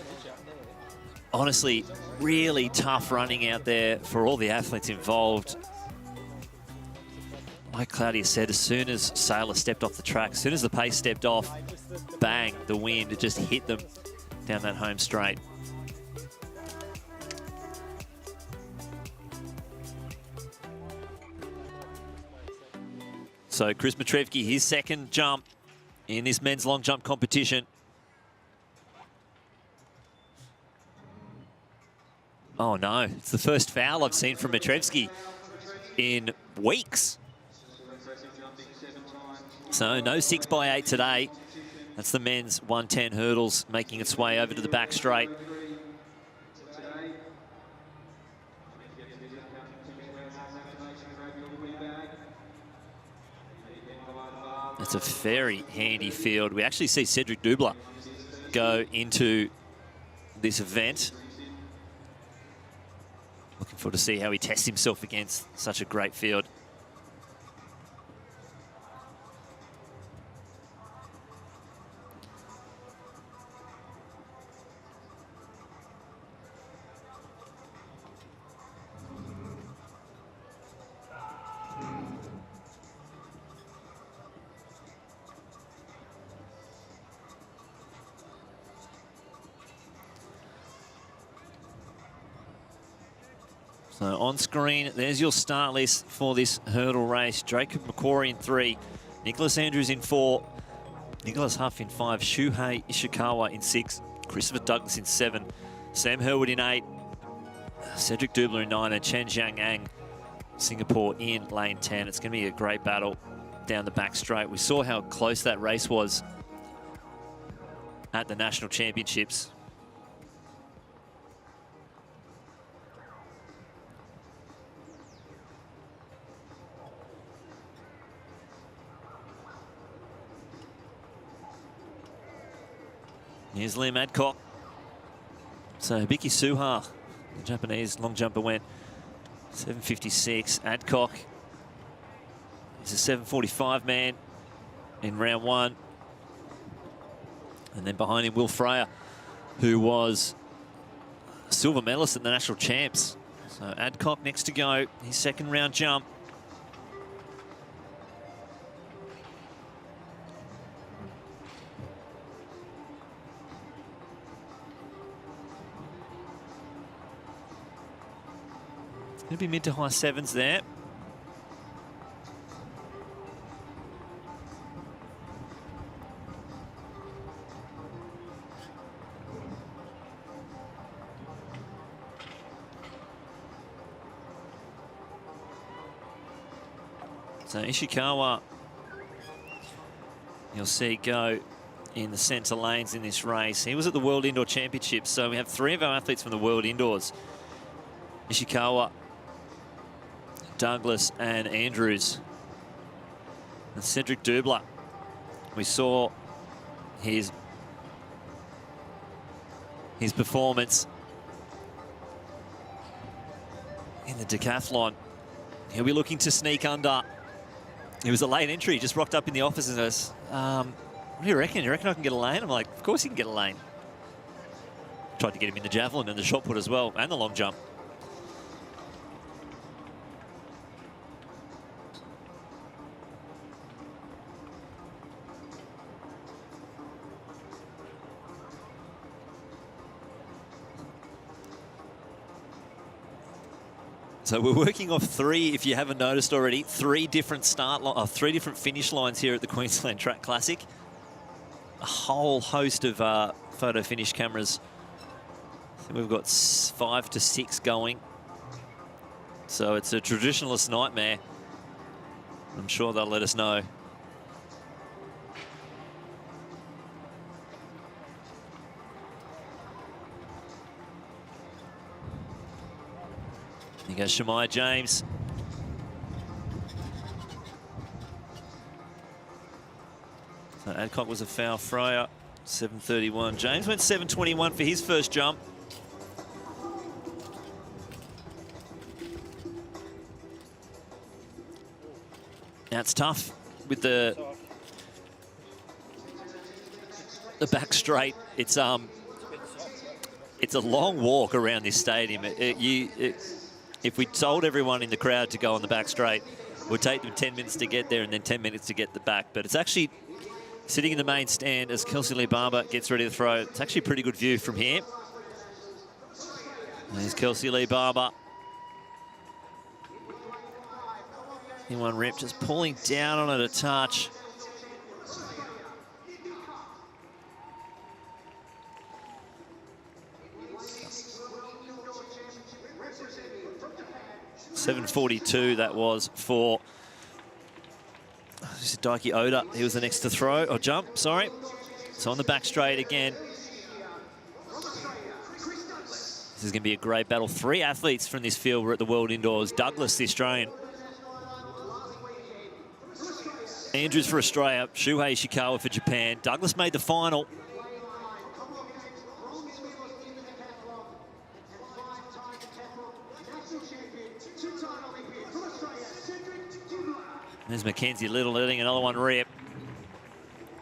J: Honestly, really tough running out there for all the athletes involved. Like Claudia said, as soon as Sailor stepped off the track, as soon as the pace stepped off, bang, the wind, it just hit them down that home straight. So Chris Matrevsky, his second jump in this men's long jump competition. Oh no, it's the first foul I've seen from Matrevsky in weeks. So no 6x8 today. That's the men's 110 hurdles making its way over to the back straight. It's a very handy field. We actually see Cedric Dubler go into this event. Looking forward to see how he tests himself against such a great field. So on screen, there's your start list for this hurdle race. Jacob McQuarrie in 3, Nicholas Andrews in 4, Nicholas Huff in 5, Shuhei Ishikawa in 6, Christopher Douglas in 7, Sam Herwood in 8, Cedric Dubler in 9, and Chen Jiang Singapore in lane 10. It's going to be a great battle down the back straight. We saw how close that race was at the National Championships. Here's Liam Adcock. So Hibiki Suha, the Japanese long jumper, went 7:56. Adcock is a 7:45 man in round 1. And then behind him, Will Freyer, who was silver medalist at the national champs. So Adcock next to go, his second round jump. It'll be mid to high 7s there. So Ishikawa, you'll see go in the centre lanes in this race. He was at the World Indoor Championships, so we have 3 of our athletes from the World Indoors. Ishikawa, Douglas and Andrews. And Cedric Dubler, we saw his performance in the decathlon. He'll be looking to sneak under. It was a late entry, just rocked up in the office and says, what do you reckon? You reckon I can get a lane? I'm like, of course you can get a lane. Tried to get him in the javelin and the shot put as well, and the long jump. So we're working off 3, if you haven't noticed already, 3 different finish lines here at the Queensland Track Classic. A whole host of photo finish cameras. I think we've got 5 to 6 going. So it's a traditionalist nightmare. I'm sure they'll let us know. Here goes Shemaiah James. So Adcock was a foul. Freyer, 7:31. James went 7:21 for his first jump. Now it's tough with the back straight. It's a long walk around this stadium. If we told everyone in the crowd to go on the back straight, it would take them 10 minutes to get there and then 10 minutes to get the back. But it's actually sitting in the main stand as Kelsey Lee Barber gets ready to throw. It's actually a pretty good view from here. There's Kelsey Lee Barber. In one rep, just pulling down on it a touch. $7:42 that was for Daiki Oda, he was the next to throw, or jump, sorry. So on the back straight again. This is going to be a great battle. 3 athletes from this field were at the World Indoors. Douglas, the Australian. Andrews for Australia, Shuhei Ishikawa for Japan. Douglas made the final. There's Mackenzie Little letting another one rip.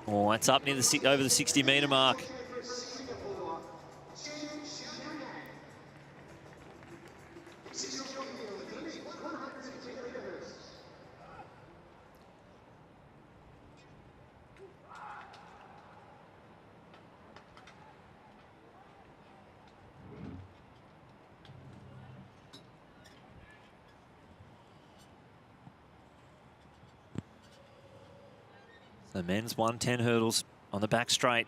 J: Oh, that's up near the over the 60-metre mark. The men's 110 hurdles on the back straight.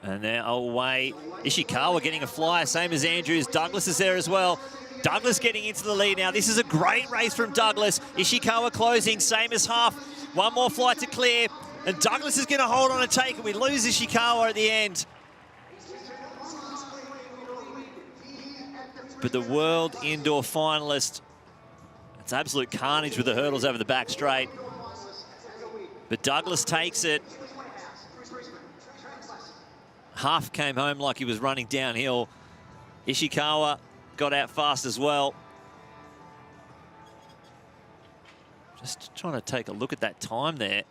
J: And they're away. Ishikawa getting a flyer, same as Andrews. Douglas is there as well. Douglas getting into the lead now. This is a great race from Douglas. Ishikawa closing, same as Huff. One more flight to clear. And Douglas is going to hold on and take it. We lose Ishikawa at the end. But the world indoor finalist, it's absolute carnage with the hurdles over the back straight. But Douglas takes it. Huff came home like he was running downhill. Ishikawa got out fast as well. Just trying to take a look at that time there.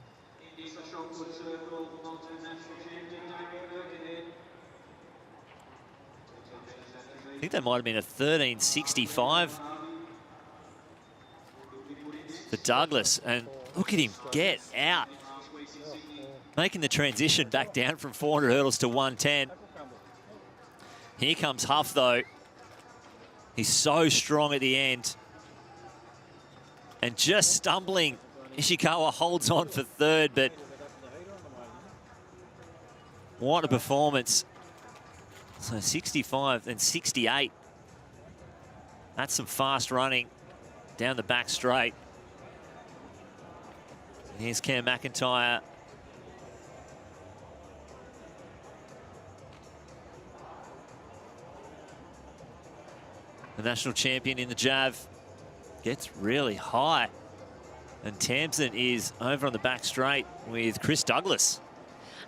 J: I think that might have been a 13:65 for Douglas. And look at him get out. Making the transition back down from 400 hurdles to 110. Here comes Huff, though. He's so strong at the end. And just stumbling, Ishikawa holds on for third, but what a performance. So 65 and 68. That's some fast running down the back straight. Here's Cam McIntyre. The national champion in the Jav gets really high. And Tamsin is over on the back straight with Chris Douglas.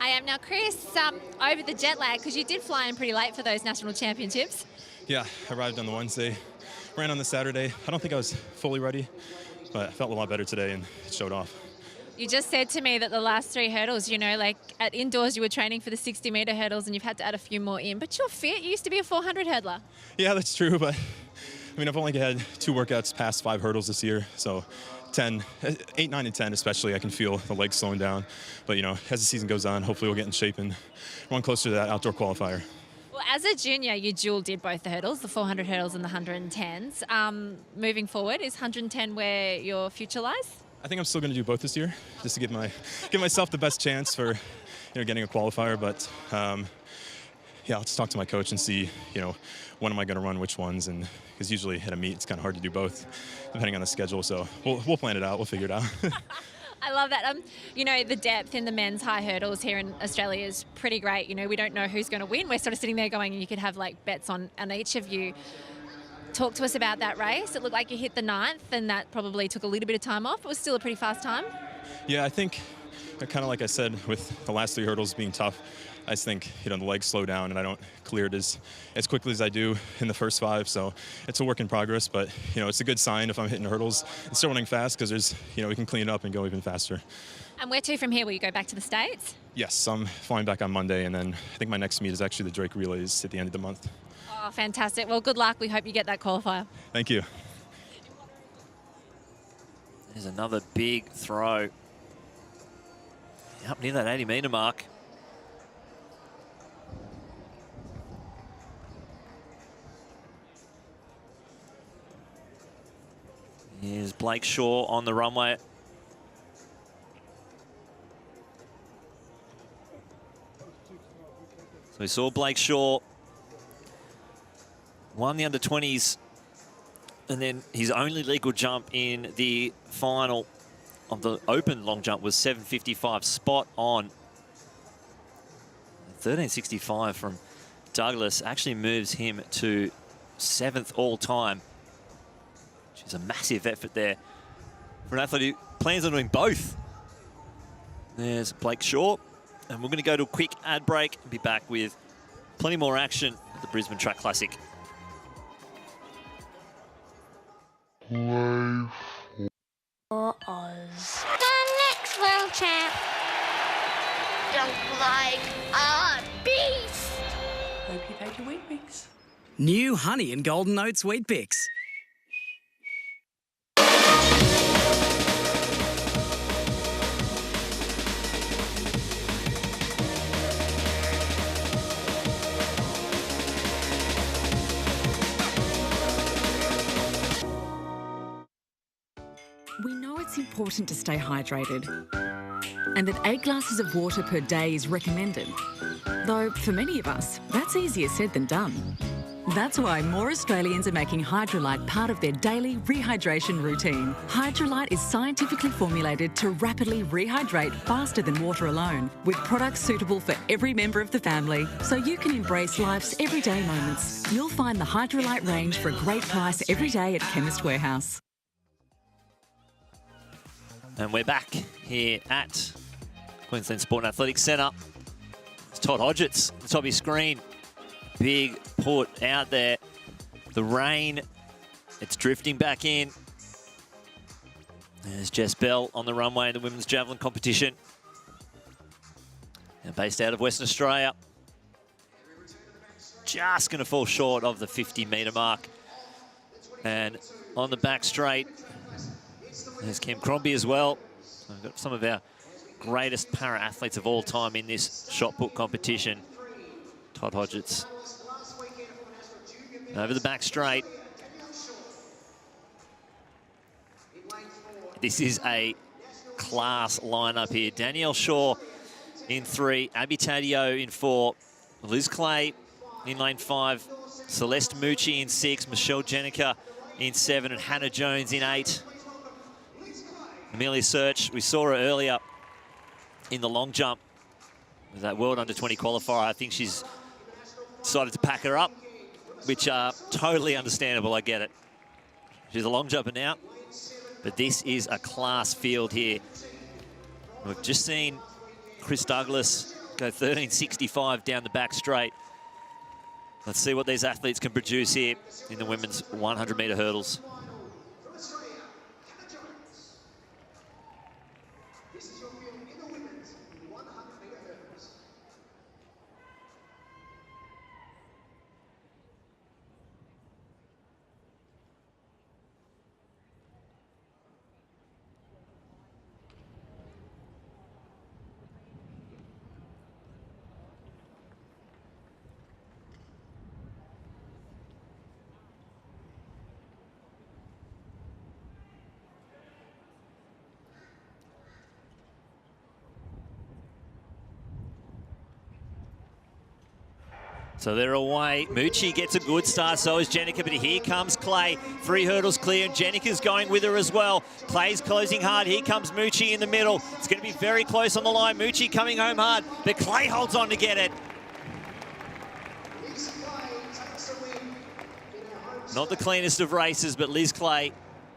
A: I am now, Chris, over the jet lag, because you did fly in pretty late for those national championships.
D: Yeah, I arrived on the Wednesday, ran on the Saturday. I don't think I was fully ready, but I felt a lot better today and it showed off.
A: You just said to me that the last 3 hurdles, you know, like at indoors you were training for the 60-metre hurdles and you've had to add a few more in, but you're fit. You used to be a 400 hurdler.
D: Yeah, that's true, but I mean, I've only had 2 workouts past 5 hurdles this year, so 10, 8, 9, and 10 especially, I can feel the legs slowing down. But, you know, as the season goes on, hopefully we'll get in shape and run closer to that outdoor qualifier.
A: Well, as a junior, you dual did both the hurdles, the 400 hurdles and the 110s. Moving forward, is 110 where your future lies?
D: I think I'm still going to do both this year, just to give myself the best chance for, you know, getting a qualifier. But yeah, I'll just talk to my coach and see, you know, when am I going to run which ones, and because usually at a meet it's kind of hard to do both, depending on the schedule. So we'll plan it out. We'll figure it out.
A: I love that. You know, the depth in the men's high hurdles here in Australia is pretty great. You know, we don't know who's going to win. We're sort of sitting there going, and you could have like bets on each of you. Talk to us about that race. It looked like you hit the 9th, and that probably took a little bit of time off. It was still a pretty fast time.
D: Yeah, I think kind of like I said, with the last 3 hurdles being tough, I just think, you know, the legs slow down and I don't clear it as quickly as I do in the first 5. So it's a work in progress, but, you know, it's a good sign if I'm hitting hurdles and still running fast, because there's, you know, we can clean it up and go even faster.
A: And where to from here? Will you go back to the States?
D: Yes, I'm flying back on Monday, and then I think my next meet is actually the Drake Relays at the end of the month.
A: Oh, fantastic. Well, good luck. We hope you get that qualifier.
D: Thank you.
J: There's another big throw. Up near that 80-metre mark. Here's Blake Shaw on the runway. we saw Blake Shaw won the under-20s, and then his only legal jump in the final of the open long jump was 7:55, spot on. 13:65 from Douglas actually moves him to 7th all-time, which is a massive effort there for an athlete who plans on doing both. There's Blake Shaw, and we're going to go to a quick ad break and be back with plenty more action at the Brisbane Track Classic.
F: For Oz. The next world champ. Don't like a beast.
G: Hope you've had your Wheat Bix.
H: New Honey and Golden Oats Wheat Bix.
E: We know it's important to stay hydrated and that 8 glasses of water per day is recommended. Though for many of us, that's easier said than done. That's why more Australians are making Hydrolite part of their daily rehydration routine. Hydrolite is scientifically formulated to rapidly rehydrate faster than water alone, with products suitable for every member of the family, so you can embrace life's everyday moments. You'll find the Hydrolite range for a great price every day at Chemist Warehouse.
J: And we're back here at Queensland Sport and Athletics Centre. It's Todd Hodgetts at the top of your screen. Big put out there. The rain, it's drifting back in. There's Jess Bell on the runway in the women's javelin competition. Now based out of Western Australia. Just going to fall short of the 50-metre mark. And on the back straight, there's Kim Crombie as well. So we've got some of our greatest para-athletes of all time in this shot put competition. Todd Hodgetts. Over the back straight. This is a class lineup here. Danielle Shaw in 3, Abby Taddeo in 4, Liz Clay in lane 5, Celeste Mucci in 6, Michelle Jenica in 7, and Hannah Jones in 8. Amelia Search, we saw her earlier in the long jump with that World Under-20 qualifier. I think she's decided to pack her up, which are totally understandable, I get it. She's a long jumper now, but this is a class field here. We've just seen Chris Douglas go 13:65 down the back straight. Let's see what these athletes can produce here in the women's 100-metre hurdles. So they're away. Mucci gets a good start, so is Jenica, but here comes Clay. 3 hurdles clear, and Jenica's going with her as well. Clay's closing hard. Here comes Mucci in the middle. It's going to be very close on the line. Mucci coming home hard, but Clay holds on to get it. Not the cleanest of races, but Liz Clay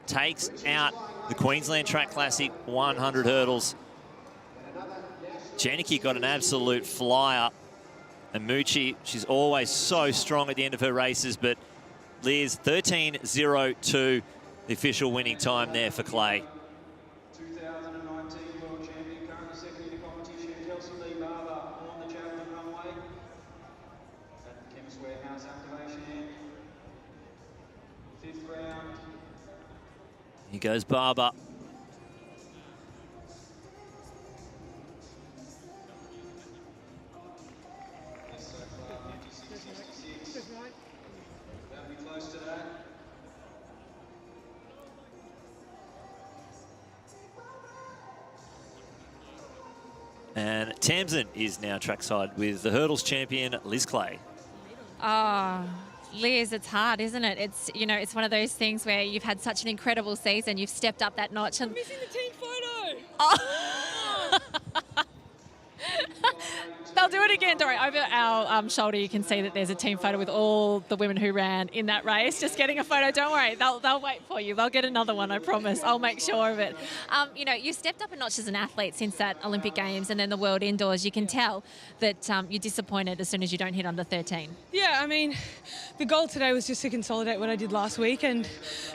J: takes out the Queensland Track Classic 100 hurdles. Jenica got an absolute flyer. And Mucci, she's always so strong at the end of her races, but Liz, 13:02, the official winning time there for Clay.
N: 2019 World Champion, currently second in the competition, Kelsey Lee Barber on the javelin runway at the Chemist Warehouse activation end. 5th round.
J: Here goes Barber. And Tamsin is now trackside with the hurdles champion, Liz Clay.
A: Oh, Liz, it's hard, isn't it? It's, you know, it's one of those things where you've had such an incredible season, you've stepped up that notch. And
Q: missing the team photo.
A: Oh. They'll do it again. Don't worry, over our shoulder you can see that there's a team photo with all the women who ran in that race. Just getting a photo, don't worry. They'll wait for you. They'll get another one, I promise. I'll make sure of it. You know, you stepped up a notch as an athlete since that Olympic Games and then the World Indoors. You can tell that you're disappointed as soon as you don't hit under 13.
Q: Yeah, I mean, the goal today was just to consolidate what I did last week, and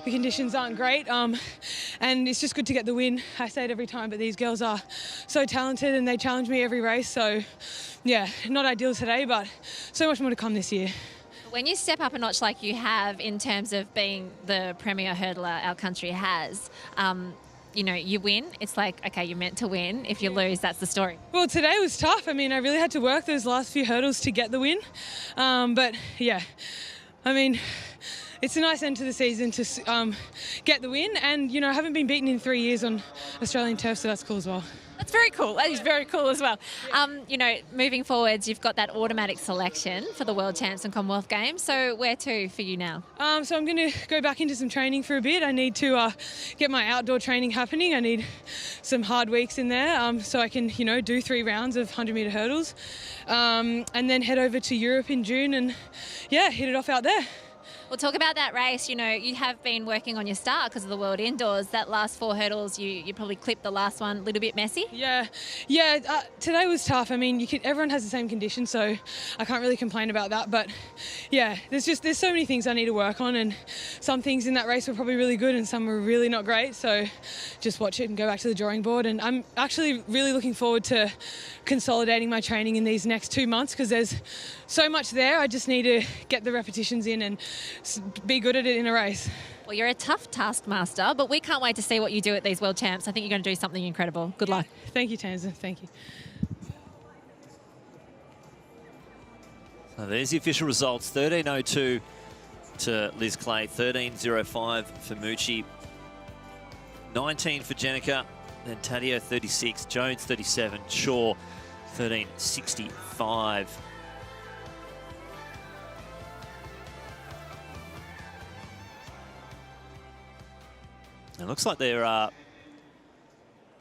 Q: the conditions aren't great. And it's just good to get the win. I say it every time, but these girls are so talented and they challenge me every race. So, yeah, not ideal today, but so much more to come this year.
A: When you step up a notch like you have in terms of being the premier hurdler our country has, you know, you win. It's like, okay, you're meant to win. If you lose, that's the story.
Q: Well, today was tough. I mean, I really had to work those last few hurdles to get the win. But, yeah, I mean, it's a nice end to the season to get the win. And, you know, I haven't been beaten in 3 years on Australian turf, so that's cool as well.
A: That's very cool. That is very cool as well. You know, moving forwards, you've got that automatic selection for the World Champs and Commonwealth Games. So where to for you now? So
Q: I'm going to go back into some training for a bit. I need to get my outdoor training happening. I need some hard weeks in there so I can, you know, do 3 rounds of 100-metre hurdles and then head over to Europe in June and, yeah, hit it off out there.
A: We'll talk about that race. You know, you have been working on your start because of the World Indoors. That last 4 hurdles, you probably clipped the last one a little bit messy.
Q: Yeah. Today was tough. I mean, everyone has the same condition, so I can't really complain about that. But yeah, there's so many things I need to work on, and some things in that race were probably really good, and some were really not great. So just watch it and go back to the drawing board. And I'm actually really looking forward to consolidating my training in these next 2 months because there's so much there. I just need to get the repetitions in and be good at it in a race.
A: Well, you're a tough taskmaster, but we can't wait to see what you do at these World Champs. I think you're going to do something incredible. Good luck.
Q: Thank you, Tamsin. Thank you.
J: So there's the official results. 13.02 to Liz Clay, 13.05 for Mucci, 19 for Jenica, then Taddeo 36, Jones 37, Shaw 13.65. It looks like they're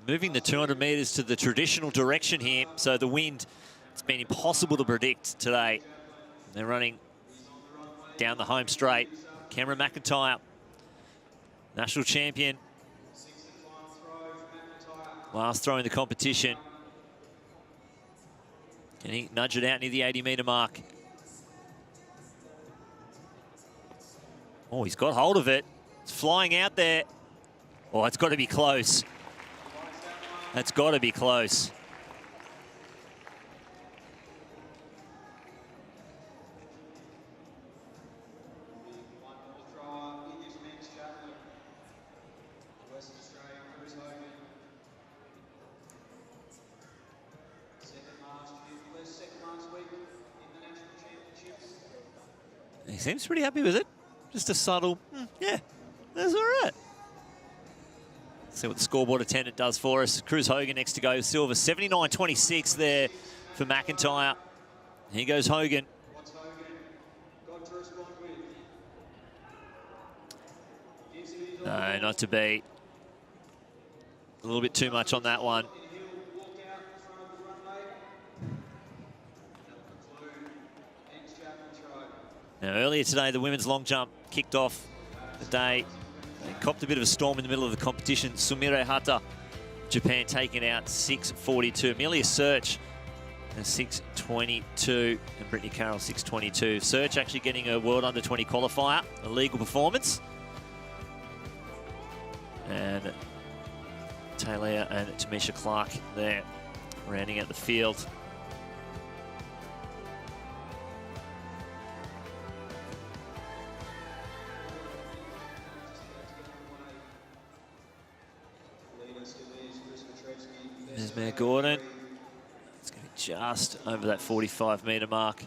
J: moving the 200 metres to the traditional direction here. So the wind, it's been impossible to predict today. They're running down the home straight. Cameron McIntyre, national champion. Last throw in the competition. Can he nudge it out near the 80-metre mark? Oh, he's got hold of it. It's flying out there. Oh, it's got to be close. That's got to be close. He seems pretty happy with it. Just a subtle, yeah, that's all right. See what the scoreboard attendant does for us. Cruz Hogan next to go. Silver, 79.26 there for McIntyre. Here goes Hogan. No, not to beat. A little bit too much on that one. Now, earlier today, the women's long jump kicked off the day. They copped a bit of a storm in the middle of the competition. Sumire Hata, Japan, taking it out 6:42. Amelia Search, 6:22, and Brittany Carroll, 6:22. Search actually getting a World Under-20 qualifier, a legal performance. And Taylor and Tamisha Clark there, rounding out the field. There's Mare Gordon. It's going to be just over that 45-metre mark.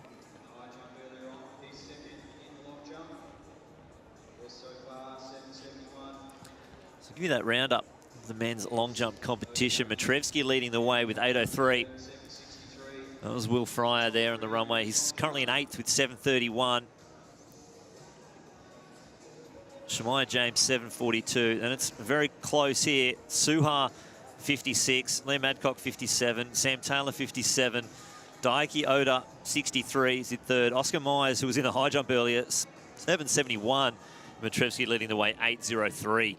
J: So give you that roundup the men's long jump competition. Matrevsky leading the way with 8:03. That was Will Fryer there on the runway. He's currently in 8th with 7:31. Shemaya James 7:42, and it's very close here. Suha 56, Liam Adcock 57, Sam Taylor 57, Daiki Oda 63 is in third. Oscar Myers, who was in the high jump earlier, 7:71. Matrevsky leading the way 8:03.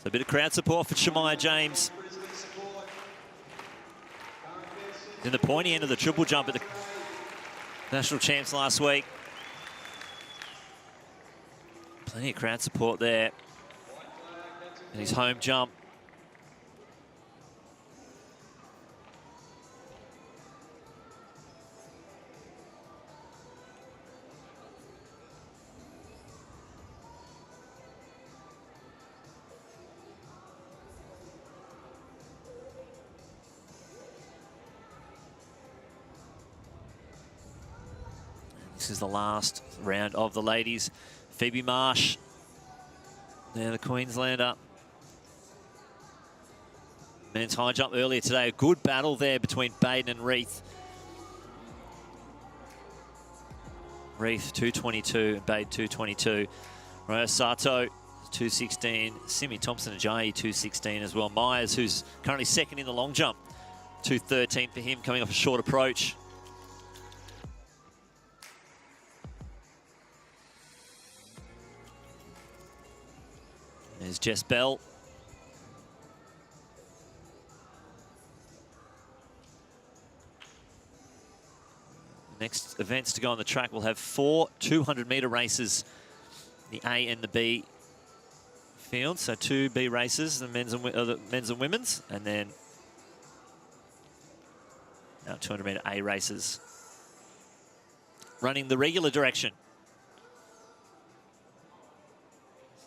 J: So a bit of crowd support for Shemaya James. In the pointy end of the triple jump at the national champs last week. Plenty of crowd support there. And his home jump. This is the last round of the ladies. Phoebe Marsh, there the Queenslander. Men's high jump earlier today. A good battle there between Baden and Reith. Reith 2:22 and Baden 2:22. Ryo Sato 2:16. Simi Thompson-Ajayi 2:16 as well. Myers, who's currently second in the long jump. 2:13 for him, coming off a short approach. There's Jess Bell. Next events to go on the track, we'll have 4 200-metre races, the A and the B field. So 2 B races, the men's and women's, and then now 200-metre A races. Running the regular direction.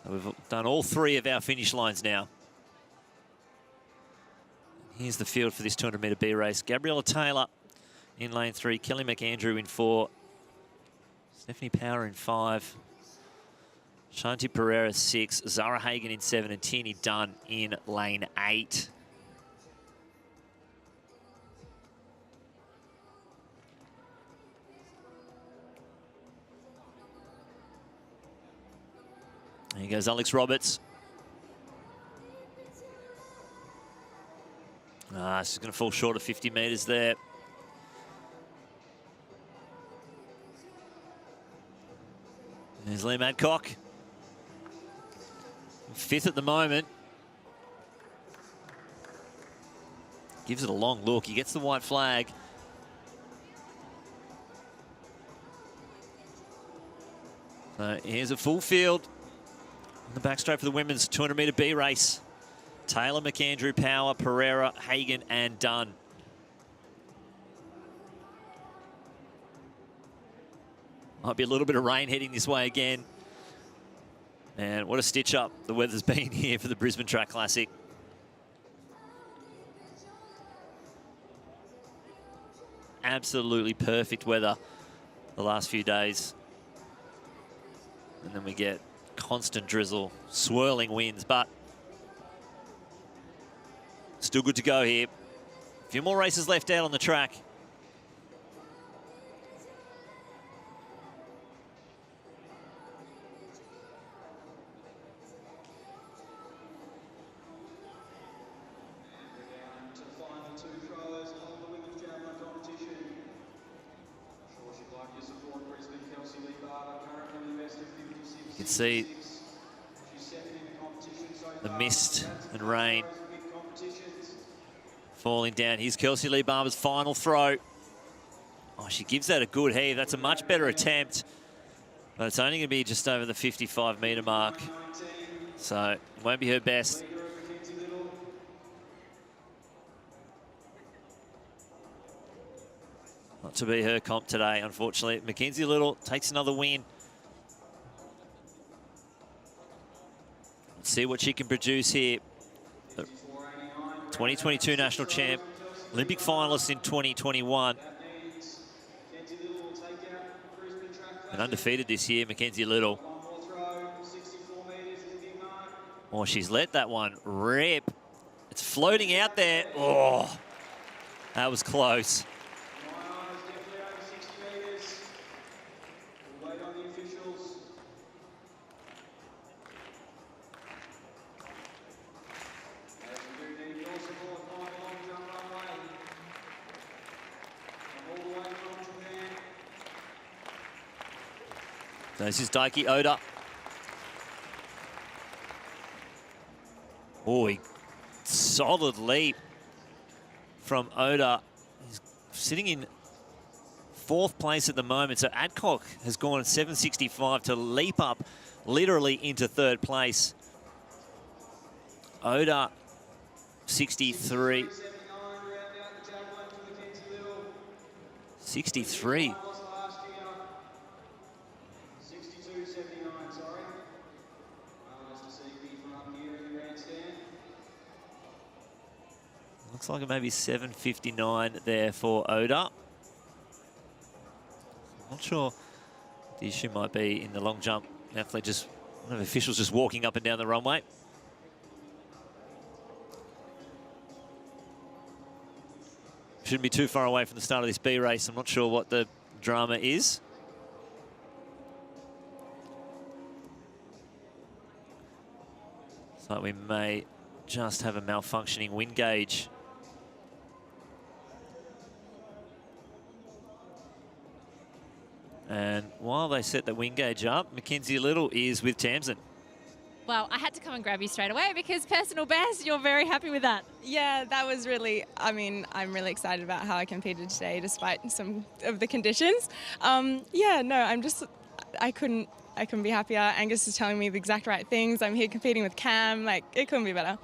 J: So we've done all 3 of our finish lines now. Here's the field for this 200-metre B race. Gabriella Taylor in lane 3, Kelly McAndrew in 4, Stephanie Power in 5, Shanti Pereira 6, Zara Hagan in 7, and Tierney Dunn in lane 8. There goes Alex Roberts. She's going to fall short of 50 metres there. There's Liam Adcock. 5th at the moment. Gives it a long look. He gets the white flag. So here's a full field on the backstraight for the women's 200-metre B race. Taylor, McAndrew, Power, Pereira, Hagan, and Dunn. Might be a little bit of rain heading this way again. And what a stitch up the weather's been here for the Brisbane Track Classic. Absolutely perfect weather the last few days. And then we get constant drizzle, swirling winds, but still good to go here. A few more races left out on the track. You can see the mist and rain falling down. Here's Kelsey Lee Barber's final throw. Oh, she gives that a good heave. That's a much better attempt, but it's only going to be just over the 55-metre mark. So it won't be her best. Not to be her comp today, unfortunately. Mackenzie Little takes another win. Let's see what she can produce here. The 2022 national champ, Olympic finalist in 2021. And undefeated this year, Mackenzie Little. Oh, she's let that one rip. It's floating out there. Oh, that was close. So this is Daiki Oda. Oh, solid leap from Oda. He's sitting in 4th place at the moment. So Adcock has gone at 7.65 to leap up literally into 3rd place. Oda, 63. 63. Looks like it may be 7.59 there for Oda. Not sure the issue might be in the long jump. Athlete just, one of the officials just walking up and down the runway. Shouldn't be too far away from the start of this B race. I'm not sure what the drama is. So we may just have a malfunctioning wind gauge. And while they set the wind gauge up, Mackenzie Little is with Tamsin.
A: Well, I had to come and grab you straight away because personal best, you're very happy with that.
Q: Yeah, that was really, I mean, I'm really excited about how I competed today despite some of the conditions. Yeah, no, I couldn't be happier. Angus is telling me the exact right things. I'm here competing with Cam, like, it couldn't be better.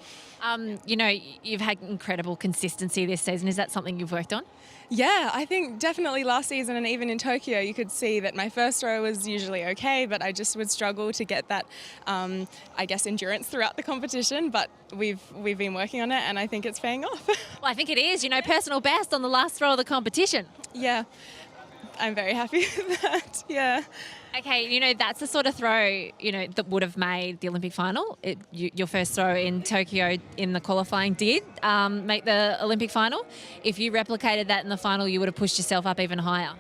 A: You know, you've had incredible consistency this season. Is that something you've worked on?
Q: Yeah, I think definitely last season and even in Tokyo, you could see that my first throw was usually okay, but I just would struggle to get that, I guess, endurance throughout the competition. But we've been working on it, and I think it's paying off.
A: Well, I think it is. You know, personal best on the last throw of the competition.
Q: Yeah, I'm very happy with that. Yeah.
A: Okay, you know, that's the sort of throw, you know, that would have made the Olympic final. Your first throw in Tokyo in the qualifying did make the Olympic final. If you replicated that in the final, you would have pushed yourself up even higher.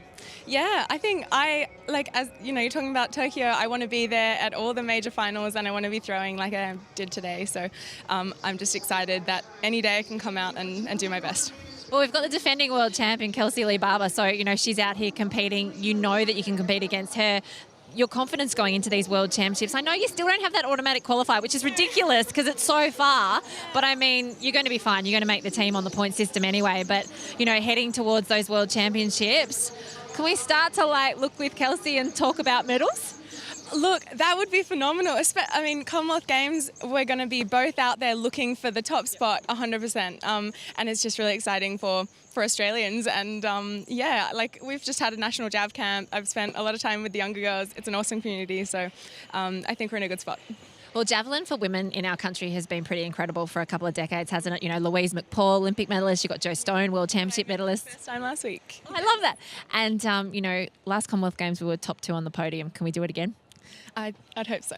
Q: Yeah, I think as you know, you're talking about Tokyo, I want to be there at all the major finals and I want to be throwing like I did today. So I'm just excited that any day I can come out and do my best.
A: Well, we've got the defending world champion, Kelsey Lee Barber. So, you know, she's out here competing. You know that you can compete against her. Your confidence going into these world championships, I know you still don't have that automatic qualifier, which is ridiculous because it's so far. But, I mean, you're going to be fine. You're going to make the team on the point system anyway. But, you know, heading towards those world championships, can we start to, like, look with Kelsey and talk about medals?
Q: Look, that would be phenomenal. I mean, Commonwealth Games, we're going to be both out there looking for the top spot 100%. And it's just really exciting for Australians. And yeah, like we've just had a national jav camp. I've spent a lot of time with the younger girls. It's an awesome community. So I think we're in a good spot.
A: Well, javelin for women in our country has been pretty incredible for a couple of decades, hasn't it? You know, Louise McPaul, Olympic medalist. You've got Jo Stone, World Championship medalist.
Q: First time last week.
A: I love that. And, you know, last Commonwealth Games we were top 2 on the podium. Can we do it again?
Q: I'd hope so.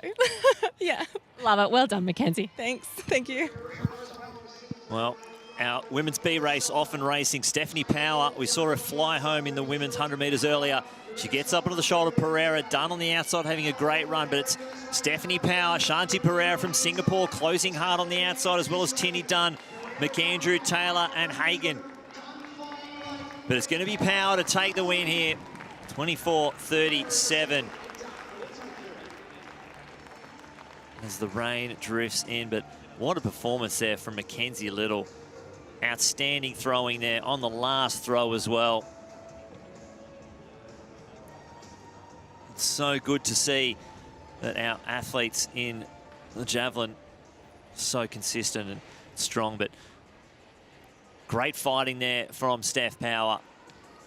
Q: Yeah.
A: Love it. Well done, Mackenzie.
Q: Thanks. Thank you.
J: Well, our women's B race off and racing. Stephanie Power, we saw her fly home in the women's 100 metres earlier. She gets up onto the shoulder. Pereira, done on the outside, having a great run. But it's Stephanie Power, Shanti Pereira from Singapore, closing hard on the outside, as well as Tinny Dunn, McAndrew, Taylor and Hagan. But it's going to be Power to take the win here. 24-37. As the rain drifts in, but what a performance there from Mackenzie Little. Outstanding throwing there on the last throw as well. It's so good to see that our athletes in the javelin so consistent and strong, but great fighting there from Steph Power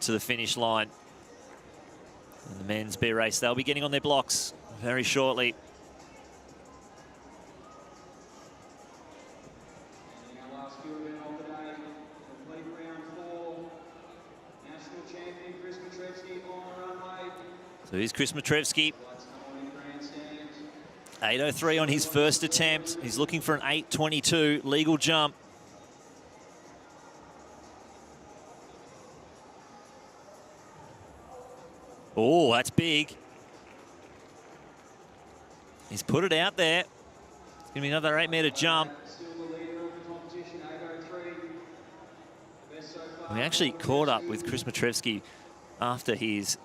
J: to the finish line. And the men's B race, they'll be getting on their blocks very shortly. So here's Chris Matrevsky. 8:03 on his first attempt. He's looking for an 8:22 legal jump. Oh, that's big. He's put it out there. It's going to be another 8-metre jump. We actually caught up with Chris Matrevsky after his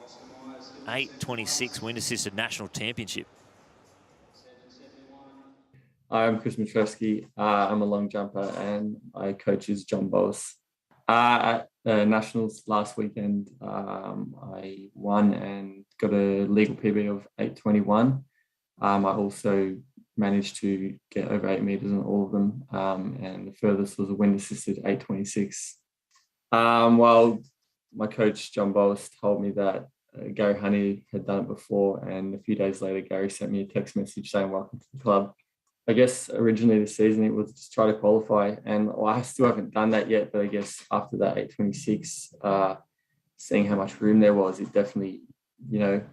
J: 8:26 wind-assisted national championship.
C: Hi, I'm Chris Matrevsky. I'm a long jumper and my coach is John Bowes. At the Nationals last weekend, I won and got a legal PB of 8:21. I also managed to get over 8 metres on all of them, and the furthest was a wind-assisted 8:26. Well, my coach John Bowes told me that Gary Honey had done it before, and a few days later, Gary sent me a text message saying, "Welcome to the club." I guess originally this season it was just try to qualify, and I still haven't done that yet, but I guess after that 8:26, seeing how much room there was, it definitely,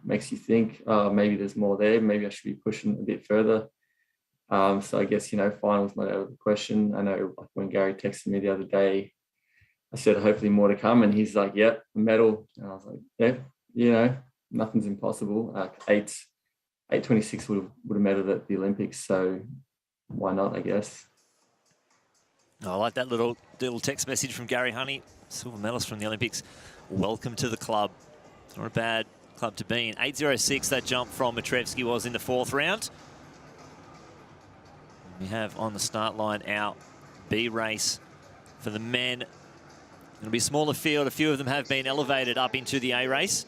C: makes you think maybe there's more there, maybe I should be pushing a bit further. So I guess, finals not out of the question. I know when Gary texted me the other day, I said, hopefully more to come, and he's like, yep, a medal. And I was like, yeah, nothing's impossible. 8:26 would have medaled at the Olympics, so why not, I guess.
J: I like that little text message from Gary Honey. Silver medalist from the Olympics. Welcome to the club. It's not a bad club to be in. 8:06 that jump from Matrevsky was in the 4th round. We have on the start line our B race for the men. It'll be a smaller field. A few of them have been elevated up into the A race.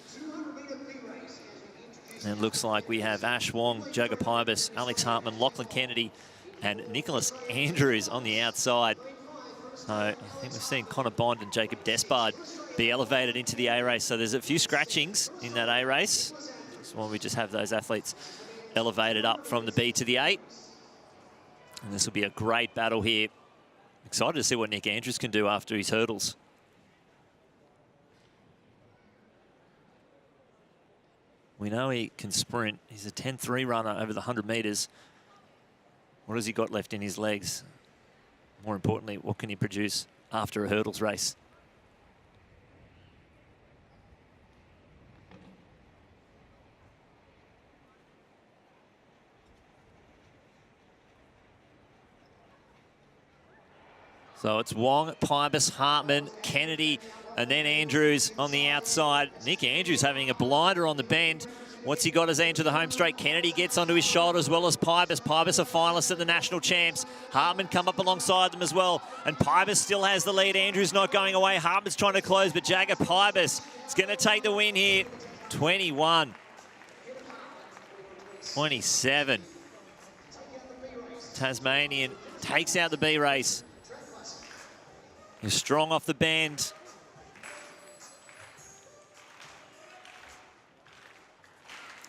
J: And it looks like we have Ash Wong, Jagger Pybus, Alex Hartman, Lachlan Kennedy, and Nicholas Andrews on the outside. So I think we've seen Connor Bond and Jacob Despard be elevated into the A race. So there's a few scratchings in that A race. So we just have those athletes elevated up from the B to the A. And this will be a great battle here. Excited to see what Nick Andrews can do after his hurdles. We know he can sprint. He's a 10.3 runner over the 100 metres. What has he got left in his legs? More importantly, what can he produce after a hurdles race? So it's Wong, Pybus, Hartman, Kennedy, and then Andrews on the outside. Nick Andrews having a blinder on the bend. What's he got as he into the home straight? Kennedy gets onto his shoulder as well as Pybus. Pybus a finalist at the national champs. Hartman come up alongside them as well. And Pybus still has the lead. Andrews not going away. Hartman's trying to close, but Jagger Pybus is going to take the win here. 21. 27. Tasmanian takes out the B race. He's strong off the bend.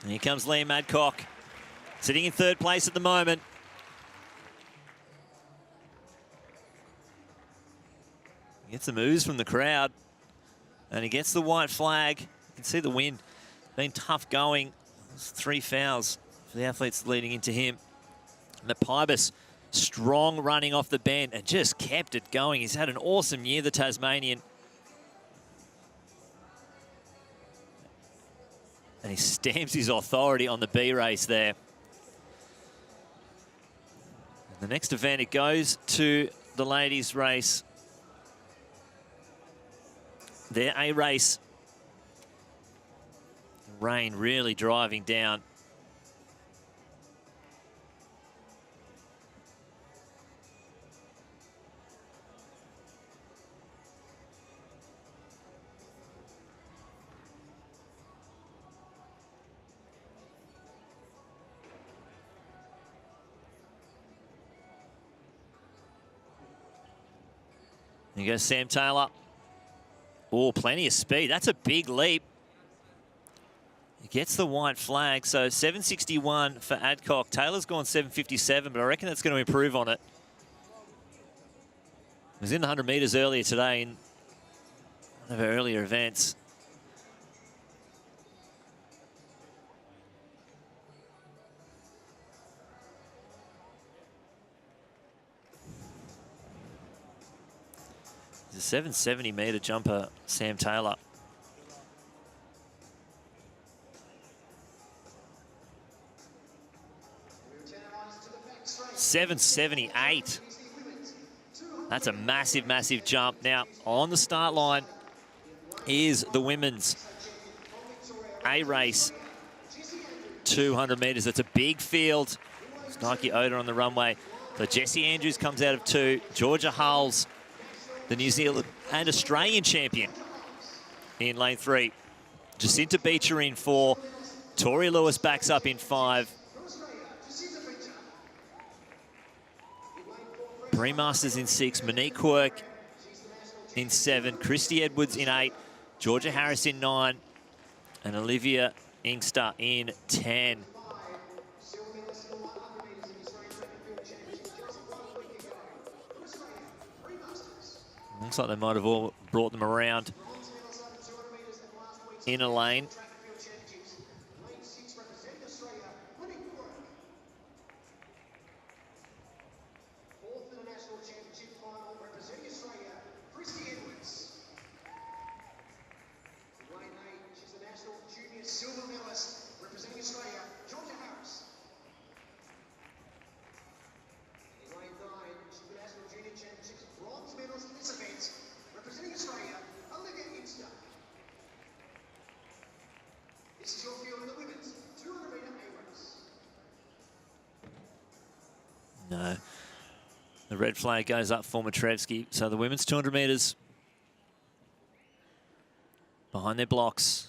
J: And here comes Liam Adcock, sitting in 3rd place at the moment. He gets some ooze from the crowd, and he gets the white flag. You can see the wind been tough going. There's 3 fouls for the athletes leading into him. And the Pybus, strong running off the bend and just kept it going. He's had an awesome year, the Tasmanian. And he stamps his authority on the B race there. And the next event, it goes to the ladies' race. Their A race. Rain really driving down. There goes Sam Taylor. Oh, plenty of speed. That's a big leap. He gets the white flag. So 7:61 for Adcock. Taylor's gone 7:57, but I reckon that's going to improve on it. He was in the 100 metres earlier today in one of our earlier events. The 770-metre jumper, Sam Taylor. $778. That's a massive, massive jump. Now, on the start line is the women's A race, 200 metres. That's a big field. It's Nike Oda on the runway. So Jessie Andrews comes out of 2. Georgia Hulls, the New Zealand and Australian champion, in lane 3. Jacinta Beecher in 4. Tori Lewis backs up in 5. Bree Masters in 6. Monique Quirk in 7. Christy Edwards in 8. Georgia Harris in 9. And Olivia Inkster in 10. Looks like they might have all brought them around in a lane. No. The red flag goes up for Matrevsky. So the women's 200 metres behind their blocks.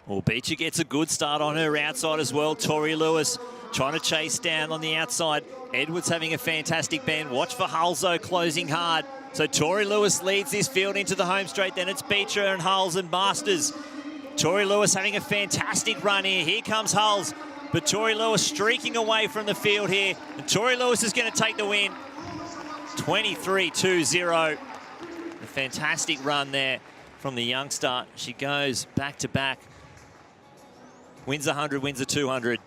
J: Well, Beecher gets a good start on her outside as well. Tori Lewis trying to chase down on the outside. Edwards having a fantastic bend. Watch for Hulls, though, closing hard. So Tori Lewis leads this field into the home straight. Then it's Beecher and Hulls and Masters. Tori Lewis having a fantastic run here. Here comes Hulls. But Tori Lewis streaking away from the field here. And Tori Lewis is going to take the win. 23-2-0. A fantastic run there from the youngster. She goes back-to-back. Wins 100, wins the 200.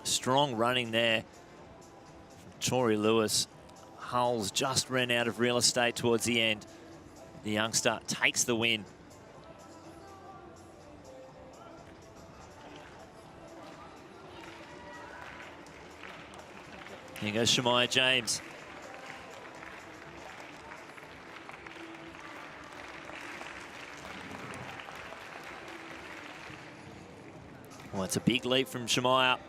J: Strong running there from Tori Lewis. Hulls just ran out of real estate towards the end. The youngster takes the win. Here goes Shemaya James. Well, it's a big leap from Shemaya.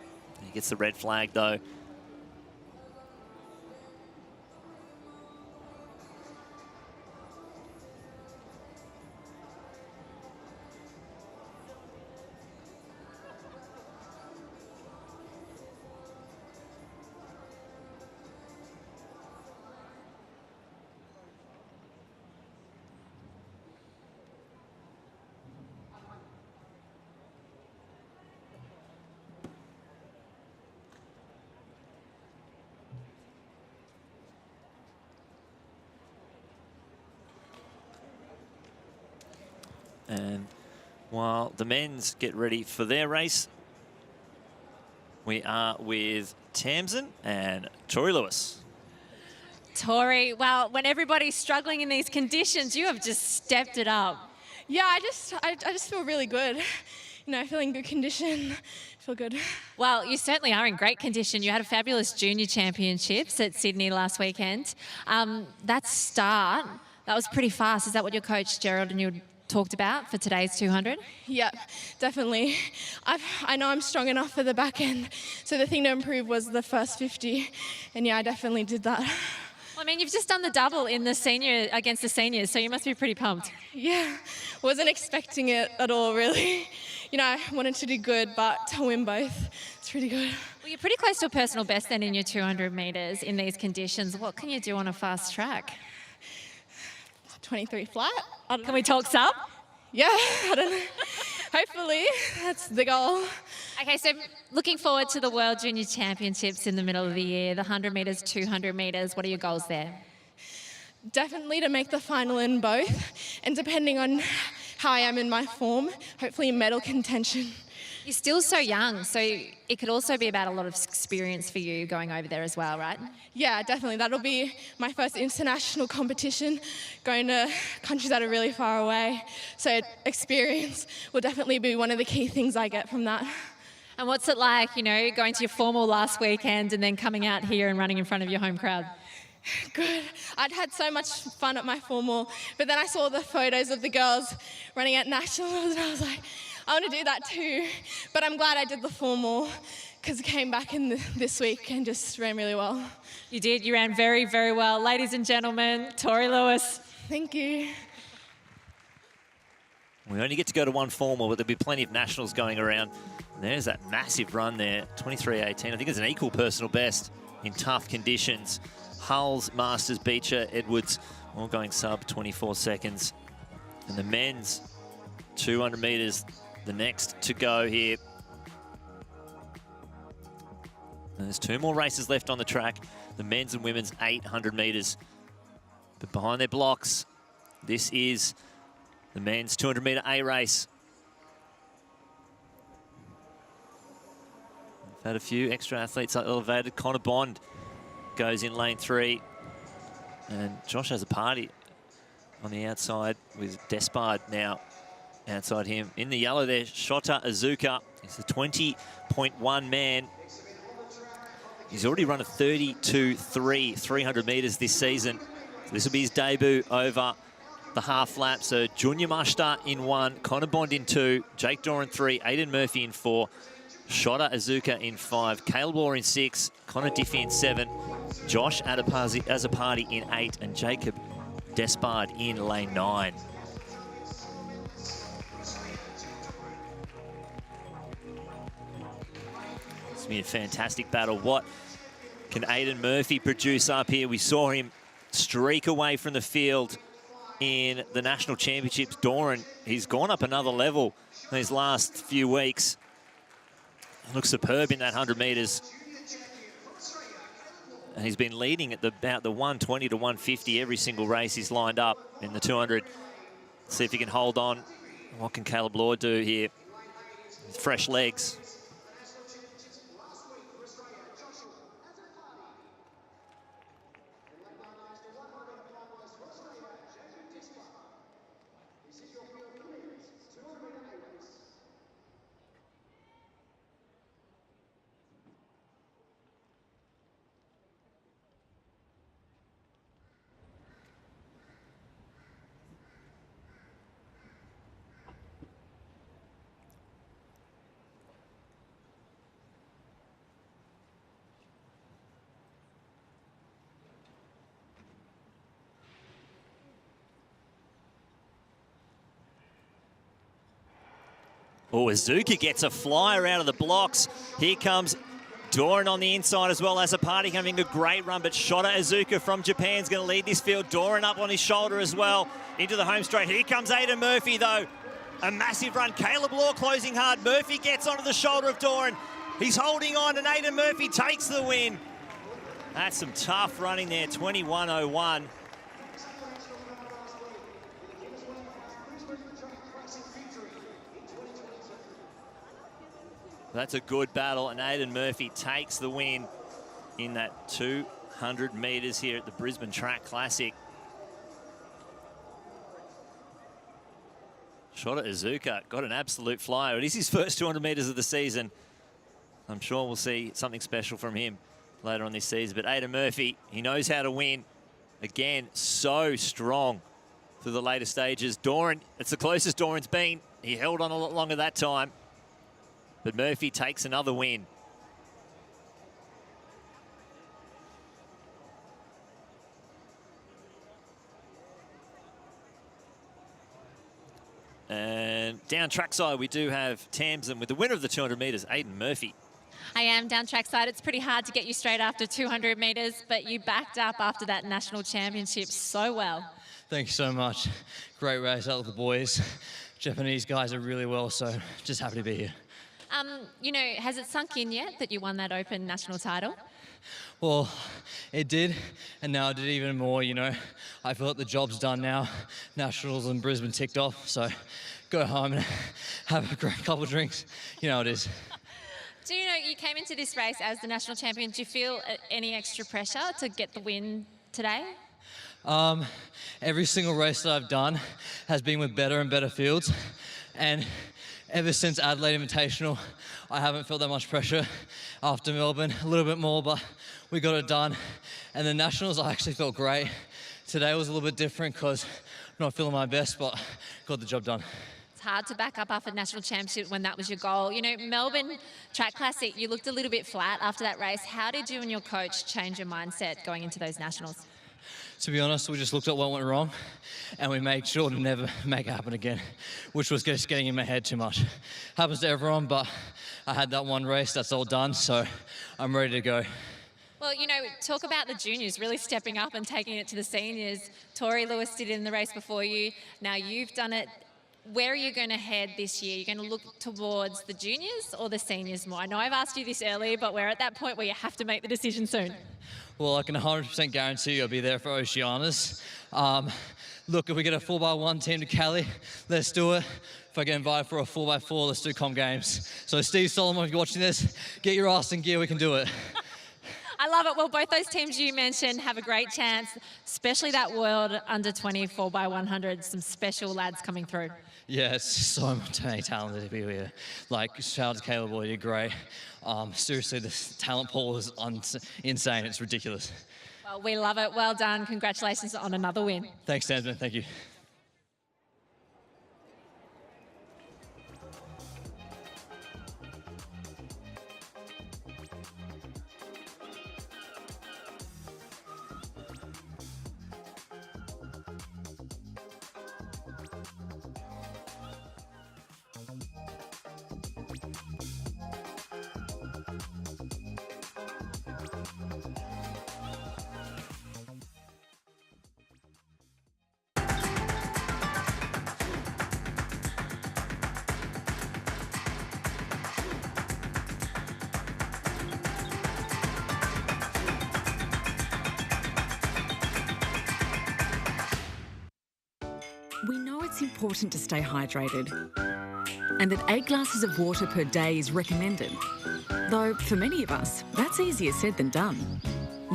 J: He gets the red flag, though. And while the men's get ready for their race, we are with Tamsin and Tori Lewis.
A: Tori, well, when everybody's struggling in these conditions, you have just stepped it up.
O: Yeah, I just feel really good. You know, feeling good condition, feel good.
A: Well, you certainly are in great condition. You had a fabulous junior championships at Sydney last weekend. That start, that was pretty fast. Is that what your coach Gerald and you talked about for today's 200?
O: Yeah, definitely. I know I'm strong enough for the back end, so the thing to improve was the first 50, and yeah, I definitely did that.
A: Well, I mean, you've just done the double in the senior against the seniors, so you must be pretty pumped.
Q: Yeah, wasn't expecting it at all, really. You know, I wanted to do good, but to win both, it's pretty good.
A: Well, you're pretty close to a personal best then in your 200 metres in these conditions. What can you do on a fast track?
Q: 23 flat.
A: Can we talk sub?
Q: Yeah, I don't know. Hopefully, that's the goal.
A: Okay, so looking forward to the World Junior Championships in the middle of the year, the 100 metres, 200 metres. What are your goals there?
Q: Definitely to make the final in both, and depending on how I am in my form, hopefully medal contention.
A: You're still so young, so it could also be about a lot of experience for you going over there as well, right?
Q: Yeah, definitely. That'll be my first international competition, going to countries that are really far away. So experience will definitely be one of the key things I get from that.
A: And what's it like, you know, going to your formal last weekend and then coming out here and running in front of your home crowd?
Q: Good. I'd had so much fun at my formal, but then I saw the photos of the girls running at nationals and I was like, I want to do that too. But I'm glad I did the formal because I came back in this week and just ran really well.
A: You did. You ran very, very well. Ladies and gentlemen, Tori Lewis.
Q: Thank you.
J: We only get to go to one formal, but there'll be plenty of nationals going around. And there's that massive run there, 23.18. I think it's an equal personal best in tough conditions. Hulls, Masters, Beecher, Edwards, all going sub 24 seconds. And the men's 200 metres, the next to go here. And there's two more races left on the track. The men's and women's 800 metres. But behind their blocks, this is the men's 200 metre A race. We've had a few extra athletes elevated. Connor Bond goes in lane 3. And Josh has a party on the outside with Despard now outside him. In the yellow there, Shota Azuka. He's the 20.1 man. He's already run a 32.3, 300 metres this season. So this will be his debut over the half lap. So Junior Mashta in 1, Connor Bond in 2, Jake Doran 3, Aidan Murphy in 4, Shota Azuka in 5, Caleb Law in 6, Connor Diffie in 7, Josh Azapati in 8, and Jacob Despard in lane 9. It's been a fantastic battle. What can Aidan Murphy produce up here? We saw him streak away from the field in the National Championships. Doran, he's gone up another level in these last few weeks. Looks superb in that 100 metres. And he's been leading at about the 120 to 150 every single race he's lined up in the 200. See if he can hold on. What can Caleb Law do here? Fresh legs. Oh, Azuka gets a flyer out of the blocks. Here comes Doran on the inside as well. Azapati having a great run, but Shota Azuka from Japan is going to lead this field. Doran up on his shoulder as well into the home straight. Here comes Aidan Murphy, though. A massive run. Caleb Law closing hard. Murphy gets onto the shoulder of Doran. He's holding on, and Aidan Murphy takes the win. That's some tough running there, 21.01. That's a good battle, and Aidan Murphy takes the win in that 200 metres here at the Brisbane Track Classic. Shota Azuka got an absolute flyer. It is his first 200 metres of the season. I'm sure we'll see something special from him later on this season. But Aidan Murphy, he knows how to win. Again, so strong through the later stages. Doran, it's the closest Doran's been. He held on a lot longer that time. But Murphy takes another win. Down trackside, we do have Tamsin with the winner of the 200 metres, Aiden Murphy.
A: I am down trackside. It's pretty hard to get you straight after 200 metres, but you backed up after that national championship so well.
P: Thank you so much. Great race out with the boys. Japanese guys are really well, so just happy to be here.
A: You know, has it sunk in yet that you won that Open national title?
P: Well, it did, and now it did even more, you know. I feel like the job's done now. Nationals in Brisbane ticked off, so go home and have a great couple of drinks. You know how it is.
A: Do you know, you came into this race as the national champion. Do you feel any extra pressure to get the win today?
P: Every single race that I've done has been with better and better fields, and ever since Adelaide Invitational, I haven't felt that much pressure. After Melbourne, a little bit more, but we got it done. And the Nationals, I actually felt great. Today was a little bit different because I'm not feeling my best, but got the job done.
A: It's hard to back up after national championship when that was your goal. You know, Melbourne Track Classic, you looked a little bit flat after that race. How did you and your coach change your mindset going into those Nationals?
P: To be honest, we just looked at what went wrong and we made sure to never make it happen again, which was just getting in my head too much. Happens to everyone, but I had that one race, that's all done, so I'm ready to go.
A: Well, you know, talk about the juniors really stepping up and taking it to the seniors. Tori Lewis did it in the race before you. Now you've done it. Where are you going to head this year? You're going to look towards the juniors or the seniors more? I know I've asked you this earlier, but we're at that point where you have to make the decision soon.
P: Well, I can 100% guarantee I'll be there for Oceanias. Look, if we get a 4x1 team to Cali, let's do it. If I get invited for a 4x4, let's do Com Games. So Steve Solomon, if you're watching this, get your ass in gear, we can do it.
A: I love it. Well, both those teams you mentioned have a great chance, especially that World Under-20 4x100, some special lads coming through.
P: Yeah, it's so many talented people here. Like, shout out to Caleb Boyd, you're great. Seriously, the talent pool is insane. It's ridiculous.
A: Well, we love it. Well done. Congratulations on another win.
P: Thanks, Desmond. Thank you.
E: We know it's important to stay hydrated and that 8 glasses of water per day is recommended. Though for many of us, that's easier said than done.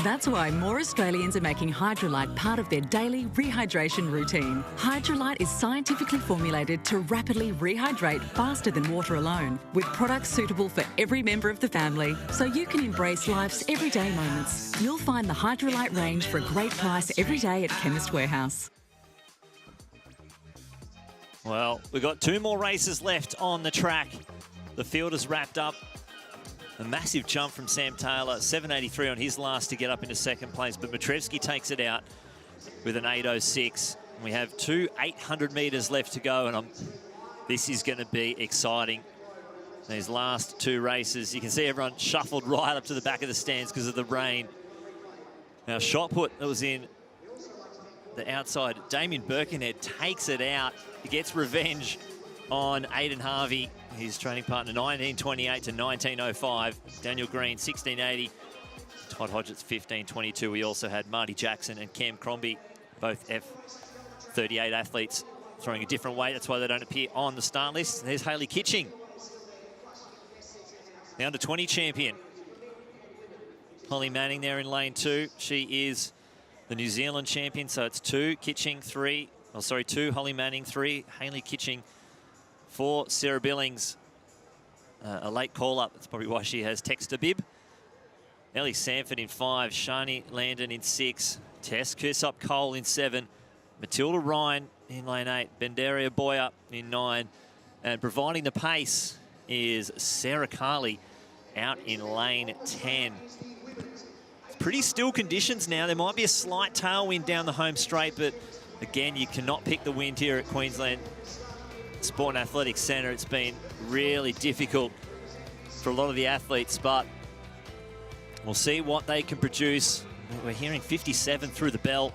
E: That's why more Australians are making Hydrolite part of their daily rehydration routine. Hydrolite is scientifically formulated to rapidly rehydrate faster than water alone, with products suitable for every member of the family, so you can embrace life's everyday moments. You'll find the Hydrolite range for a great price every day at Chemist Warehouse.
J: Well, we've got 2 more races left on the track. The field is wrapped up. A massive jump from Sam Taylor, 7.83 on his last to get up into second place, but Matrevsky takes it out with an 8.06. We have 2 800 metres left to go, and this is going to be exciting. These last 2 races, you can see everyone shuffled right up to the back of the stands because of the rain. Now, shot put that was in the outside, Damien Birkenhead takes it out. He gets revenge on Aidan Harvey, his training partner, 1928 to 1905. Daniel Green, 1680. Todd Hodgetts, 1522. We also had Marty Jackson and Cam Crombie, both F38 athletes, throwing a different weight. That's why they don't appear on the start list. There's Hayley Kitching, the under-20 champion. Holly Manning there in lane 2. She is the New Zealand champion, so it's 2, Kitching 3. Oh, sorry, 2, Holly Manning 3, Hayley Kitching 4, Sarah Billings. A late call-up, that's probably why she has text a bib. Ellie Sanford in 5, Shani Landon in 6, Tess Kirsop-Cole in 7, Matilda Ryan in lane 8, Bendaria Boyer in 9, and providing the pace is Sarah Carley out in lane 10. Pretty still conditions now. There might be a slight tailwind down the home straight, but again, you cannot pick the wind here at Queensland. Sport and Athletics Centre. It's been really difficult for a lot of the athletes, but we'll see what they can produce. We're hearing 57 through the bell.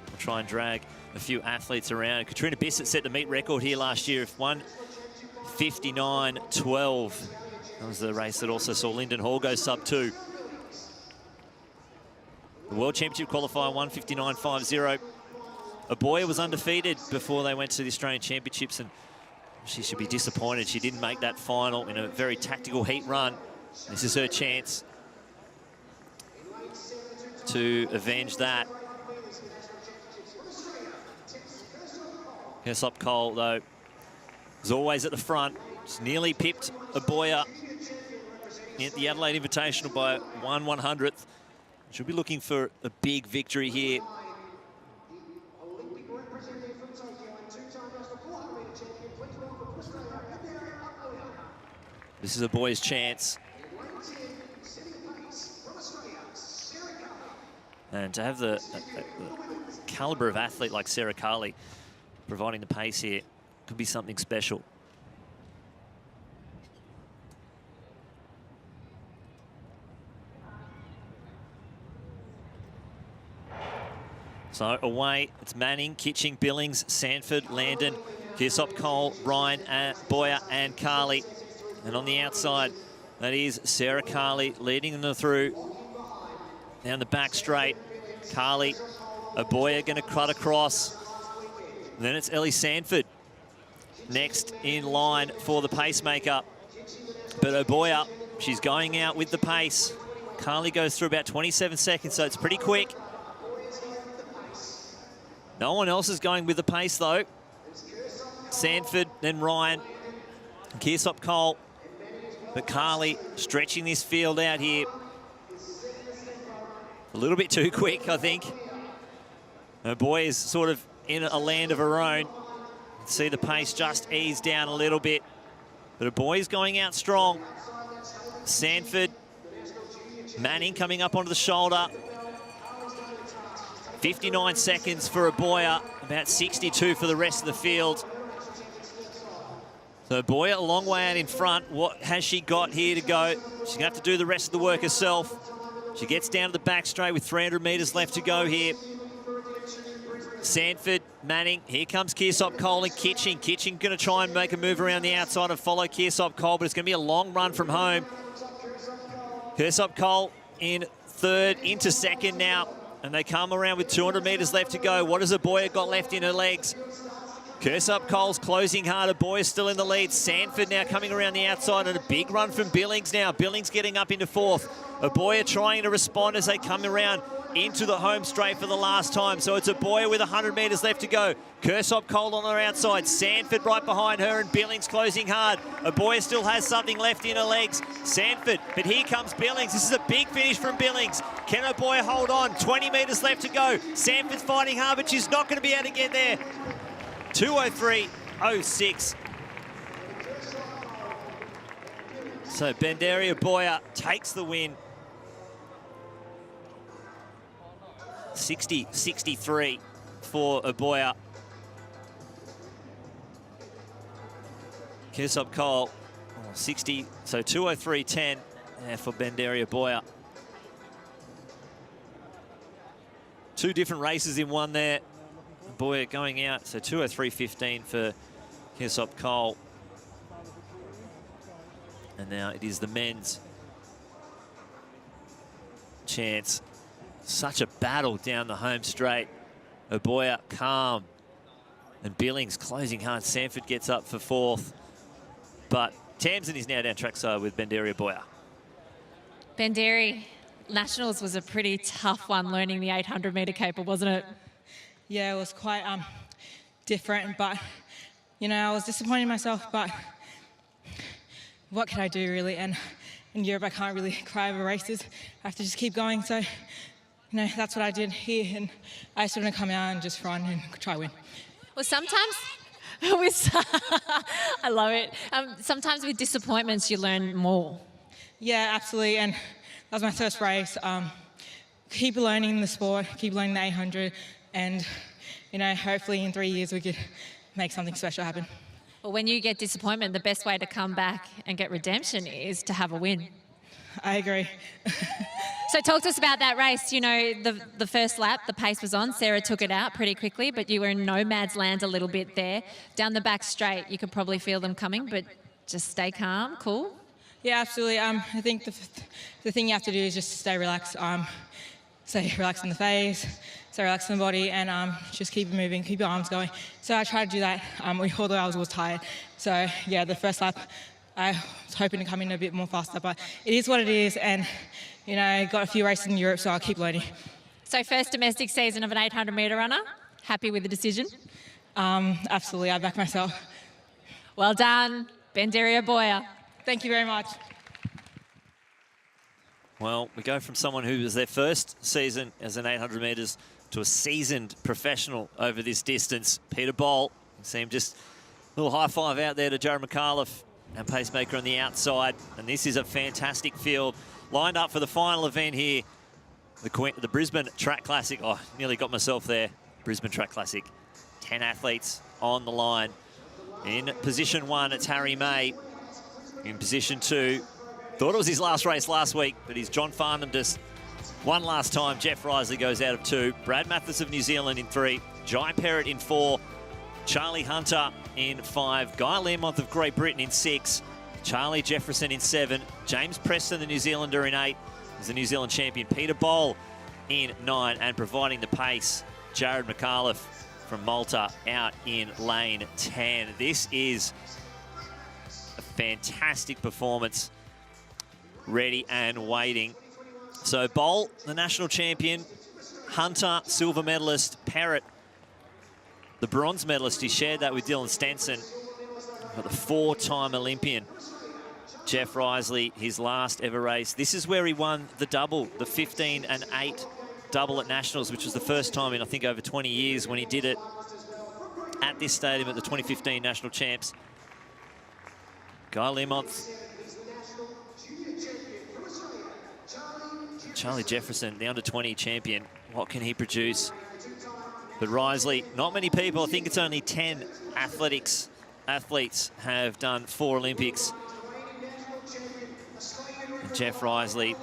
J: We'll try and drag a few athletes around. Katrina Bissett set the meet record here last year of 1:59.12. That was the race that also saw Lyndon Hall go sub-2. The World Championship qualifier, 1:59.50. Aboya was undefeated before they went to the Australian Championships, and she should be disappointed she didn't make that final in a very tactical heat run. This is her chance to avenge that. Hesop Cole, though, is always at the front. Just nearly pipped Aboya at the Adelaide Invitational by 1/100th. She'll be looking for a big victory here. This is Aboya's chance. And to have the caliber of athlete like Sarah Carley providing the pace here could be something special. So away, it's Manning, Kitching, Billings, Sanford, Landon, Kirsop, Cole, Ryan, Boyer and Carley. And on the outside, that is Sarah Carley leading them through. Down the back straight, Carley, Aboya going to cut across. And then it's Ellie Sanford next in line for the pacemaker. But Aboya, she's going out with the pace. Carley goes through about 27 seconds, so it's pretty quick. No one else is going with the pace, though. Sanford, then Ryan, Kirsop Cole. But Carley stretching this field out here. A little bit too quick, I think. Her boy is sort of in a land of her own. See the pace just ease down a little bit. But her boy is going out strong. Sanford, Manning coming up onto the shoulder. 59 seconds for Aboya, about 62 for the rest of the field. So Aboya a long way out in front. What has she got here to go? She's gonna have to do the rest of the work herself. She gets down to the back straight with 300 metres left to go here. Sanford, Manning, here comes Kirsop Cole and Kitching. Kitching gonna try and make a move around the outside and follow Kirsop Cole, but it's gonna be a long run from home. Kirsop Cole in third, into second now. And they come around with 200 metres left to go. What has Aboya got left in her legs? Kirsop Cole's closing hard. Aboya's still in the lead. Sanford now coming around the outside, and a big run from Billings now. Billings getting up into fourth. Aboya trying to respond as they come around into the home straight for the last time. So it's Aboya with 100 metres left to go. Kirsop Cole on their outside. Sanford right behind her, and Billings closing hard. Aboya still has something left in her legs. Sanford, but here comes Billings. This is a big finish from Billings. Can Aboya hold on? 20 metres left to go. Sanford's fighting hard, but she's not going to be able to get there. 2:03.06. So Bandari Aboya takes the win. 60-63 for Aboya. Kirsop Cole, 60, so 2:03.10 for Bandari Aboya. Two different races in one there. Aboya going out, so 2:03.15 for Kirsop Cole. And now it is the men's chance. Such a battle down the home straight. Aboya calm. And Billings closing hard. Sanford gets up for fourth. But Tamsin is now down trackside with Bandari Aboya.
A: Bandari Nationals was a pretty tough one, learning the 800 metre caper, wasn't it?
Q: Yeah, it was quite different, but, you know, I was disappointed in myself, but what can I do, really? And in Europe, I can't really cry over races. I have to just keep going, so, you know, that's what I did here, and I just want to come out and just run and try win.
A: Well, sometimes I love it. Sometimes with disappointments, you learn more.
Q: Yeah, absolutely, and that was my first race. Keep learning the sport, keep learning the 800, and you know, hopefully in 3 years we could make something special happen.
A: Well, when you get disappointment, the best way to come back and get redemption is to have a win.
Q: I agree.
A: So talk to us about that race. You know, the first lap, the pace was on. Sarah took it out pretty quickly, but you were in nomad's land a little bit there. Down the back straight, you could probably feel them coming, but just stay calm, cool.
Q: Yeah, absolutely. I think the thing you have to do is just stay relaxed. Stay relaxed in the face, stay relaxed in the body, and just keep it moving, keep your arms going. So I tried to do that, although I was tired. So yeah, the first lap, I was hoping to come in a bit more faster, but it is what it is, and you know, got a few races in Europe, so I'll keep learning.
A: So first domestic season of an 800-metre runner, happy with the decision?
Q: Absolutely, I back myself.
A: Well done, Benderia Boyer.
Q: Thank you very much.
J: Well, we go from someone who was their first season as an 800 metres to a seasoned professional over this distance. Peter Boll, you see him just a little high five out there to Jared McAuliffe and pacemaker on the outside. And this is a fantastic field lined up for the final event here. The Brisbane Track Classic. Oh, nearly got myself there. Brisbane Track Classic. 10 athletes on the line. In position 1, it's Harry May. In position 2, thought it was his last race last week, but he's John Farnham just one last time. Jeff Risley goes out of 2. Brad Mathis of New Zealand in 3. Jai Perrott in 4. Charlie Hunter in 5. Guy Learmonth of Great Britain in 6. Charlie Jefferson in 7. James Preston, the New Zealander, in 8. Is the New Zealand champion. Peter Boll in 9. And providing the pace, Jared McAuliffe from Malta out in lane 10. This is a fantastic performance. Ready and waiting. So Boll, the national champion. Hunter, silver medalist. Perrott, the bronze medalist. He shared that with Dylan Stenson. But the 4-time Olympian. Jeff Risley, his last ever race. This is where he won the double, the 15 and 8 double at Nationals, which was the first time in, I think, over 20 years when he did it at this stadium at the 2015 National Champs. Guy Learmonth. Charlie Jefferson, the under-20 champion. What can he produce? But Risley, not many people, I think it's only 10 athletes have done 4 Olympics. And Jeff Risley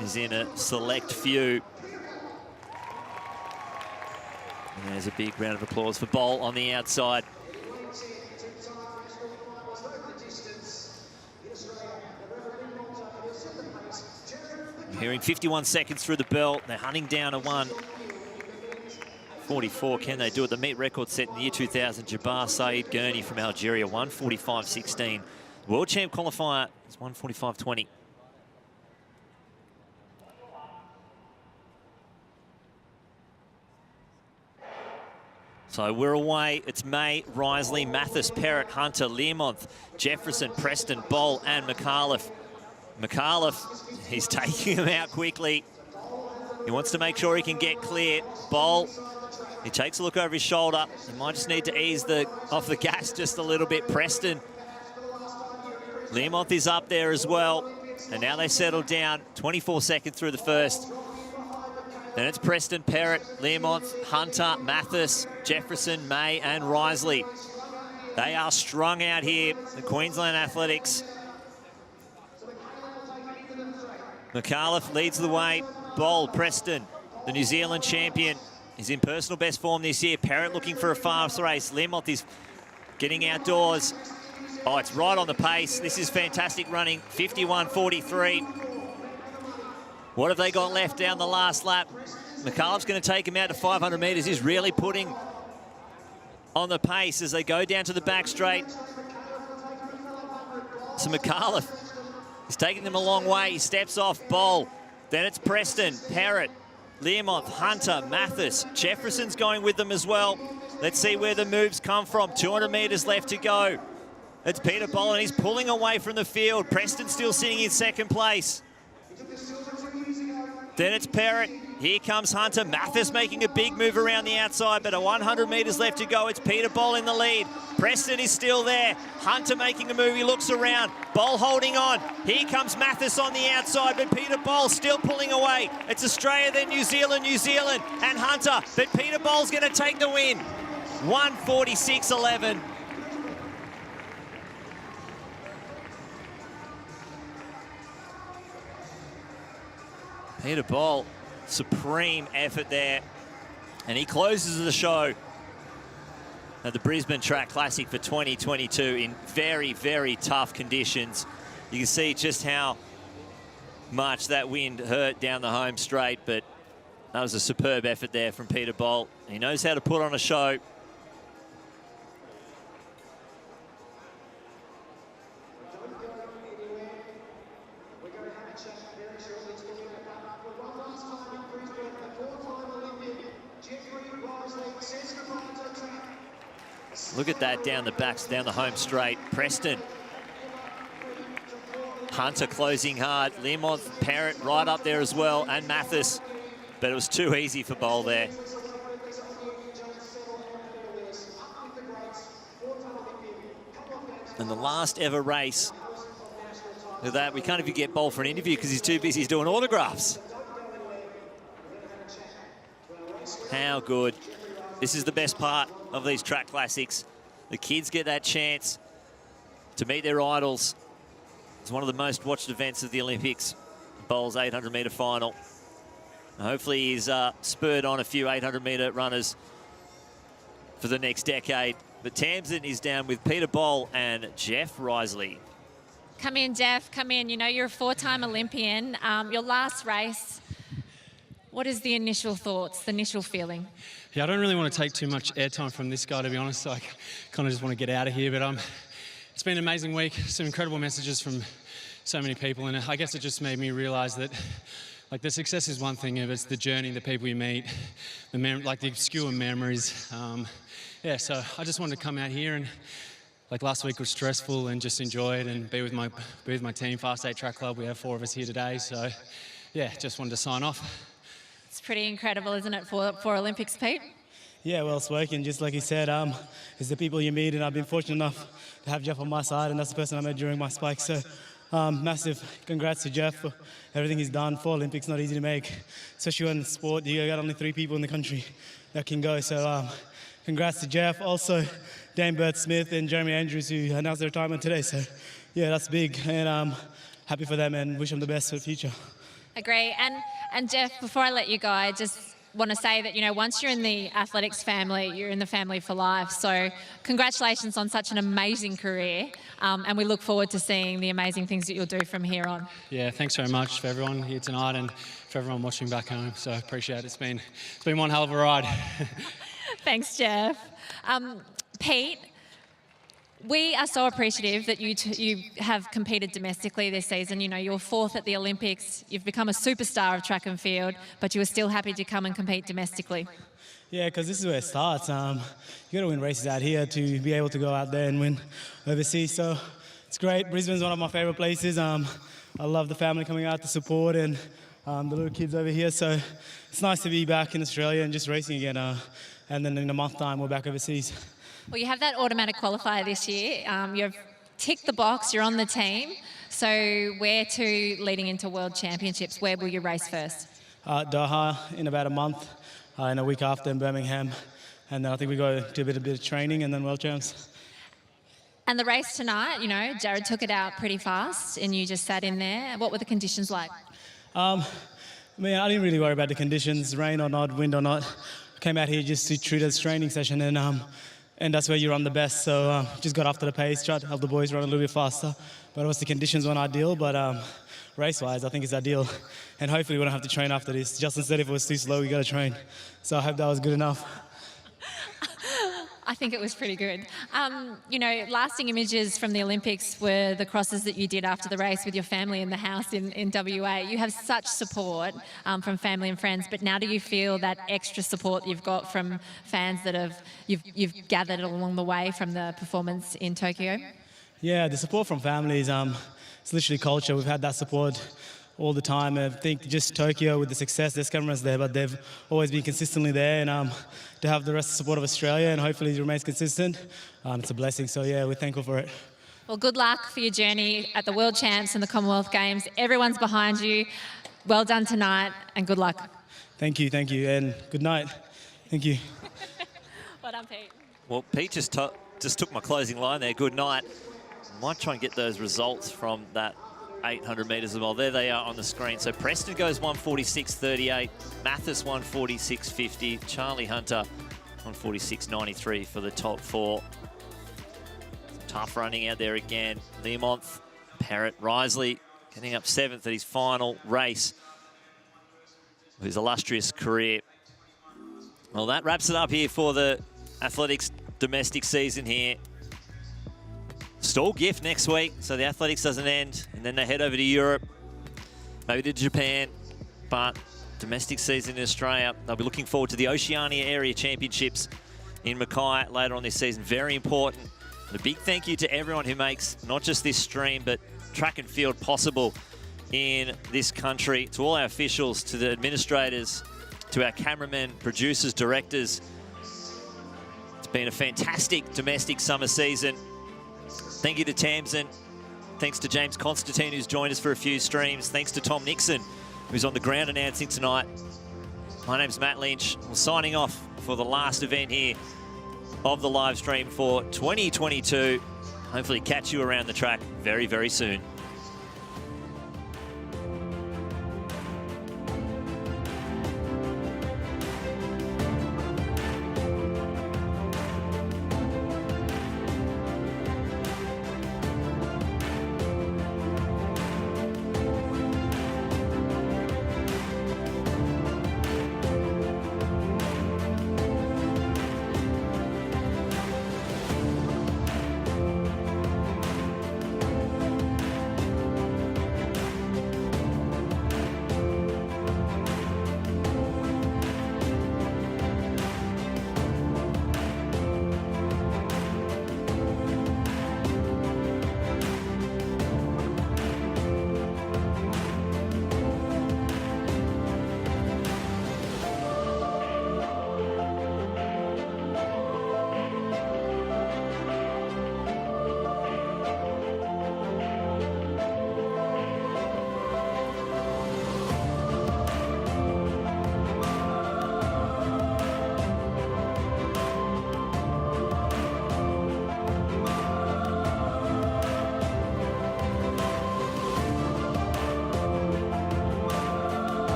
J: is in a select few. And there's a big round of applause for Boll on the outside. Hearing 51 seconds through the bell. They're hunting down a 1:44. Can they do it? The meet record set in the year 2000. Jabbar Saeed Gurney from Algeria, 1:45.16. World champ qualifier is 1:45.20. So we're away. It's May, Risley, Mathis, Perrott, Hunter, Learmonth, Jefferson, Preston, Boll, and McAuliffe. McAuliffe, he's taking him out quickly. He wants to make sure he can get clear. Boll, he takes a look over his shoulder. He might just need to ease off the gas just a little bit. Preston. Learmonth is up there as well. And now they settle down. 24 seconds through the first. Then it's Preston, Perrott, Learmonth, Hunter, Mathis, Jefferson, May, and Risley. They are strung out here, the Queensland Athletics. McAuliffe leads the way. Boll, Preston, the New Zealand champion, is in personal best form this year. Perrott looking for a fast race. Learmonth is getting outdoors. Oh, it's right on the pace. This is fantastic running. 51.43. What have they got left down the last lap? McAuliffe's going to take him out to 500 metres. He's really putting on the pace as they go down to the back straight. So McAuliffe is taking them a long way. He steps off. Boll. Then it's Preston, Perrott, Learmonth, Hunter, Mathis. Jefferson's going with them as well. Let's see where the moves come from. 200 metres left to go. It's Peter Boll, and he's pulling away from the field. Preston still sitting in second place. Then it's Perrott. Here comes Hunter. Mathis making a big move around the outside, but 100 metres left to go. It's Peter Bol in the lead. Preston is still there. Hunter making a move. He looks around. Bol holding on. Here comes Mathis on the outside, but Peter Bol still pulling away. It's Australia, then New Zealand, and Hunter. But Peter Bol's going to take the win. 1:46.11. Peter Bol, supreme effort there. And he closes the show at the Brisbane Track Classic for 2022 in very, very tough conditions. You can see just how much that wind hurt down the home straight, but that was a superb effort there from Peter Bol. He knows how to put on a show. Look at that down the backs, down the home straight. Preston. Hunter closing hard. Learmonth, Parrott right up there as well, and Mathis. But it was too easy for Bol there. And the last ever race. Look at that, we can't even get Bol for an interview because he's too busy doing autographs. How good. This is the best part of these track classics. The kids get that chance to meet their idols. It's one of the most watched events of the Olympics. Bol's 800-metre final. Hopefully he's spurred on a few 800-metre runners for the next decade. But Tamsin is down with Peter Bol and Jeff Risley.
A: Come in, Jeff, come in. You know, you're a 4-time Olympian. Your last race, what is the initial thoughts, the initial feeling?
I: Yeah, I don't really want to take too much airtime from this guy, to be honest. I kind of just want to get out of here. But it's been an amazing week. Some incredible messages from so many people. And I guess it just made me realise that, like, the success is one thing, but it's the journey, the people you meet, the obscure memories. Yeah, so I just wanted to come out here and, like, last week was stressful, and just enjoy it and be with my team, Fast 8 Track Club. We have 4 of us here today. So, yeah, just wanted to sign off.
A: It's pretty incredible, isn't it, for Olympics, Pete?
V: Yeah, well spoken. Just like you said, it's the people you meet, and I've been fortunate enough to have Jeff on my side, and that's the person I met during my spike. So massive congrats to Jeff for everything he's done for Olympics. Not easy to make, especially in sport. You got only 3 people in the country that can go. So congrats to Jeff. Also, Dane Bird-Smith and Jeremy Andrews, who announced their retirement today. So yeah, that's big, and I'm happy for them and wish them the best for the future.
A: Agree. And Jeff, before I let you go, I just want to say that, you know, once you're in the athletics family, you're in the family for life. So congratulations on such an amazing career. And we look forward to seeing the amazing things that you'll do from here on.
I: Yeah, thanks very much for everyone here tonight and for everyone watching back home. So I appreciate it. It's been one hell of a ride.
A: Thanks, Jeff. Pete, we are so appreciative that you have competed domestically this season. You know, you're 4th at the Olympics. You've become a superstar of track and field, but you were still happy to come and compete domestically.
V: Yeah, because this is where it starts. You got to win races out here to be able to go out there and win overseas. So it's great. Brisbane's one of my favourite places. I love the family coming out to support and the little kids over here. So it's nice to be back in Australia and just racing again. And then in a month's time, we're back overseas.
A: Well, you have that automatic qualifier this year. You've ticked the box, you're on the team. So where to leading into World Championships? Where will you race first?
V: Doha in about a month, and a week after in Birmingham. And then I think we go do a bit of training and then World Champs.
A: And the race tonight, you know, Jared took it out pretty fast and you just sat in there. What were the conditions like?
V: I didn't really worry about the conditions, rain or not, wind or not. I came out here just to treat it as a training session, and that's where you run the best. So just got after the pace, tried to help the boys run a little bit faster. But obviously the conditions weren't ideal, but race-wise, I think it's ideal. And hopefully we don't have to train after this. Justin said if it was too slow, we got to train. So I hope that was good enough.
A: I think it was pretty good. You know, lasting images from the Olympics were the crosses that you did after the race with your family in the house in WA. You have such support from family and friends, but now do you feel that extra support you've got from fans that you've gathered along the way from the performance in Tokyo?
V: Yeah, the support from family is it's literally culture. We've had that support all the time. I think just Tokyo with the success, there's cameras there, but they've always been consistently there. And to have the rest of the support of Australia and hopefully it remains consistent, it's a blessing. So yeah, we're thankful for it.
A: Well, good luck for your journey at the World Champs and the Commonwealth Games. Everyone's behind you. Well done tonight and good luck.
V: Thank you, and good night. Thank you.
A: Well done, Pete.
J: Well, Pete just took my closing line there. Good night. Might try and get those results from that 800 metres as well. There they are on the screen. So Preston goes 146.38, Mathis 146.50, Charlie Hunter 146.93 for the top 4. Tough running out there again. Learmonth, Parrott, Risley getting up 7th at his final race of his illustrious career. Well, that wraps it up here for the athletics domestic season here. Stall gift next week, so the athletics doesn't end, and then they head over to Europe, maybe to Japan, but domestic season in Australia. They'll be looking forward to the Oceania Area Championships in Mackay later on this season. Very important. And a big thank you to everyone who makes not just this stream, but track and field possible in this country. To all our officials, to the administrators, to our cameramen, producers, directors. It's been a fantastic domestic summer season. Thank you to Tamsin. Thanks to James Constantine, who's joined us for a few streams. Thanks to Tom Nixon, who's on the ground announcing tonight. My name's Matt Lynch. We're signing off for the last event here of the live stream for 2022. Hopefully catch you around the track very, very soon.